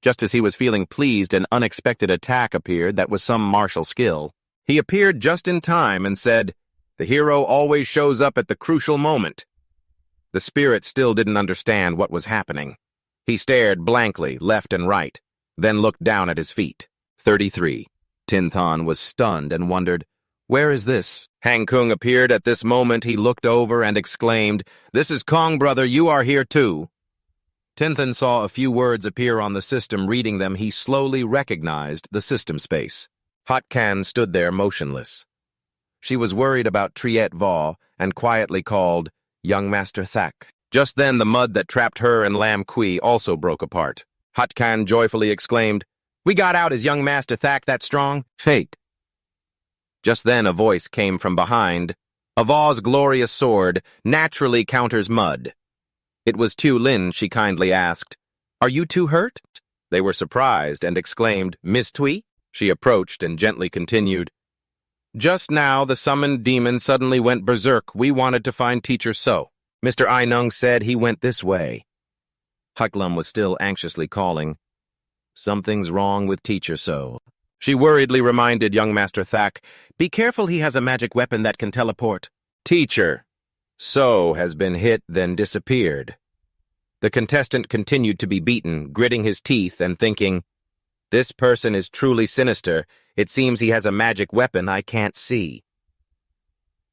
Just as he was feeling pleased, an unexpected attack appeared that was some martial skill. He appeared just in time and said, "The hero always shows up at the crucial moment." The spirit still didn't understand what was happening. He stared blankly, left and right, then looked down at his feet. 33. Tinthan was stunned and wondered, "Where is this?" Hang Kung appeared at this moment. He looked over and exclaimed, "This is Kong, brother, you are here too." Tinthan saw a few words appear on the system. Reading them, he slowly recognized the system space. Hotkan stood there motionless. She was worried about Triet Vaw and quietly called, "Young Master Thak." Just then, the mud that trapped her and Lam Kui also broke apart. Hotkan joyfully exclaimed, "We got out, is Young Master Thak that strong?" "Fake." Just then, a voice came from behind. "Avaw's glorious sword naturally counters mud." It was Tu Lin. She kindly asked, "Are you two hurt?" They were surprised and exclaimed, "Miss Tui?" She approached and gently continued, "Just now, the summoned demon suddenly went berserk. We wanted to find Teacher So. Mr. Ainung said he went this way." Huklum was still anxiously calling, "Something's wrong with Teacher So." She worriedly reminded Young Master Thak, "Be careful, he has a magic weapon that can teleport." "Teacher So has been hit, then disappeared." The contestant continued to be beaten, gritting his teeth and thinking, "This person is truly sinister. It seems he has a magic weapon I can't see."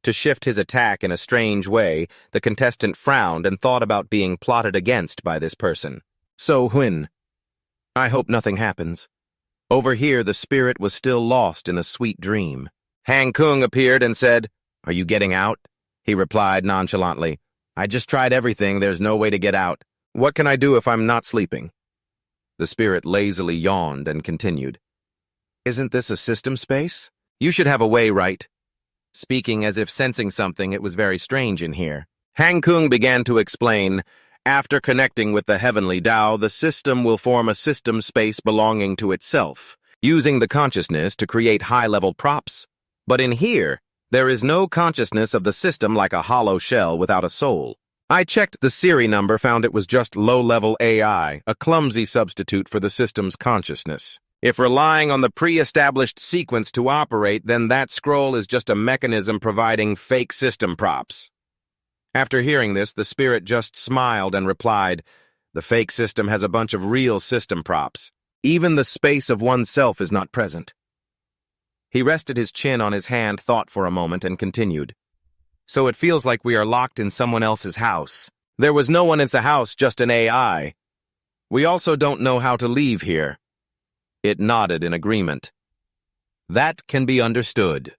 To shift his attack in a strange way, the contestant frowned and thought about being plotted against by this person. "So, Huin, I hope nothing happens." Over here, the spirit was still lost in a sweet dream. Hang Kung appeared and said, "Are you getting out?" He replied nonchalantly, "I just tried everything. There's no way to get out. What can I do if I'm not sleeping?" The spirit lazily yawned and continued, "Isn't this a system space? You should have a way, right?" Speaking as if sensing something, it was very strange in here. Hang Kung began to explain, "After connecting with the heavenly Tao, the system will form a system space belonging to itself, using the consciousness to create high-level props. But in here, there is no consciousness of the system, like a hollow shell without a soul. I checked the Siri number, found it was just low-level AI, a clumsy substitute for the system's consciousness. If relying on the pre-established sequence to operate, then that scroll is just a mechanism providing fake system props." After hearing this, the spirit just smiled and replied, "The fake system has a bunch of real system props. Even the space of oneself is not present." He rested his chin on his hand, thought for a moment, and continued, "So it feels like we are locked in someone else's house. There was no one in the house, just an AI. We also don't know how to leave here." It nodded in agreement. "That can be understood."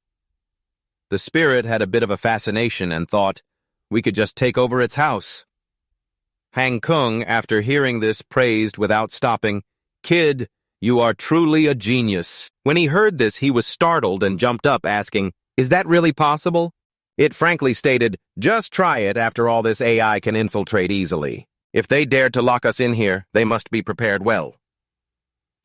The spirit had a bit of a fascination and thought, "We could just take over its house." Hang Kung, after hearing this, praised without stopping, "Kid, you are truly a genius." When he heard this, he was startled and jumped up, asking, "Is that really possible?" It frankly stated, "Just try it. After all, this AI can infiltrate easily. If they dared to lock us in here, they must be prepared well."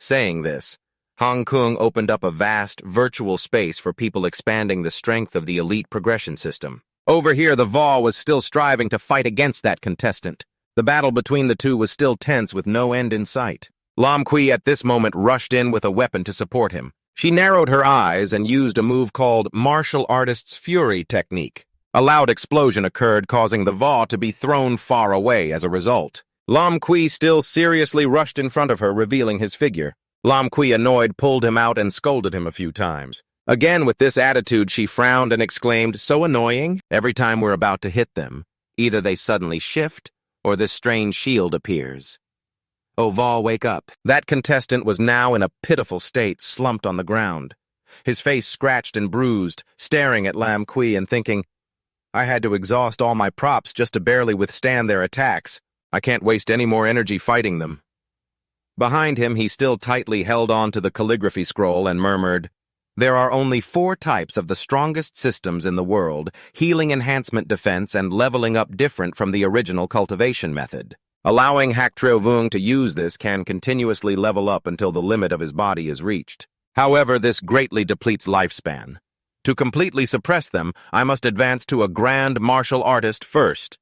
Saying this, Hong Kong opened up a vast, virtual space for people expanding the strength of the elite progression system. Over here, the Va was still striving to fight against that contestant. The battle between the two was still tense with no end in sight. Lam Kui at this moment rushed in with a weapon to support him. She narrowed her eyes and used a move called Martial Artist's Fury technique. A loud explosion occurred, causing the Va to be thrown far away as a result. Lam Kui still seriously rushed in front of her, revealing his figure. Lam Kui, annoyed, pulled him out and scolded him a few times. Again, with this attitude, she frowned and exclaimed, "So annoying. Every time we're about to hit them, either they suddenly shift, or this strange shield appears. Oh, Va, wake up." That contestant was now in a pitiful state, slumped on the ground. His face scratched and bruised, staring at Lam Kui and thinking, "I had to exhaust all my props just to barely withstand their attacks. I can't waste any more energy fighting them." Behind him, he still tightly held on to the calligraphy scroll and murmured, "There are only 4 types of the strongest systems in the world, healing enhancement defense and leveling up different from the original cultivation method. Allowing Hak Trio Vung to use this can continuously level up until the limit of his body is reached. However, this greatly depletes lifespan. To completely suppress them, I must advance to a grand martial artist first."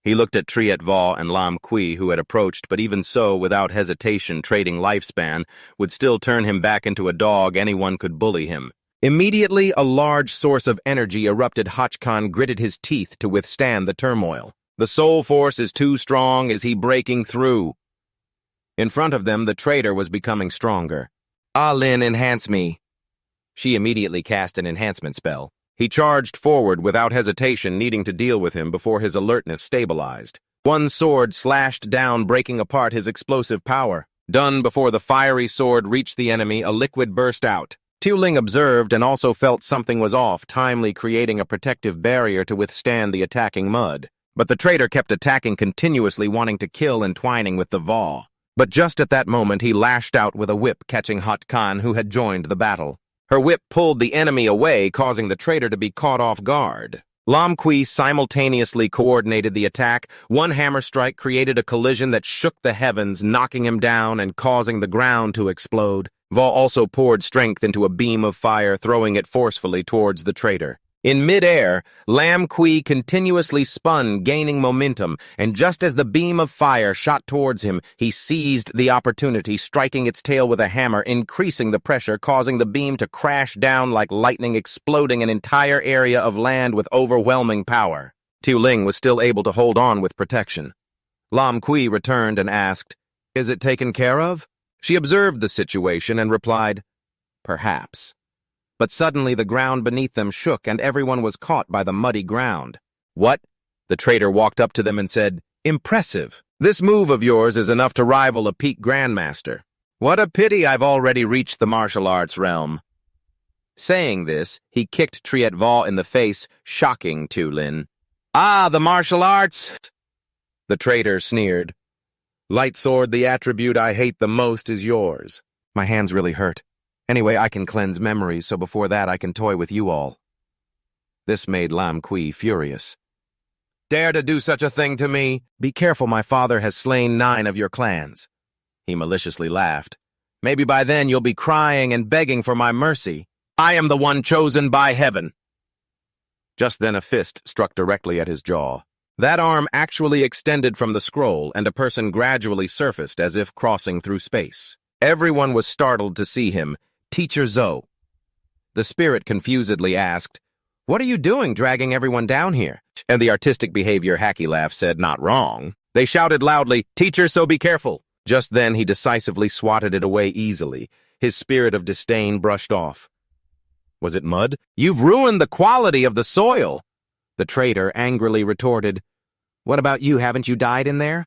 He looked at Triet Va and Lam Kui, who had approached, but even so, without hesitation, trading lifespan would still turn him back into a dog. Anyone could bully him. Immediately, a large source of energy erupted. Hachkan gritted his teeth to withstand the turmoil. The soul force is too strong. Is he breaking through? In front of them, the traitor was becoming stronger. "Ah Lin, enhance me." She immediately cast an enhancement spell. He charged forward without hesitation, needing to deal with him before his alertness stabilized. One sword slashed down, breaking apart his explosive power. Done before the fiery sword reached the enemy, a liquid burst out. Tuling observed and also felt something was off, timely creating a protective barrier to withstand the attacking mud. But the traitor kept attacking continuously, wanting to kill and twining with the Va. But just at that moment, he lashed out with a whip, catching Hot Khan, who had joined the battle. Her whip pulled the enemy away, causing the traitor to be caught off guard. Lam Kui simultaneously coordinated the attack. One hammer strike created a collision that shook the heavens, knocking him down and causing the ground to explode. Va also poured strength into a beam of fire, throwing it forcefully towards the traitor. In mid-air, Lam Kui continuously spun, gaining momentum, and just as the beam of fire shot towards him, he seized the opportunity, striking its tail with a hammer, increasing the pressure, causing the beam to crash down like lightning, exploding an entire area of land with overwhelming power. Tuling was still able to hold on with protection. Lam Kui returned and asked, "Is it taken care of?" She observed the situation and replied, "Perhaps." But suddenly the ground beneath them shook and everyone was caught by the muddy ground. "What?" The traitor walked up to them and said, "Impressive. This move of yours is enough to rival a peak grandmaster. What a pity I've already reached the martial arts realm." Saying this, he kicked Triet Va in the face, shocking Tu Lin. "Ah, the martial arts!" The traitor sneered. "Light sword, the attribute I hate the most, is yours. My hands really hurt. Anyway, I can cleanse memories, so before that I can toy with you all." This made Lam Kui furious. "Dare to do such a thing to me? Be careful, my father has slain 9 of your clans." He maliciously laughed. "Maybe by then you'll be crying and begging for my mercy. I am the one chosen by heaven." Just then a fist struck directly at his jaw. That arm actually extended from the scroll, and a person gradually surfaced as if crossing through space. Everyone was startled to see him. Teacher Zhou. The spirit confusedly asked, "What are you doing dragging everyone down here?" And the artistic behavior Hacky Laugh said, "Not wrong." They shouted loudly, "Teacher, so be careful." Just then he decisively swatted it away easily. His spirit of disdain brushed off. "Was it mud? You've ruined the quality of the soil." The traitor angrily retorted, "What about you? Haven't you died in there?"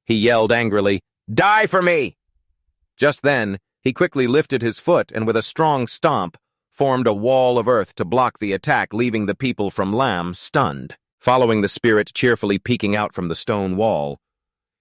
He yelled angrily, "Die for me!" Just then, he quickly lifted his foot and with a strong stomp, formed a wall of earth to block the attack, leaving the people from Lam stunned. Following the spirit cheerfully peeking out from the stone wall.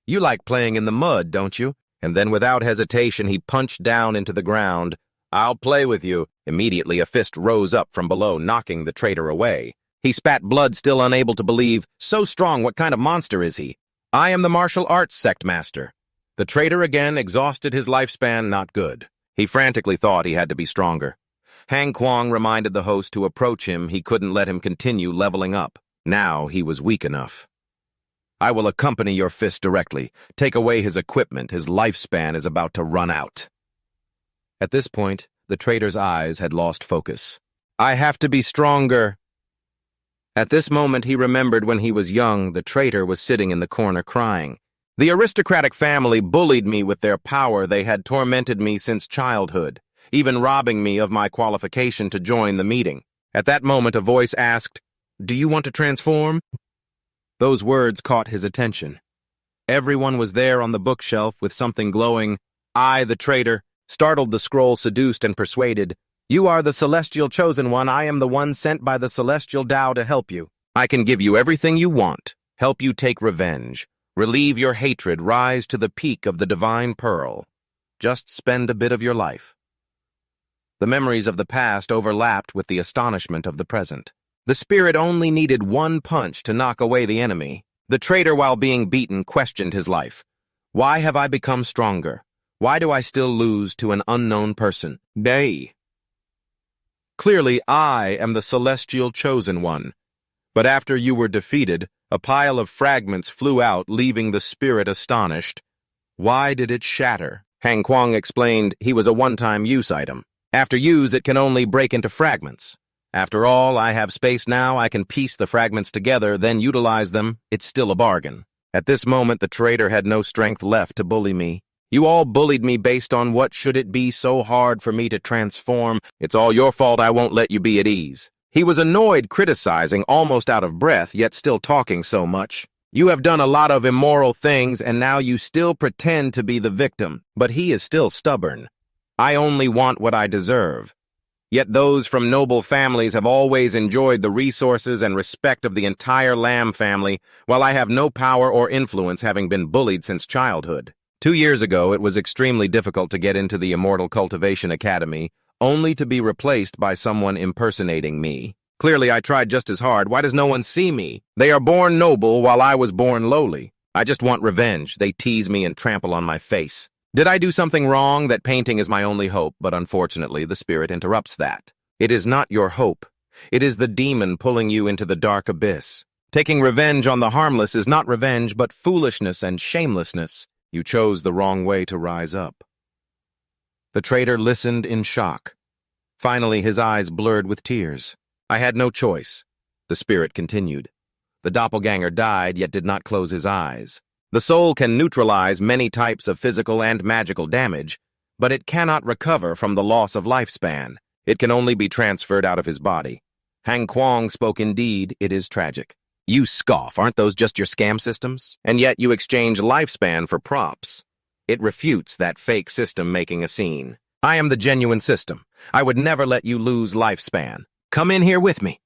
"You like playing in the mud, don't you?" And then without hesitation, he punched down into the ground. "I'll play with you." Immediately, a fist rose up from below, knocking the traitor away. He spat blood, still unable to believe. "So strong, what kind of monster is he?" "I am the martial arts sect master." The traitor again exhausted his lifespan. Not good. He frantically thought he had to be stronger. Han Kuang reminded the host to approach him. He couldn't let him continue leveling up. Now he was weak enough. I will accompany your fist directly. Take away his equipment. His lifespan is about to run out. At this point, the trader's eyes had lost focus. I have to be stronger. At this moment, he remembered when he was young, the traitor was sitting in the corner crying. The aristocratic family bullied me with their power. They had tormented me since childhood, even robbing me of my qualification to join the meeting. At that moment, a voice asked, "Do you want to transform?" Those words caught his attention. Everyone was there on the bookshelf with something glowing. I, the traitor, startled the scroll, seduced and persuaded. You are the celestial chosen one. I am the one sent by the celestial Tao to help you. I can give you everything you want, help you take revenge, relieve your hatred, rise to the peak of the divine pearl. Just spend a bit of your life. The memories of the past overlapped with the astonishment of the present. The spirit only needed one punch to knock away the enemy. The traitor, while being beaten, questioned his life. Why have I become stronger? Why do I still lose to an unknown person? Nay. Clearly, I am the celestial chosen one. But after you were defeated, a pile of fragments flew out, leaving the spirit astonished. Why did it shatter? Han Kuang explained he was a one-time use item. After use, it can only break into fragments. After all, I have space now. I can piece the fragments together, then utilize them. It's still a bargain. At this moment, the traitor had no strength left to bully me. You all bullied me based on what should it be so hard for me to transform. It's all your fault. I won't let you be at ease. He was annoyed, criticizing, almost out of breath, yet still talking so much. You have done a lot of immoral things, and now you still pretend to be the victim. But he is still stubborn. I only want what I deserve. Yet those from noble families have always enjoyed the resources and respect of the entire Lam family, while I have no power or influence, having been bullied since childhood. 2 years ago, it was extremely difficult to get into the Immortal Cultivation Academy, only to be replaced by someone impersonating me. Clearly, I tried just as hard. Why does no one see me? They are born noble while I was born lowly. I just want revenge. They tease me and trample on my face. Did I do something wrong? That painting is my only hope, but unfortunately the spirit interrupts that. It is not your hope. It is the demon pulling you into the dark abyss. Taking revenge on the harmless is not revenge, but foolishness and shamelessness. You chose the wrong way to rise up. The traitor listened in shock. Finally, his eyes blurred with tears. I had no choice. The spirit continued. The doppelganger died, yet did not close his eyes. The soul can neutralize many types of physical and magical damage, but it cannot recover from the loss of lifespan. It can only be transferred out of his body. Han Kuang spoke. Indeed, it is tragic. You scoff, aren't those just your scam systems? And yet you exchange lifespan for props. It refutes that fake system making a scene. I am the genuine system. I would never let you lose lifespan. Come in here with me.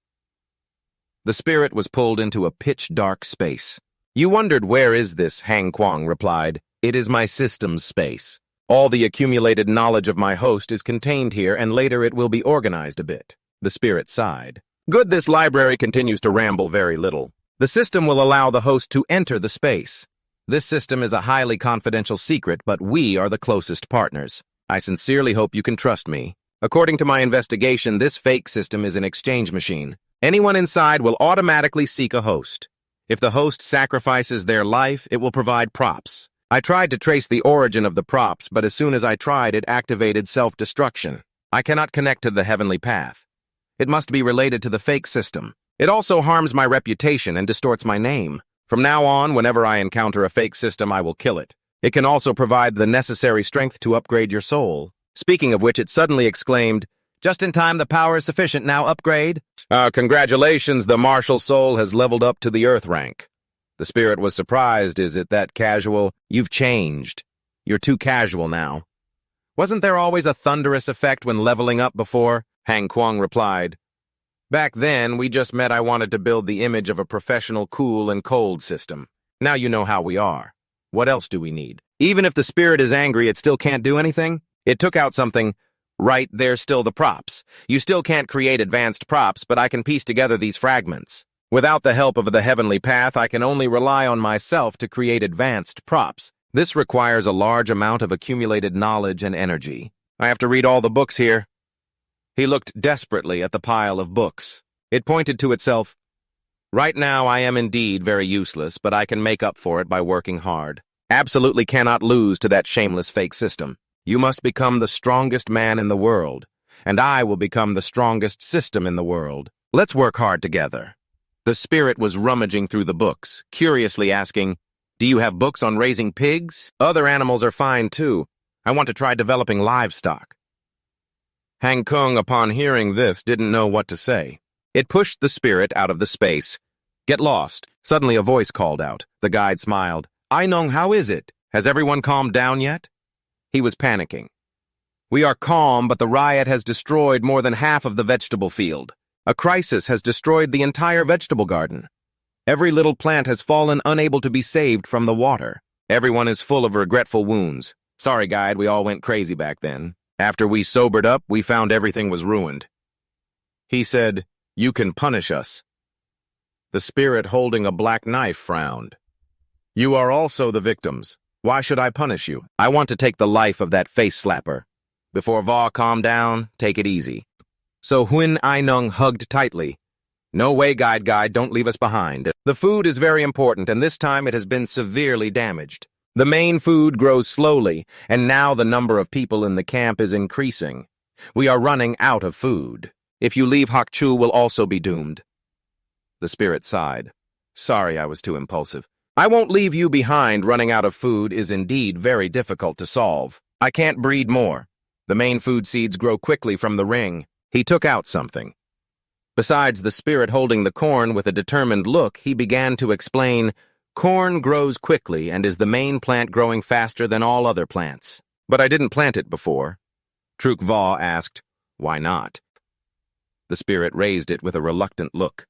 The spirit was pulled into a pitch-dark space. You wondered, where is this? Han Kuang replied. It is my system's space. All the accumulated knowledge of my host is contained here, and later it will be organized a bit. The spirit sighed. Good, this library continues to ramble very little. The system will allow the host to enter the space. This system is a highly confidential secret, but we are the closest partners. I sincerely hope you can trust me. According to my investigation, this fake system is an exchange machine. Anyone inside will automatically seek a host. If the host sacrifices their life, it will provide props. I tried to trace the origin of the props, but as soon as I tried, it activated self-destruction. I cannot connect to the heavenly path. It must be related to the fake system. It also harms my reputation and distorts my name. From now on, whenever I encounter a fake system, I will kill it. It can also provide the necessary strength to upgrade your soul. Speaking of which, it suddenly exclaimed, just in time, the power is sufficient. Now upgrade. Congratulations, the martial soul has leveled up to the earth rank. The spirit was surprised. Is it that casual? You've changed. You're too casual now. Wasn't there always a thunderous effect when leveling up before? Han Kuang replied. Back then, we just met. I wanted to build the image of a professional cool and cold system. Now you know how we are. What else do we need? Even if the spirit is angry, it still can't do anything? It took out something. Right, there's still the props. You still can't create advanced props, but I can piece together these fragments. Without the help of the heavenly path, I can only rely on myself to create advanced props. This requires a large amount of accumulated knowledge and energy. I have to read all the books here. He looked desperately at the pile of books. It pointed to itself. Right now I am indeed very useless, but I can make up for it by working hard. Absolutely cannot lose to that shameless fake system. You must become the strongest man in the world, and I will become the strongest system in the world. Let's work hard together. The spirit was rummaging through the books, curiously asking, "Do you have books on raising pigs? Other animals are fine too. I want to try developing livestock." Hang Kung, upon hearing this, didn't know what to say. It pushed the spirit out of the space. "Get lost." Suddenly a voice called out. The guide smiled. "Ainung, how is it? Has everyone calmed down yet?" He was panicking. "We are calm, but the riot has destroyed more than half of the vegetable field. A crisis has destroyed the entire vegetable garden. Every little plant has fallen unable to be saved from the water. Everyone is full of regretful wounds. Sorry, guide, we all went crazy back then. After we sobered up, we found everything was ruined." He said, "You can punish us." The spirit holding a black knife frowned. "You are also the victims. Why should I punish you? I want to take the life of that face slapper. Before Va calm down, take it easy." So Huin Ainung hugged tightly. "No way, guide, don't leave us behind. The food is very important, and this time it has been severely damaged. The main food grows slowly, and now the number of people in the camp is increasing. We are running out of food. If you leave, Hakchu will also be doomed." The spirit sighed. "Sorry I was too impulsive. I won't leave you behind. Running out of food is indeed very difficult to solve. I can't breed more. The main food seeds grow quickly from the ring." He took out something. Besides the spirit holding the corn with a determined look, he began to explain, "Corn grows quickly and is the main plant growing faster than all other plants. But I didn't plant it before." Truk Va asked, "Why not?" The spirit raised it with a reluctant look.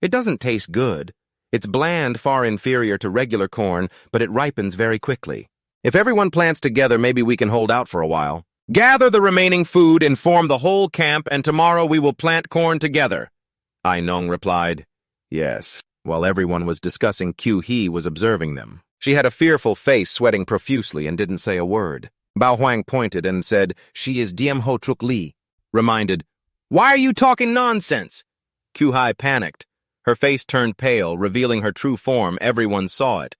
"It doesn't taste good. It's bland, far inferior to regular corn, but it ripens very quickly. If everyone plants together, maybe we can hold out for a while. Gather the remaining food, inform the whole camp, and tomorrow we will plant corn together." Ainung replied, "Yes." While everyone was discussing, Q He was observing them. She had a fearful face, sweating profusely, and didn't say a word. Bao Huang pointed and said, "She is Diem Ho Truk Li." Reminded, "Why are you talking nonsense?" Q Hai panicked. Her face turned pale, revealing her true form. Everyone saw it.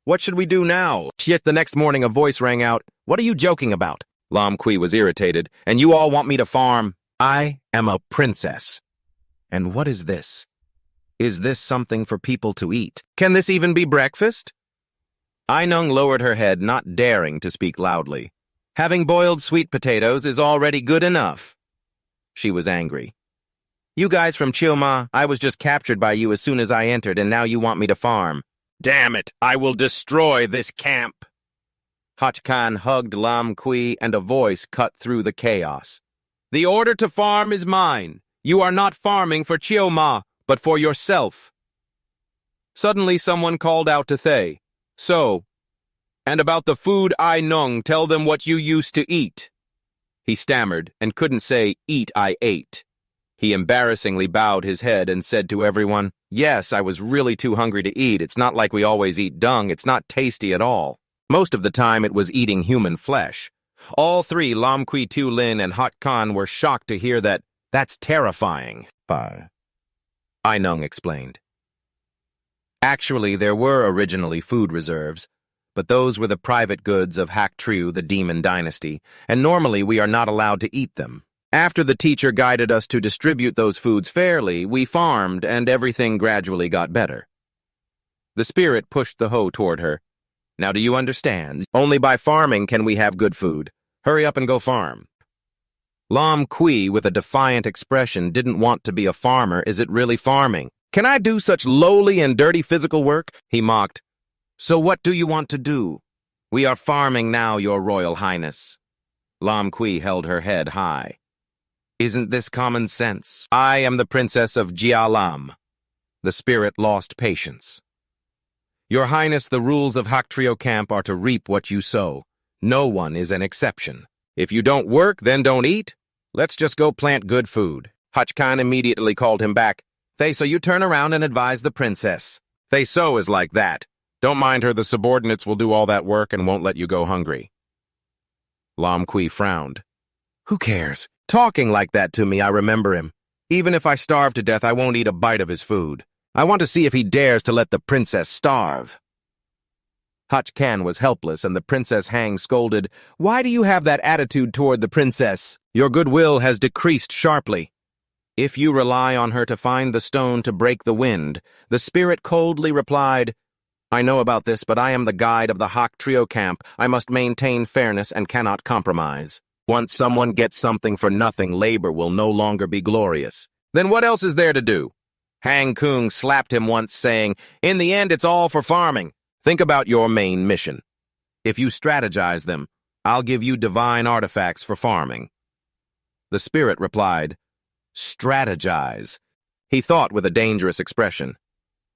"What should we do now?" Yet the next morning a voice rang out, "What are you joking about?" Lam Kui was irritated. "And you all want me to farm? I am a princess. And what is this? Is this something for people to eat? Can this even be breakfast?" Ainung lowered her head, not daring to speak loudly. "Having boiled sweet potatoes is already good enough." She was angry. "You guys from Chioma, I was just captured by you as soon as I entered, and now you want me to farm. Damn it, I will destroy this camp." Hach Khan hugged Lam Kui, and a voice cut through the chaos. "The order to farm is mine. You are not farming for Chioma, but for yourself." Suddenly someone called out to Thay, "So, and about the food Ainung, tell them what you used to eat." He stammered and couldn't say, "Eat, I ate." He embarrassingly bowed his head and said to everyone, "Yes, I was really too hungry to eat. It's not like we always eat dung. It's not tasty at all. Most of the time it was eating human flesh." All three, Lam Kui, Tu Lin, and Hot Khan, were shocked to hear that. "That's terrifying." Ainung explained. Actually, there were originally food reserves, but those were the private goods of Hak Triu, the demon dynasty, and normally we are not allowed to eat them. After the teacher guided us to distribute those foods fairly, we farmed, and everything gradually got better. The spirit pushed the hoe toward her. "Now do you understand? Only by farming can we have good food. Hurry up and go farm." Lam Kui, with a defiant expression, didn't want to be a farmer. "Is it really farming? Can I do such lowly and dirty physical work?" He mocked. "So what do you want to do?" "We are farming now, Your Royal Highness." Lam Kui held her head high. "Isn't this common sense? I am the Princess of Jialam." The spirit lost patience. "Your Highness, the rules of Hak Trio Camp are to reap what you sow. No one is an exception. If you don't work, then don't eat. Let's just go plant good food." Hach Khan immediately called him back. "Thay, so you turn around and advise the princess. Thay So is like that. Don't mind her, the subordinates will do all that work and won't let you go hungry." Lam Kui frowned. Who cares? Talking like that to me, I remember him. Even if I starve to death, I won't eat a bite of his food. I want to see if he dares to let the princess starve. Hach Khan was helpless, and the Princess Hang scolded, "Why do you have that attitude toward the princess? Your goodwill has decreased sharply. If you rely on her to find the stone to break the wind," the spirit coldly replied, "I know about this, but I am the guide of the Hak Trio camp. I must maintain fairness and cannot compromise. Once someone gets something for nothing, labor will no longer be glorious. Then what else is there to do?" Hang Kung slapped him once, saying, "In the end, it's all for farming. Think about your main mission. If you strategize them, I'll give you divine artifacts for farming." The spirit replied, "Strategize." He thought with a dangerous expression.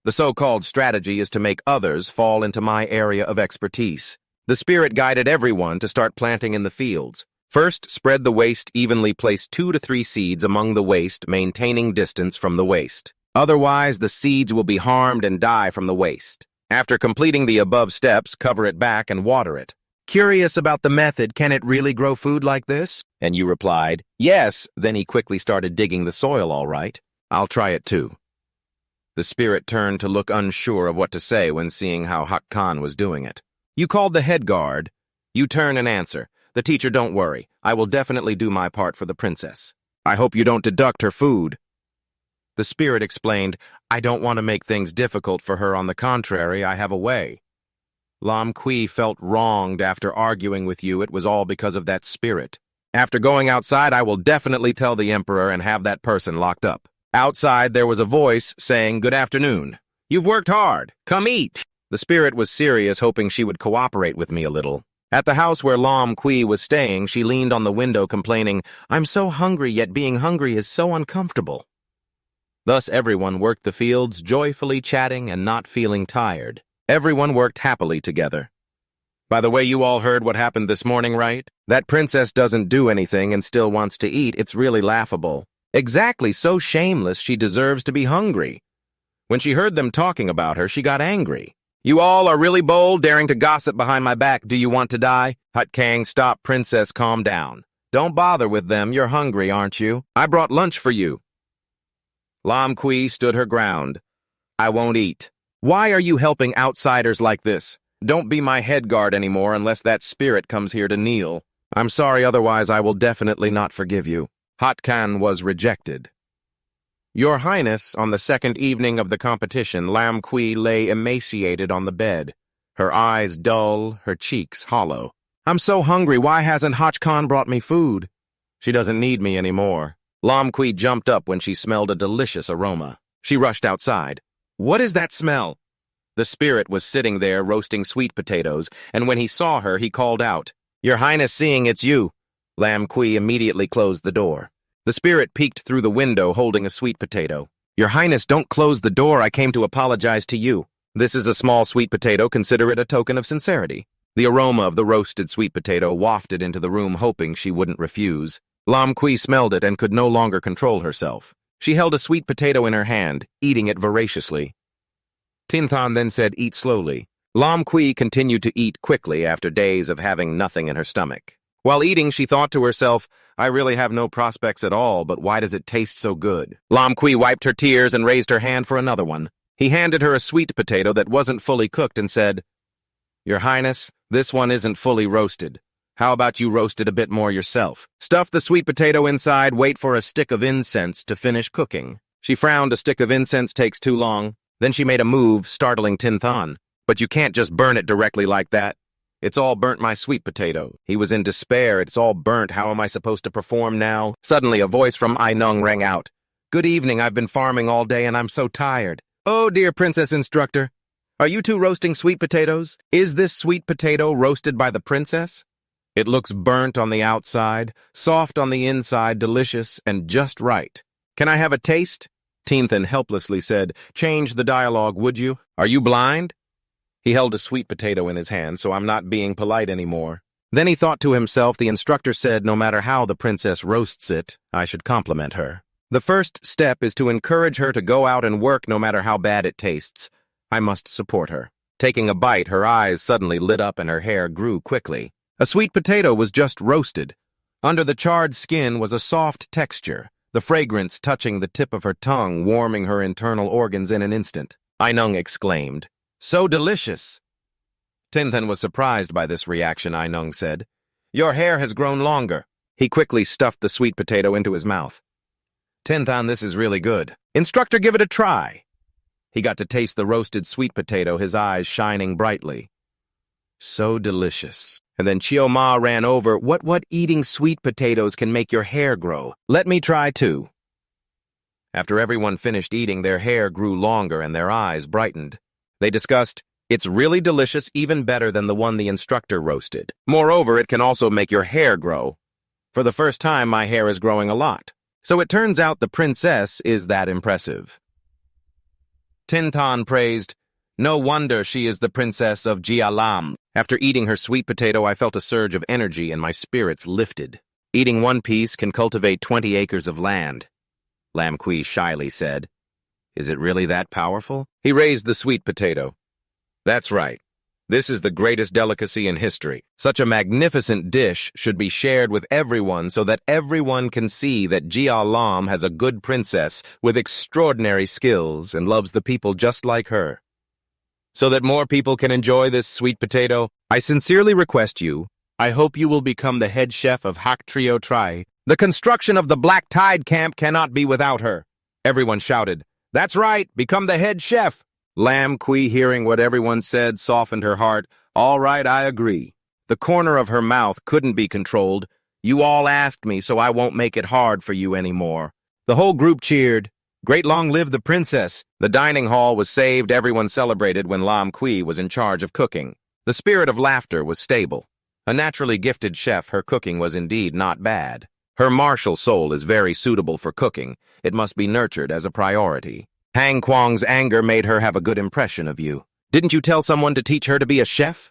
The so-called strategy is to make others fall into my area of expertise. The spirit guided everyone to start planting in the fields. First, spread the waste evenly, place 2 to 3 seeds among the waste, maintaining distance from the waste. Otherwise, the seeds will be harmed and die from the waste. After completing the above steps, cover it back and water it. Curious about the method, can it really grow food like this? And you replied, "Yes." Then he quickly started digging the soil, "All right. I'll try it too." The spirit turned to look unsure of what to say when seeing how Hak Khan was doing it. "You called the head guard. You turn and answer. The teacher, don't worry. I will definitely do my part for the princess. I hope you don't deduct her food." The spirit explained, "I don't want to make things difficult for her. On the contrary, I have a way." Lam Kui felt wronged after arguing with you. It was all because of that spirit. After going outside, I will definitely tell the emperor and have that person locked up. Outside, there was a voice saying, "Good afternoon. You've worked hard. Come eat." The spirit was serious, hoping she would cooperate with me a little. At the house where Lam Kui was staying, she leaned on the window complaining, "I'm so hungry, yet being hungry is so uncomfortable." Thus everyone worked the fields, joyfully chatting and not feeling tired. Everyone worked happily together. By the way, you all heard what happened this morning, right? That princess doesn't do anything and still wants to eat. It's really laughable. Exactly, so shameless she deserves to be hungry. When she heard them talking about her, she got angry. "You all are really bold, daring to gossip behind my back. Do you want to die?" Hut Kang, "Stop, princess, calm down. Don't bother with them. You're hungry, aren't you? I brought lunch for you." Lam Kui stood her ground. "I won't eat." "Why are you helping outsiders like this? Don't be my head guard anymore unless that spirit comes here to kneel. I'm sorry, otherwise I will definitely not forgive you." Hot Khan was rejected. "Your Highness," on the second evening of the competition, Lam Kui lay emaciated on the bed, her eyes dull, her cheeks hollow. "I'm so hungry. Why hasn't Hach Khan brought me food?" "She doesn't need me anymore." Lam Kui jumped up when she smelled a delicious aroma. She rushed outside. "What is that smell?" The spirit was sitting there roasting sweet potatoes, and when he saw her, he called out, "Your Highness, seeing it's you." Lam Kui immediately closed the door. The spirit peeked through the window holding a sweet potato. "Your Highness, don't close the door. I came to apologize to you. This is a small sweet potato. Consider it a token of sincerity." The aroma of the roasted sweet potato wafted into the room, hoping she wouldn't refuse. Lam Kui smelled it and could no longer control herself. She held a sweet potato in her hand, eating it voraciously. Tinthan then said, "Eat slowly." Lam Kui continued to eat quickly after days of having nothing in her stomach. While eating, she thought to herself, "I really have no prospects at all, but why does it taste so good?" Lam Kui wiped her tears and raised her hand for another one. He handed her a sweet potato that wasn't fully cooked and said, "Your Highness, this one isn't fully roasted. How about you roast it a bit more yourself? Stuff the sweet potato inside, wait for a stick of incense to finish cooking." She frowned. A stick of incense takes too long. Then she made a move, startling Tinthan. "But you can't just burn it directly like that. It's all burnt my sweet potato." He was in despair. "It's all burnt. How am I supposed to perform now?" Suddenly, a voice from Ainung rang out. "Good evening. I've been farming all day and I'm so tired." "Oh, dear Princess Instructor. Are you two roasting sweet potatoes? Is this sweet potato roasted by the princess? It looks burnt on the outside, soft on the inside, delicious, and just right. Can I have a taste?" Tinthan helplessly said, "Change the dialogue, would you? Are you blind?" He held a sweet potato in his hand, "So I'm not being polite anymore." Then he thought to himself, the instructor said, no matter how the princess roasts it, I should compliment her. The first step is to encourage her to go out and work no matter how bad it tastes. I must support her. Taking a bite, her eyes suddenly lit up and her hair grew quickly. A sweet potato was just roasted. Under the charred skin was a soft texture, the fragrance touching the tip of her tongue, warming her internal organs in an instant. Ainung exclaimed, "So delicious!" Tinthan was surprised by this reaction. Ainung said, "Your hair has grown longer." He quickly stuffed the sweet potato into his mouth. "Tinthan, this is really good. Instructor, give it a try." He got to taste the roasted sweet potato, his eyes shining brightly. So delicious. And then Chioma ran over, What eating sweet potatoes can make your hair grow? Let me try too." After everyone finished eating, their hair grew longer and their eyes brightened. They discussed, "It's really delicious, even better than the one the instructor roasted. Moreover, it can also make your hair grow. For the first time, my hair is growing a lot. So it turns out the princess is that impressive." Tinthan praised, "No wonder she is the princess of Jialam." After eating her sweet potato, I felt a surge of energy and my spirits lifted. "Eating one piece can cultivate 20 acres of land," Lam Kui shyly said. "Is it really that powerful?" He raised the sweet potato. "That's right. This is the greatest delicacy in history. Such a magnificent dish should be shared with everyone so that everyone can see that Jia Lam has a good princess with extraordinary skills and loves the people just like her. So that more people can enjoy this sweet potato, I sincerely request you, I hope you will become the head chef of Hak Trio Tri. The construction of the Black Tide camp cannot be without her." Everyone shouted, "That's right, become the head chef." Lam Kui, hearing what everyone said, softened her heart. "All right, I agree." The corner of her mouth couldn't be controlled. "You all asked me, so I won't make it hard for you anymore." The whole group cheered. "Great long live the princess." The dining hall was saved. Everyone celebrated when Lam Kui was in charge of cooking. The spirit of laughter was stable. A naturally gifted chef, her cooking was indeed not bad. Her martial soul is very suitable for cooking. It must be nurtured as a priority. Hang Kwang's anger made her have a good impression of you. "Didn't you tell someone to teach her to be a chef?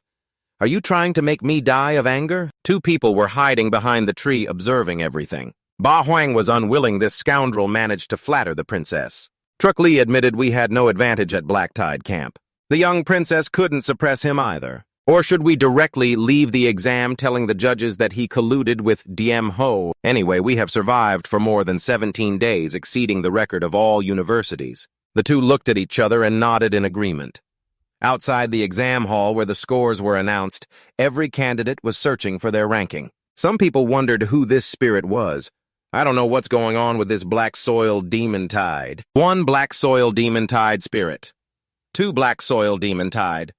Are you trying to make me die of anger?" Two people were hiding behind the tree, observing everything. Ba Huang was unwilling. This scoundrel managed to flatter the princess. Truck Li admitted we had no advantage at Black Tide Camp. The young princess couldn't suppress him either. Or should we directly leave the exam telling the judges that he colluded with Diem Ho? Anyway, we have survived for more than 17 days, exceeding the record of all universities. The two looked at each other and nodded in agreement. Outside the exam hall where the scores were announced, every candidate was searching for their ranking. Some people wondered who this spirit was. "I don't know what's going on with this black soil demon tide." 1 black soil demon tide spirit. 2 black soil demon tide.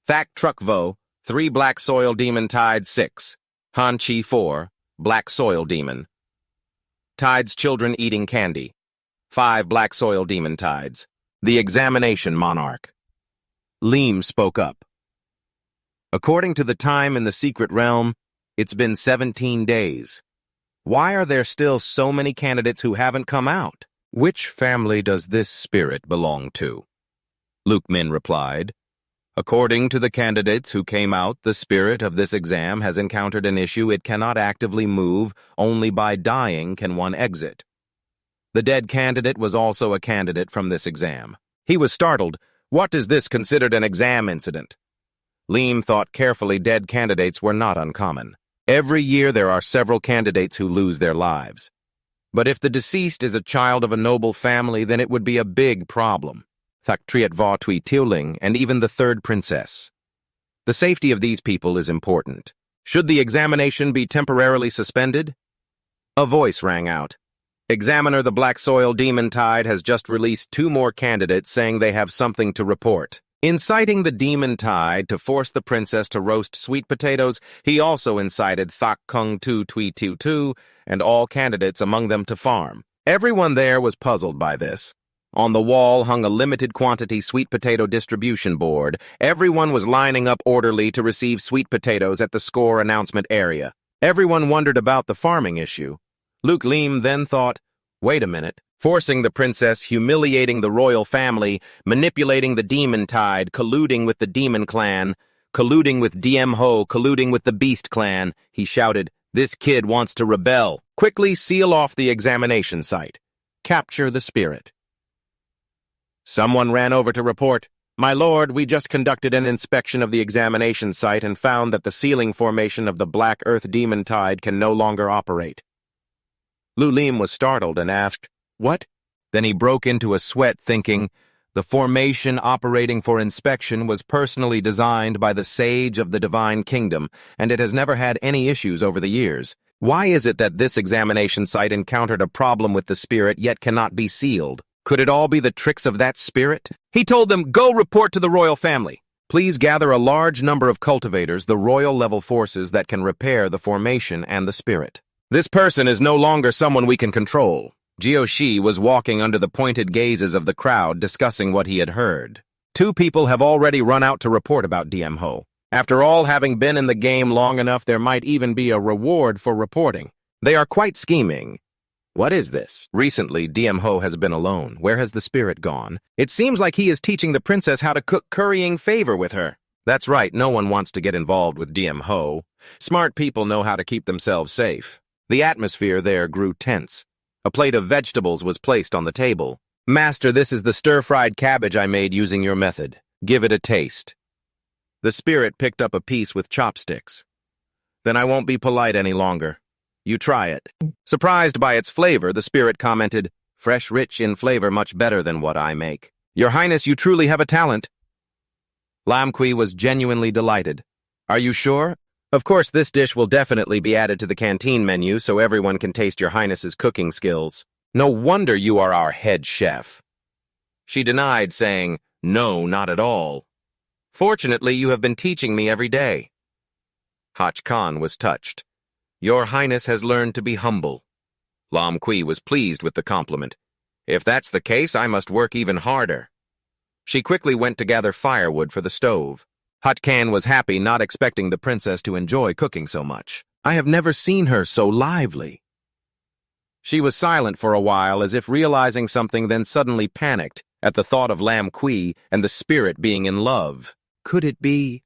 Thak Truck Vo, 3 black soil demon tide 6. Han Chi 4, black soil demon. Tide's children eating candy. 5 black soil demon tides. The examination monarch. Leem spoke up. "According to the time in the secret realm, it's been 17 days. Why are there still so many candidates who haven't come out? Which family does this spirit belong to?" Luke Min replied, "According to the candidates who came out, the spirit of this exam has encountered an issue. It cannot actively move. Only by dying can one exit. The dead candidate was also a candidate from this exam." He was startled. "What is this considered an exam incident?" Leem thought carefully. Dead candidates were not uncommon. Every year there are several candidates who lose their lives. But if the deceased is a child of a noble family, then it would be a big problem. Thak Triat Va Tui Tiuling, and even the third princess. The safety of these people is important. Should the examination be temporarily suspended? A voice rang out. "Examiner, the Black Soil Demon Tide has just released 2 more candidates saying they have something to report." Inciting the Demon Tide to force the princess to roast sweet potatoes, he also incited Thak Kung Tu Tui Tiu Tu and all candidates among them to farm. Everyone there was puzzled by this. On the wall hung a limited quantity sweet potato distribution board. Everyone was lining up orderly to receive sweet potatoes at the score announcement area. Everyone wondered about the farming issue. Luke Leem then thought, wait a minute, forcing the princess, humiliating the royal family, manipulating the demon tide, colluding with the demon clan, colluding with Diem Ho, colluding with the beast clan. He shouted, "This kid wants to rebel. Quickly seal off the examination site. Capture the spirit." Someone ran over to report, My lord, we just conducted an inspection of the examination site and found that the sealing formation of the Black Earth Demon Tide can no longer operate. Lu Lim was startled and asked, "What?" Then he broke into a sweat, thinking, the formation operating for inspection was personally designed by the sage of the Divine Kingdom, and it has never had any issues over the years. Why is it that this examination site encountered a problem with the spirit yet cannot be sealed? Could it all be the tricks of that spirit? He told them, "Go report to the royal family. Please gather a large number of cultivators, the royal-level forces that can repair the formation and the spirit. This person is no longer someone we can control." Jiushi was walking under the pointed gazes of the crowd, discussing what he had heard. 2 people have already run out to report about DM Ho. After all, having been in the game long enough, there might even be a reward for reporting. They are quite scheming. What is this? Recently, DM Ho has been alone. Where has the spirit gone? It seems like he is teaching the princess how to cook, currying favor with her. That's right, no one wants to get involved with DM Ho. Smart people know how to keep themselves safe. The atmosphere there grew tense. A plate of vegetables was placed on the table. "Master, this is the stir-fried cabbage I made using your method. Give it a taste." The spirit picked up a piece with chopsticks. "Then I won't be polite any longer. You try it." Surprised by its flavor, the spirit commented, "Fresh, rich in flavor, much better than what I make. Your Highness, you truly have a talent." Lam Kui was genuinely delighted. "Are you sure? Of course, this dish will definitely be added to the canteen menu so everyone can taste your Highness's cooking skills. No wonder you are our head chef." She denied, saying, "No, not at all. Fortunately, you have been teaching me every day." Hach Khan was touched. "Your Highness has learned to be humble." Lam Kui was pleased with the compliment. "If that's the case, I must work even harder." She quickly went to gather firewood for the stove. Hach Khan was happy, not expecting the princess to enjoy cooking so much. "I have never seen her so lively." She was silent for a while, as if realizing something, then suddenly panicked at the thought of Lam Kui and the spirit being in love. Could it be?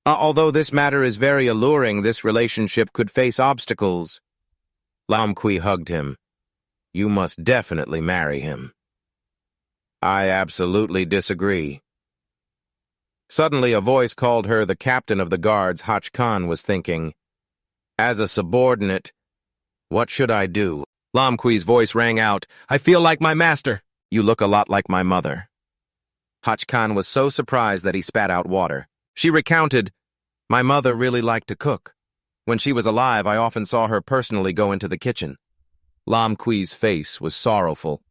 Although this matter is very alluring, this relationship could face obstacles. Lam Kui hugged him. "You must definitely marry him." "I absolutely disagree." Suddenly a voice called her the captain of the guards. Hach Khan was thinking, "As a subordinate, what should I do?" Lam Kui's voice rang out, "I feel like my master." "You look a lot like my mother." Hach Khan was so surprised that he spat out water. She recounted, "My mother really liked to cook. When she was alive, I often saw her personally go into the kitchen." Lam Kui's face was sorrowful.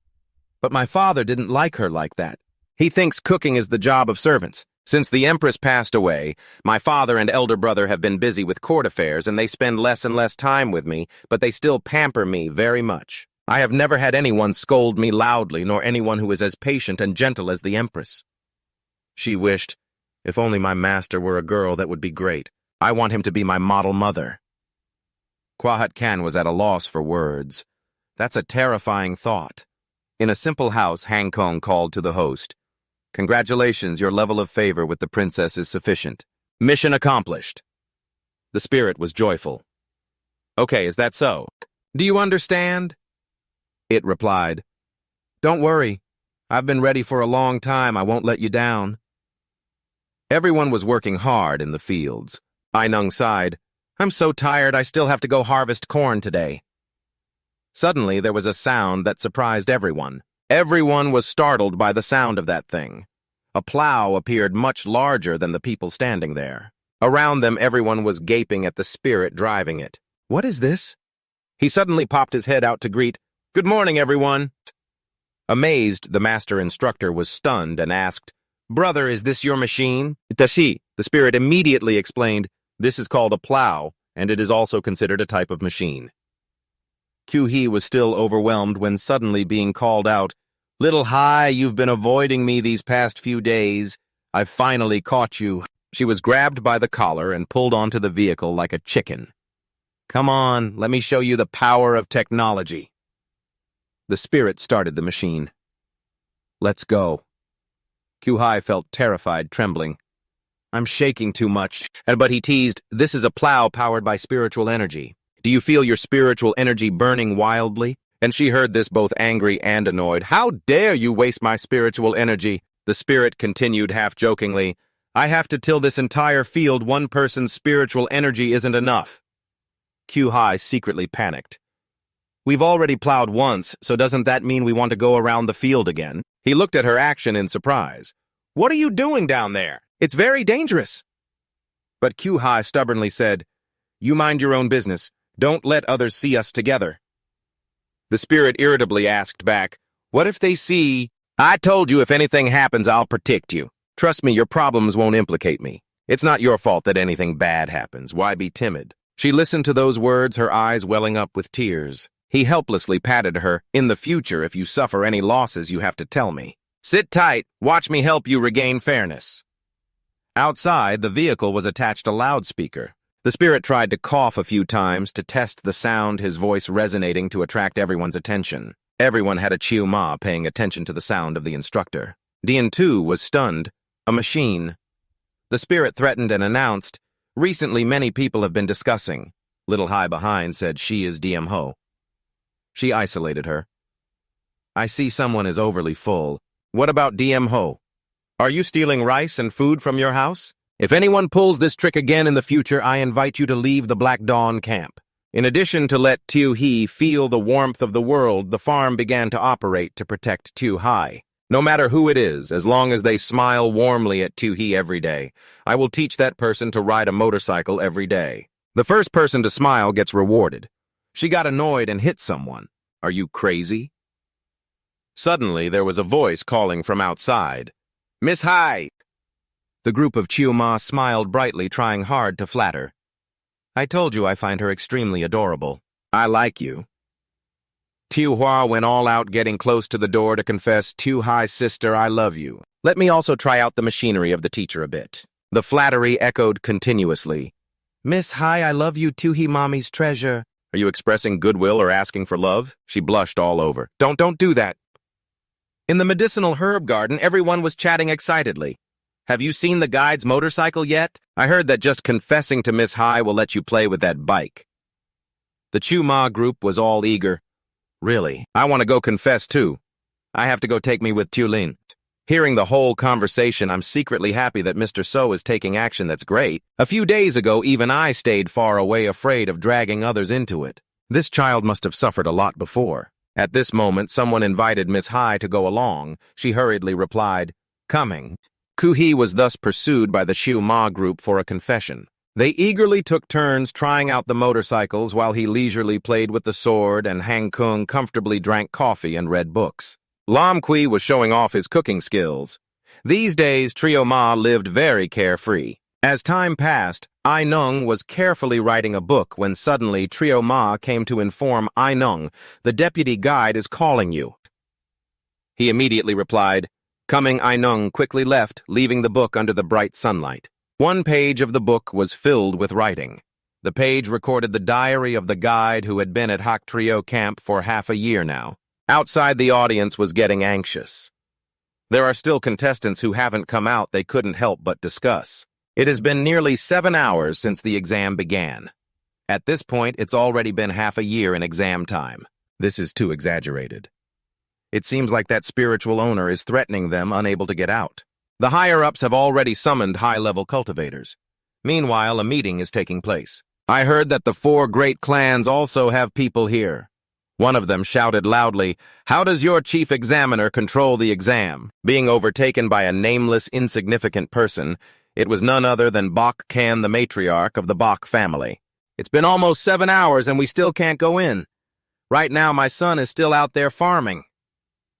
"But my father didn't like her like that. He thinks cooking is the job of servants. Since the Empress passed away, my father and elder brother have been busy with court affairs, and they spend less and less time with me, but they still pamper me very much. I have never had anyone scold me loudly, nor anyone who is as patient and gentle as the Empress." She wished, "If only my master were a girl, that would be great. I want him to be my model mother." Kwahat Khan was at a loss for words. That's a terrifying thought. In a simple house, Hang Kong called to the host. "Congratulations, your level of favor with the princess is sufficient. Mission accomplished." The spirit was joyful. "Okay, is that so? Do you understand?" It replied, "Don't worry. I've been ready for a long time. I won't let you down." Everyone was working hard in the fields. Ainung sighed, "I'm so tired, I still have to go harvest corn today." Suddenly, there was a sound that surprised everyone. Everyone was startled by the sound of that thing. A plow appeared much larger than the people standing there. Around them, everyone was gaping at the spirit driving it. "What is this?" He suddenly popped his head out to greet, "Good morning, everyone." Amazed, the master instructor was stunned and asked, "Brother, is this your machine?" "Tashi," the spirit immediately explained, "This is called a plow, and it is also considered a type of machine." Q-Hee was still overwhelmed when suddenly being called out, "Little Hai, you've been avoiding me these past few days. I've finally caught you." She was grabbed by the collar and pulled onto the vehicle like a chicken. "Come on, let me show you the power of technology." The spirit started the machine. "Let's go." Q-Hai felt terrified, trembling. "I'm shaking too much." But he teased, "This is a plow powered by spiritual energy. Do you feel your spiritual energy burning wildly?" And she heard this both angry and annoyed. "How dare you waste my spiritual energy? The spirit continued half-jokingly, I have to till this entire field. One person's spiritual energy isn't enough. Q-High secretly panicked. We've already plowed once, so doesn't that mean we want to go around the field again? He looked at her action in surprise. What are you doing down there? It's very dangerous. But Q-High stubbornly said, You mind your own business. Don't let others see us together. The spirit irritably asked back, What if they see? I told you if anything happens, I'll protect you. Trust me, your problems won't implicate me. It's not your fault that anything bad happens. Why be timid? She listened to those words, her eyes welling up with tears. He helplessly patted her. In the future, if you suffer any losses, you have to tell me. Sit tight. Watch me help you regain fairness. Outside, the vehicle was attached to loudspeaker. The spirit tried to cough a few times to test the sound, his voice resonating to attract everyone's attention. Everyone had a Chiu Ma paying attention to the sound of the instructor. Dian Tu was stunned. A machine. The spirit threatened and announced, Recently many people have been discussing. Little Hai behind said she is DM Ho. She isolated her. I see someone is overly full. What about DM Ho? Are you stealing rice and food from your house? If anyone pulls this trick again in the future, I invite you to leave the Black Dawn camp. In addition to let Tu He feel the warmth of the world, the farm began to operate to protect Tu Hai. No matter who it is, as long as they smile warmly at Tu He every day, I will teach that person to ride a motorcycle every day. The first person to smile gets rewarded. She got annoyed and hit someone. Are you crazy? Suddenly, there was a voice calling from outside. Miss Hai! The group of Chiu Ma smiled brightly, trying hard to flatter. I told you I find her extremely adorable. I like you. Tiu Hua went all out, getting close to the door to confess, Tu Hai's sister, I love you. Let me also try out the machinery of the teacher a bit. The flattery echoed continuously. Miss Hai, I love you, Tu He mommy's treasure. Are you expressing goodwill or asking for love? She blushed all over. Don't do that. In the medicinal herb garden, everyone was chatting excitedly. Have you seen the guide's motorcycle yet? I heard that just confessing to Miss Hai will let you play with that bike. The Chu Ma group was all eager. Really, I want to go confess too. I have to go take me with Tu Lin. Hearing the whole conversation, I'm secretly happy that Mr. So is taking action that's great. A few days ago, even I stayed far away, afraid of dragging others into it. This child must have suffered a lot before. At this moment, someone invited Miss Hai to go along. She hurriedly replied, Coming. Ku He was thus pursued by the Xiu Ma group for a confession. They eagerly took turns trying out the motorcycles while he leisurely played with the sword, and Hang Kung comfortably drank coffee and read books. Lam Kui was showing off his cooking skills. These days, Trio Ma lived very carefree. As time passed, Ai Nung was carefully writing a book when suddenly Trio Ma came to inform Ai Nung, the deputy guide is calling you. He immediately replied, Coming. Ai Nung quickly left, leaving the book under the bright sunlight. One page of the book was filled with writing. The page recorded the diary of the guide who had been at Hak Trio camp for half a year now. Outside, the audience was getting anxious. There are still contestants who haven't come out they couldn't help but discuss. It has been nearly 7 hours since the exam began. At this point, it's already been half a year in exam time. This is too exaggerated. It seems like that spiritual owner is threatening them, unable to get out. The higher-ups have already summoned high-level cultivators. Meanwhile, a meeting is taking place. I heard that the 4 great clans also have people here. One of them shouted loudly, How does your chief examiner control the exam? Being overtaken by a nameless, insignificant person, it was none other than Bok Kan, the matriarch of the Bok family. It's been almost 7 hours and we still can't go in. Right now, my son is still out there farming.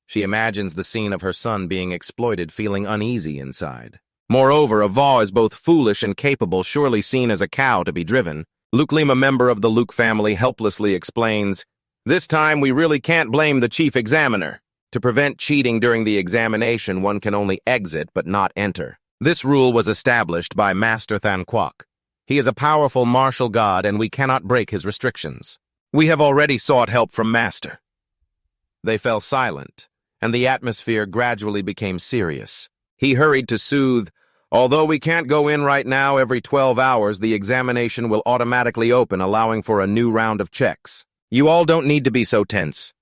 She imagines the scene of her son being exploited, feeling uneasy inside. Moreover, Ava is both foolish and capable, surely seen as a cow to be driven. Luke Lim, a member of the Luke family, helplessly explains, This time we really can't blame the chief examiner. To prevent cheating during the examination, one can only exit but not enter. This rule was established by Master Than Kwok. He is a powerful martial god and we cannot break his restrictions. We have already sought help from Master. They fell silent, and the atmosphere gradually became serious. He hurried to soothe, Although we can't go in right now, every 12 hours the examination will automatically open, allowing for a new round of checks. You all don't need to be so tense.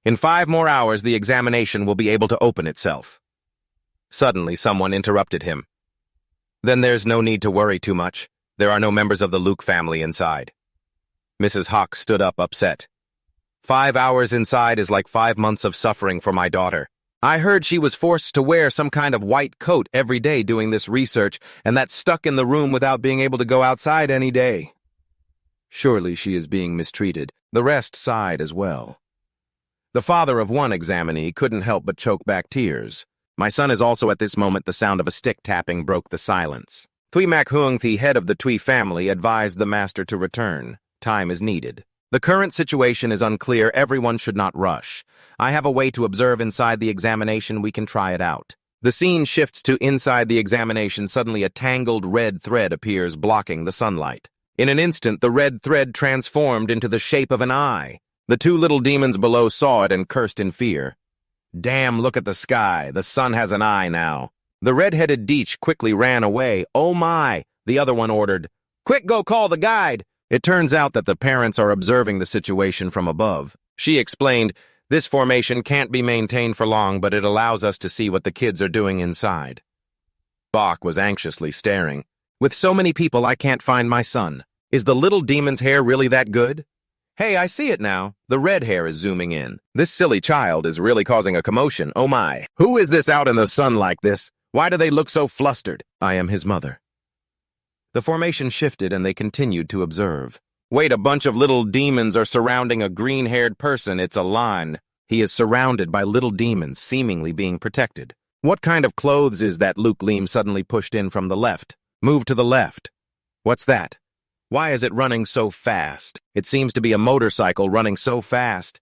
In 5 more hours, the examination will be able to open itself. Suddenly, someone interrupted him. Then there's no need to worry too much. There are no members of the Luke family inside. Mrs. Hawk stood up, upset. 5 hours inside is like 5 months of suffering for my daughter. I heard she was forced to wear some kind of white coat every day doing this research, and that's stuck in the room without being able to go outside any day. Surely she is being mistreated. The rest sighed as well. The father of one examinee couldn't help but choke back tears. My son is also at this moment. The sound of a stick tapping broke the silence. Thuy Mak Huang, the head of the Thuy family, advised the master to return. Time is needed. The current situation is unclear. Everyone should not rush. I have a way to observe inside the examination. We can try it out. The scene shifts to inside the examination. Suddenly a tangled red thread appears, blocking the sunlight. In an instant, the red thread transformed into the shape of an eye. The two little demons below saw it and cursed in fear. Damn, look at the sky. The sun has an eye now. The red-headed Deech quickly ran away. Oh my, the other one ordered. Quick, go call the guide. It turns out that the parents are observing the situation from above. She explained, this formation can't be maintained for long, but it allows us to see what the kids are doing inside. Bach was anxiously staring. With so many people, I can't find my son. Is the little demon's hair really that good? Hey, I see it now. The red hair is zooming in. This silly child is really causing a commotion. Oh my. Who is this out in the sun like this? Why do they look so flustered? I am his mother. The formation shifted and they continued to observe. Wait, a bunch of little demons are surrounding a green-haired person. It's a Lan. He is surrounded by little demons, seemingly being protected. What kind of clothes is that? Luke Lim suddenly pushed in from the left. Move to the left. What's that? Why is it running so fast? It seems to be a motorcycle running so fast.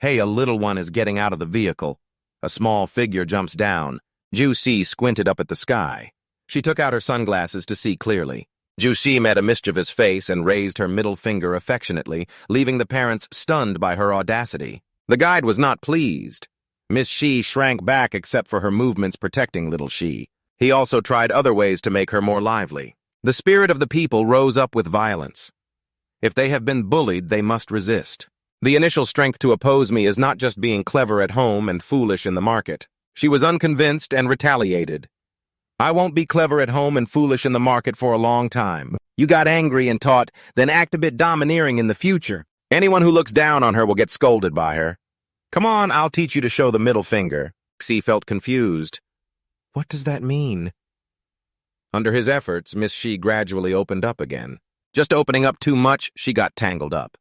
Hey, a little one is getting out of the vehicle. A small figure jumps down. Ju Si squinted up at the sky. She took out her sunglasses to see clearly. Ju Si met a mischievous face and raised her middle finger affectionately, leaving the parents stunned by her audacity. The guide was not pleased. Miss Shi shrank back except for her movements protecting little Shi. He also tried other ways to make her more lively. The spirit of the people rose up with violence. If they have been bullied, they must resist. The initial strength to oppose me is not just being clever at home and foolish in the market. She was unconvinced and retaliated. I won't be clever at home and foolish in the market for a long time. You got angry and taught, then act a bit domineering in the future. Anyone who looks down on her will get scolded by her. Come on, I'll teach you to show the middle finger. Xi felt confused. What does that mean? Under his efforts, Miss Shi gradually opened up again. Just opening up too much, she got tangled up.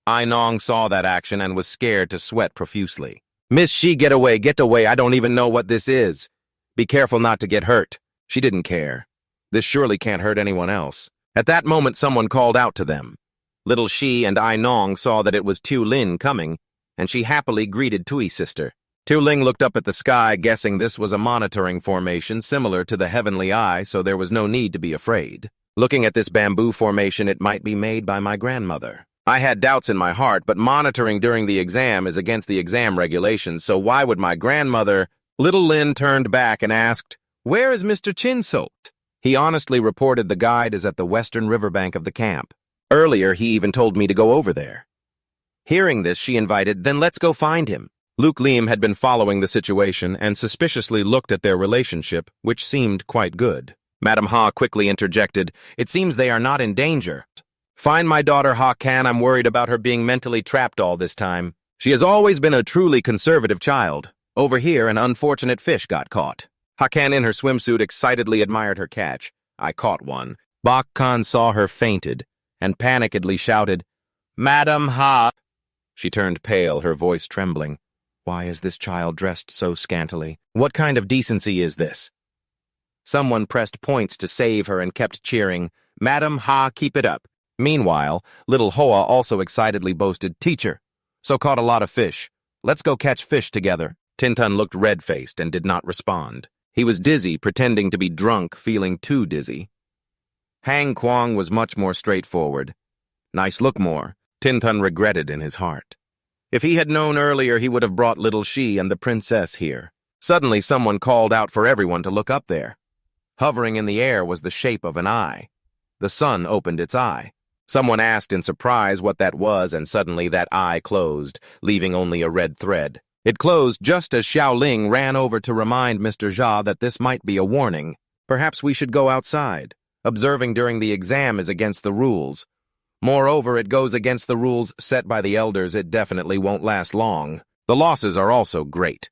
Ai Nong saw that action and was scared to sweat profusely. Miss Shi, get away, I don't even know what this is. Be careful not to get hurt. She didn't care. This surely can't hurt anyone else. At that moment, someone called out to them. Little Shi and Ai Nong saw that it was Tu Lin coming, and she happily greeted Thui's sister. Tu Ling looked up at the sky, guessing this was a monitoring formation similar to the heavenly eye, so there was no need to be afraid. Looking at this bamboo formation, it might be made by my grandmother. I had doubts in my heart, but monitoring during the exam is against the exam regulations, so why would my grandmother... Little Lin turned back and asked, Where is Mr. Chinso? He honestly reported the guide is at the western riverbank of the camp. Earlier, he even told me to go over there. Hearing this, she invited, Then let's go find him. Luke Lim had been following the situation and suspiciously looked at their relationship, which seemed quite good. Madam Ha quickly interjected, It seems they are not in danger. Find my daughter Ha Kan. I'm worried about her being mentally trapped all this time. She has always been a truly conservative child. Over here, an unfortunate fish got caught. Ha Kan in her swimsuit excitedly admired her catch. I caught one. Bak Khan saw her fainted and panikedly shouted, Madam Ha. She turned pale, her voice trembling. Why is this child dressed so scantily? What kind of decency is this? Someone pressed points to save her and kept cheering, Madam Ha, keep it up. Meanwhile, little Hoa also excitedly boasted, Teacher, so caught a lot of fish. Let's go catch fish together. Tintan looked red-faced and did not respond. He was dizzy, pretending to be drunk, feeling too dizzy. Hang Kwang was much more straightforward. Nice look more, Tintan regretted in his heart. If he had known earlier, he would have brought little Shi and the princess here. Suddenly, someone called out for everyone to look up there. Hovering in the air was the shape of an eye. The sun opened its eye. Someone asked in surprise what that was, and suddenly that eye closed, leaving only a red thread. It closed just as Xiaoling ran over to remind Mr. Jia that this might be a warning. Perhaps we should go outside. Observing during the exam is against the rules. Moreover, it goes against the rules set by the elders. It definitely won't last long. The losses are also great.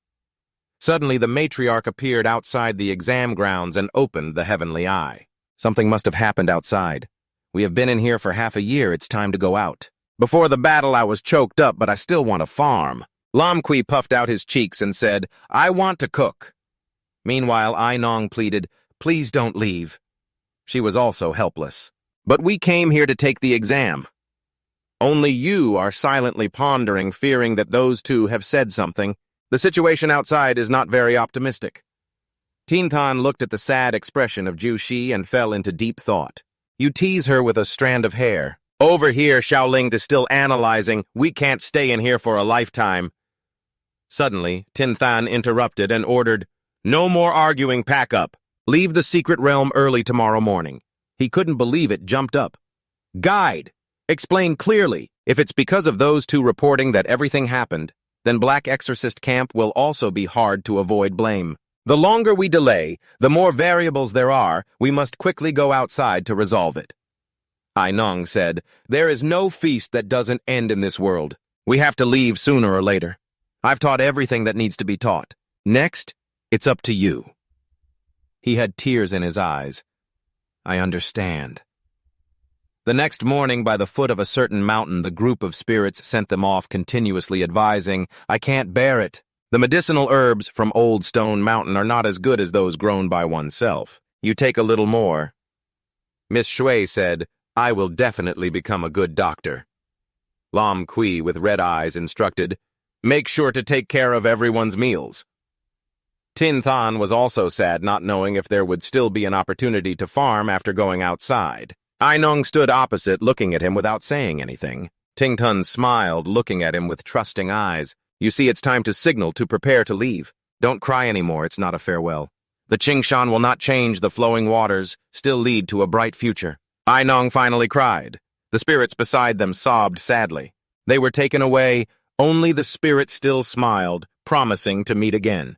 Suddenly, the matriarch appeared outside the exam grounds and opened the heavenly eye. Something must have happened outside. We have been in here for half a year. It's time to go out. Before the battle, I was choked up, but I still want to farm. Lam Kui puffed out his cheeks and said, I want to cook. Meanwhile, Ai Nong pleaded, please don't leave. She was also helpless. But we came here to take the exam. Only you are silently pondering, fearing that those two have said something. The situation outside is not very optimistic. Tinthan looked at the sad expression of Ju Shi and fell into deep thought. You tease her with a strand of hair. Over here, Xiaoling is still analyzing. We can't stay in here for a lifetime. Suddenly, Tinthan interrupted and ordered, no more arguing, pack up. Leave the secret realm early tomorrow morning. He couldn't believe it, jumped up. Guide! Explain clearly. If it's because of those two reporting that everything happened, then Black Exorcist Camp will also be hard to avoid blame. The longer we delay, the more variables there are. We must quickly go outside to resolve it. Ai Nong said, there is no feast that doesn't end in this world. We have to leave sooner or later. I've taught everything that needs to be taught. Next, it's up to you. He had tears in his eyes. I understand. The next morning, by the foot of a certain mountain, the group of spirits sent them off, continuously advising, I can't bear it. The medicinal herbs from Old Stone Mountain are not as good as those grown by oneself. You take a little more. Miss Shui said, I will definitely become a good doctor. Lam Kui, with red eyes, instructed, make sure to take care of everyone's meals. Tin Than was also sad, not knowing if there would still be an opportunity to farm after going outside. Ai Nong stood opposite, looking at him without saying anything. Ting Tun smiled, looking at him with trusting eyes. You see, it's time to signal to prepare to leave. Don't cry anymore, it's not a farewell. The Qingshan will not change, the flowing waters still lead to a bright future. Ai Nong finally cried. The spirits beside them sobbed sadly. They were taken away, only the spirit still smiled, promising to meet again.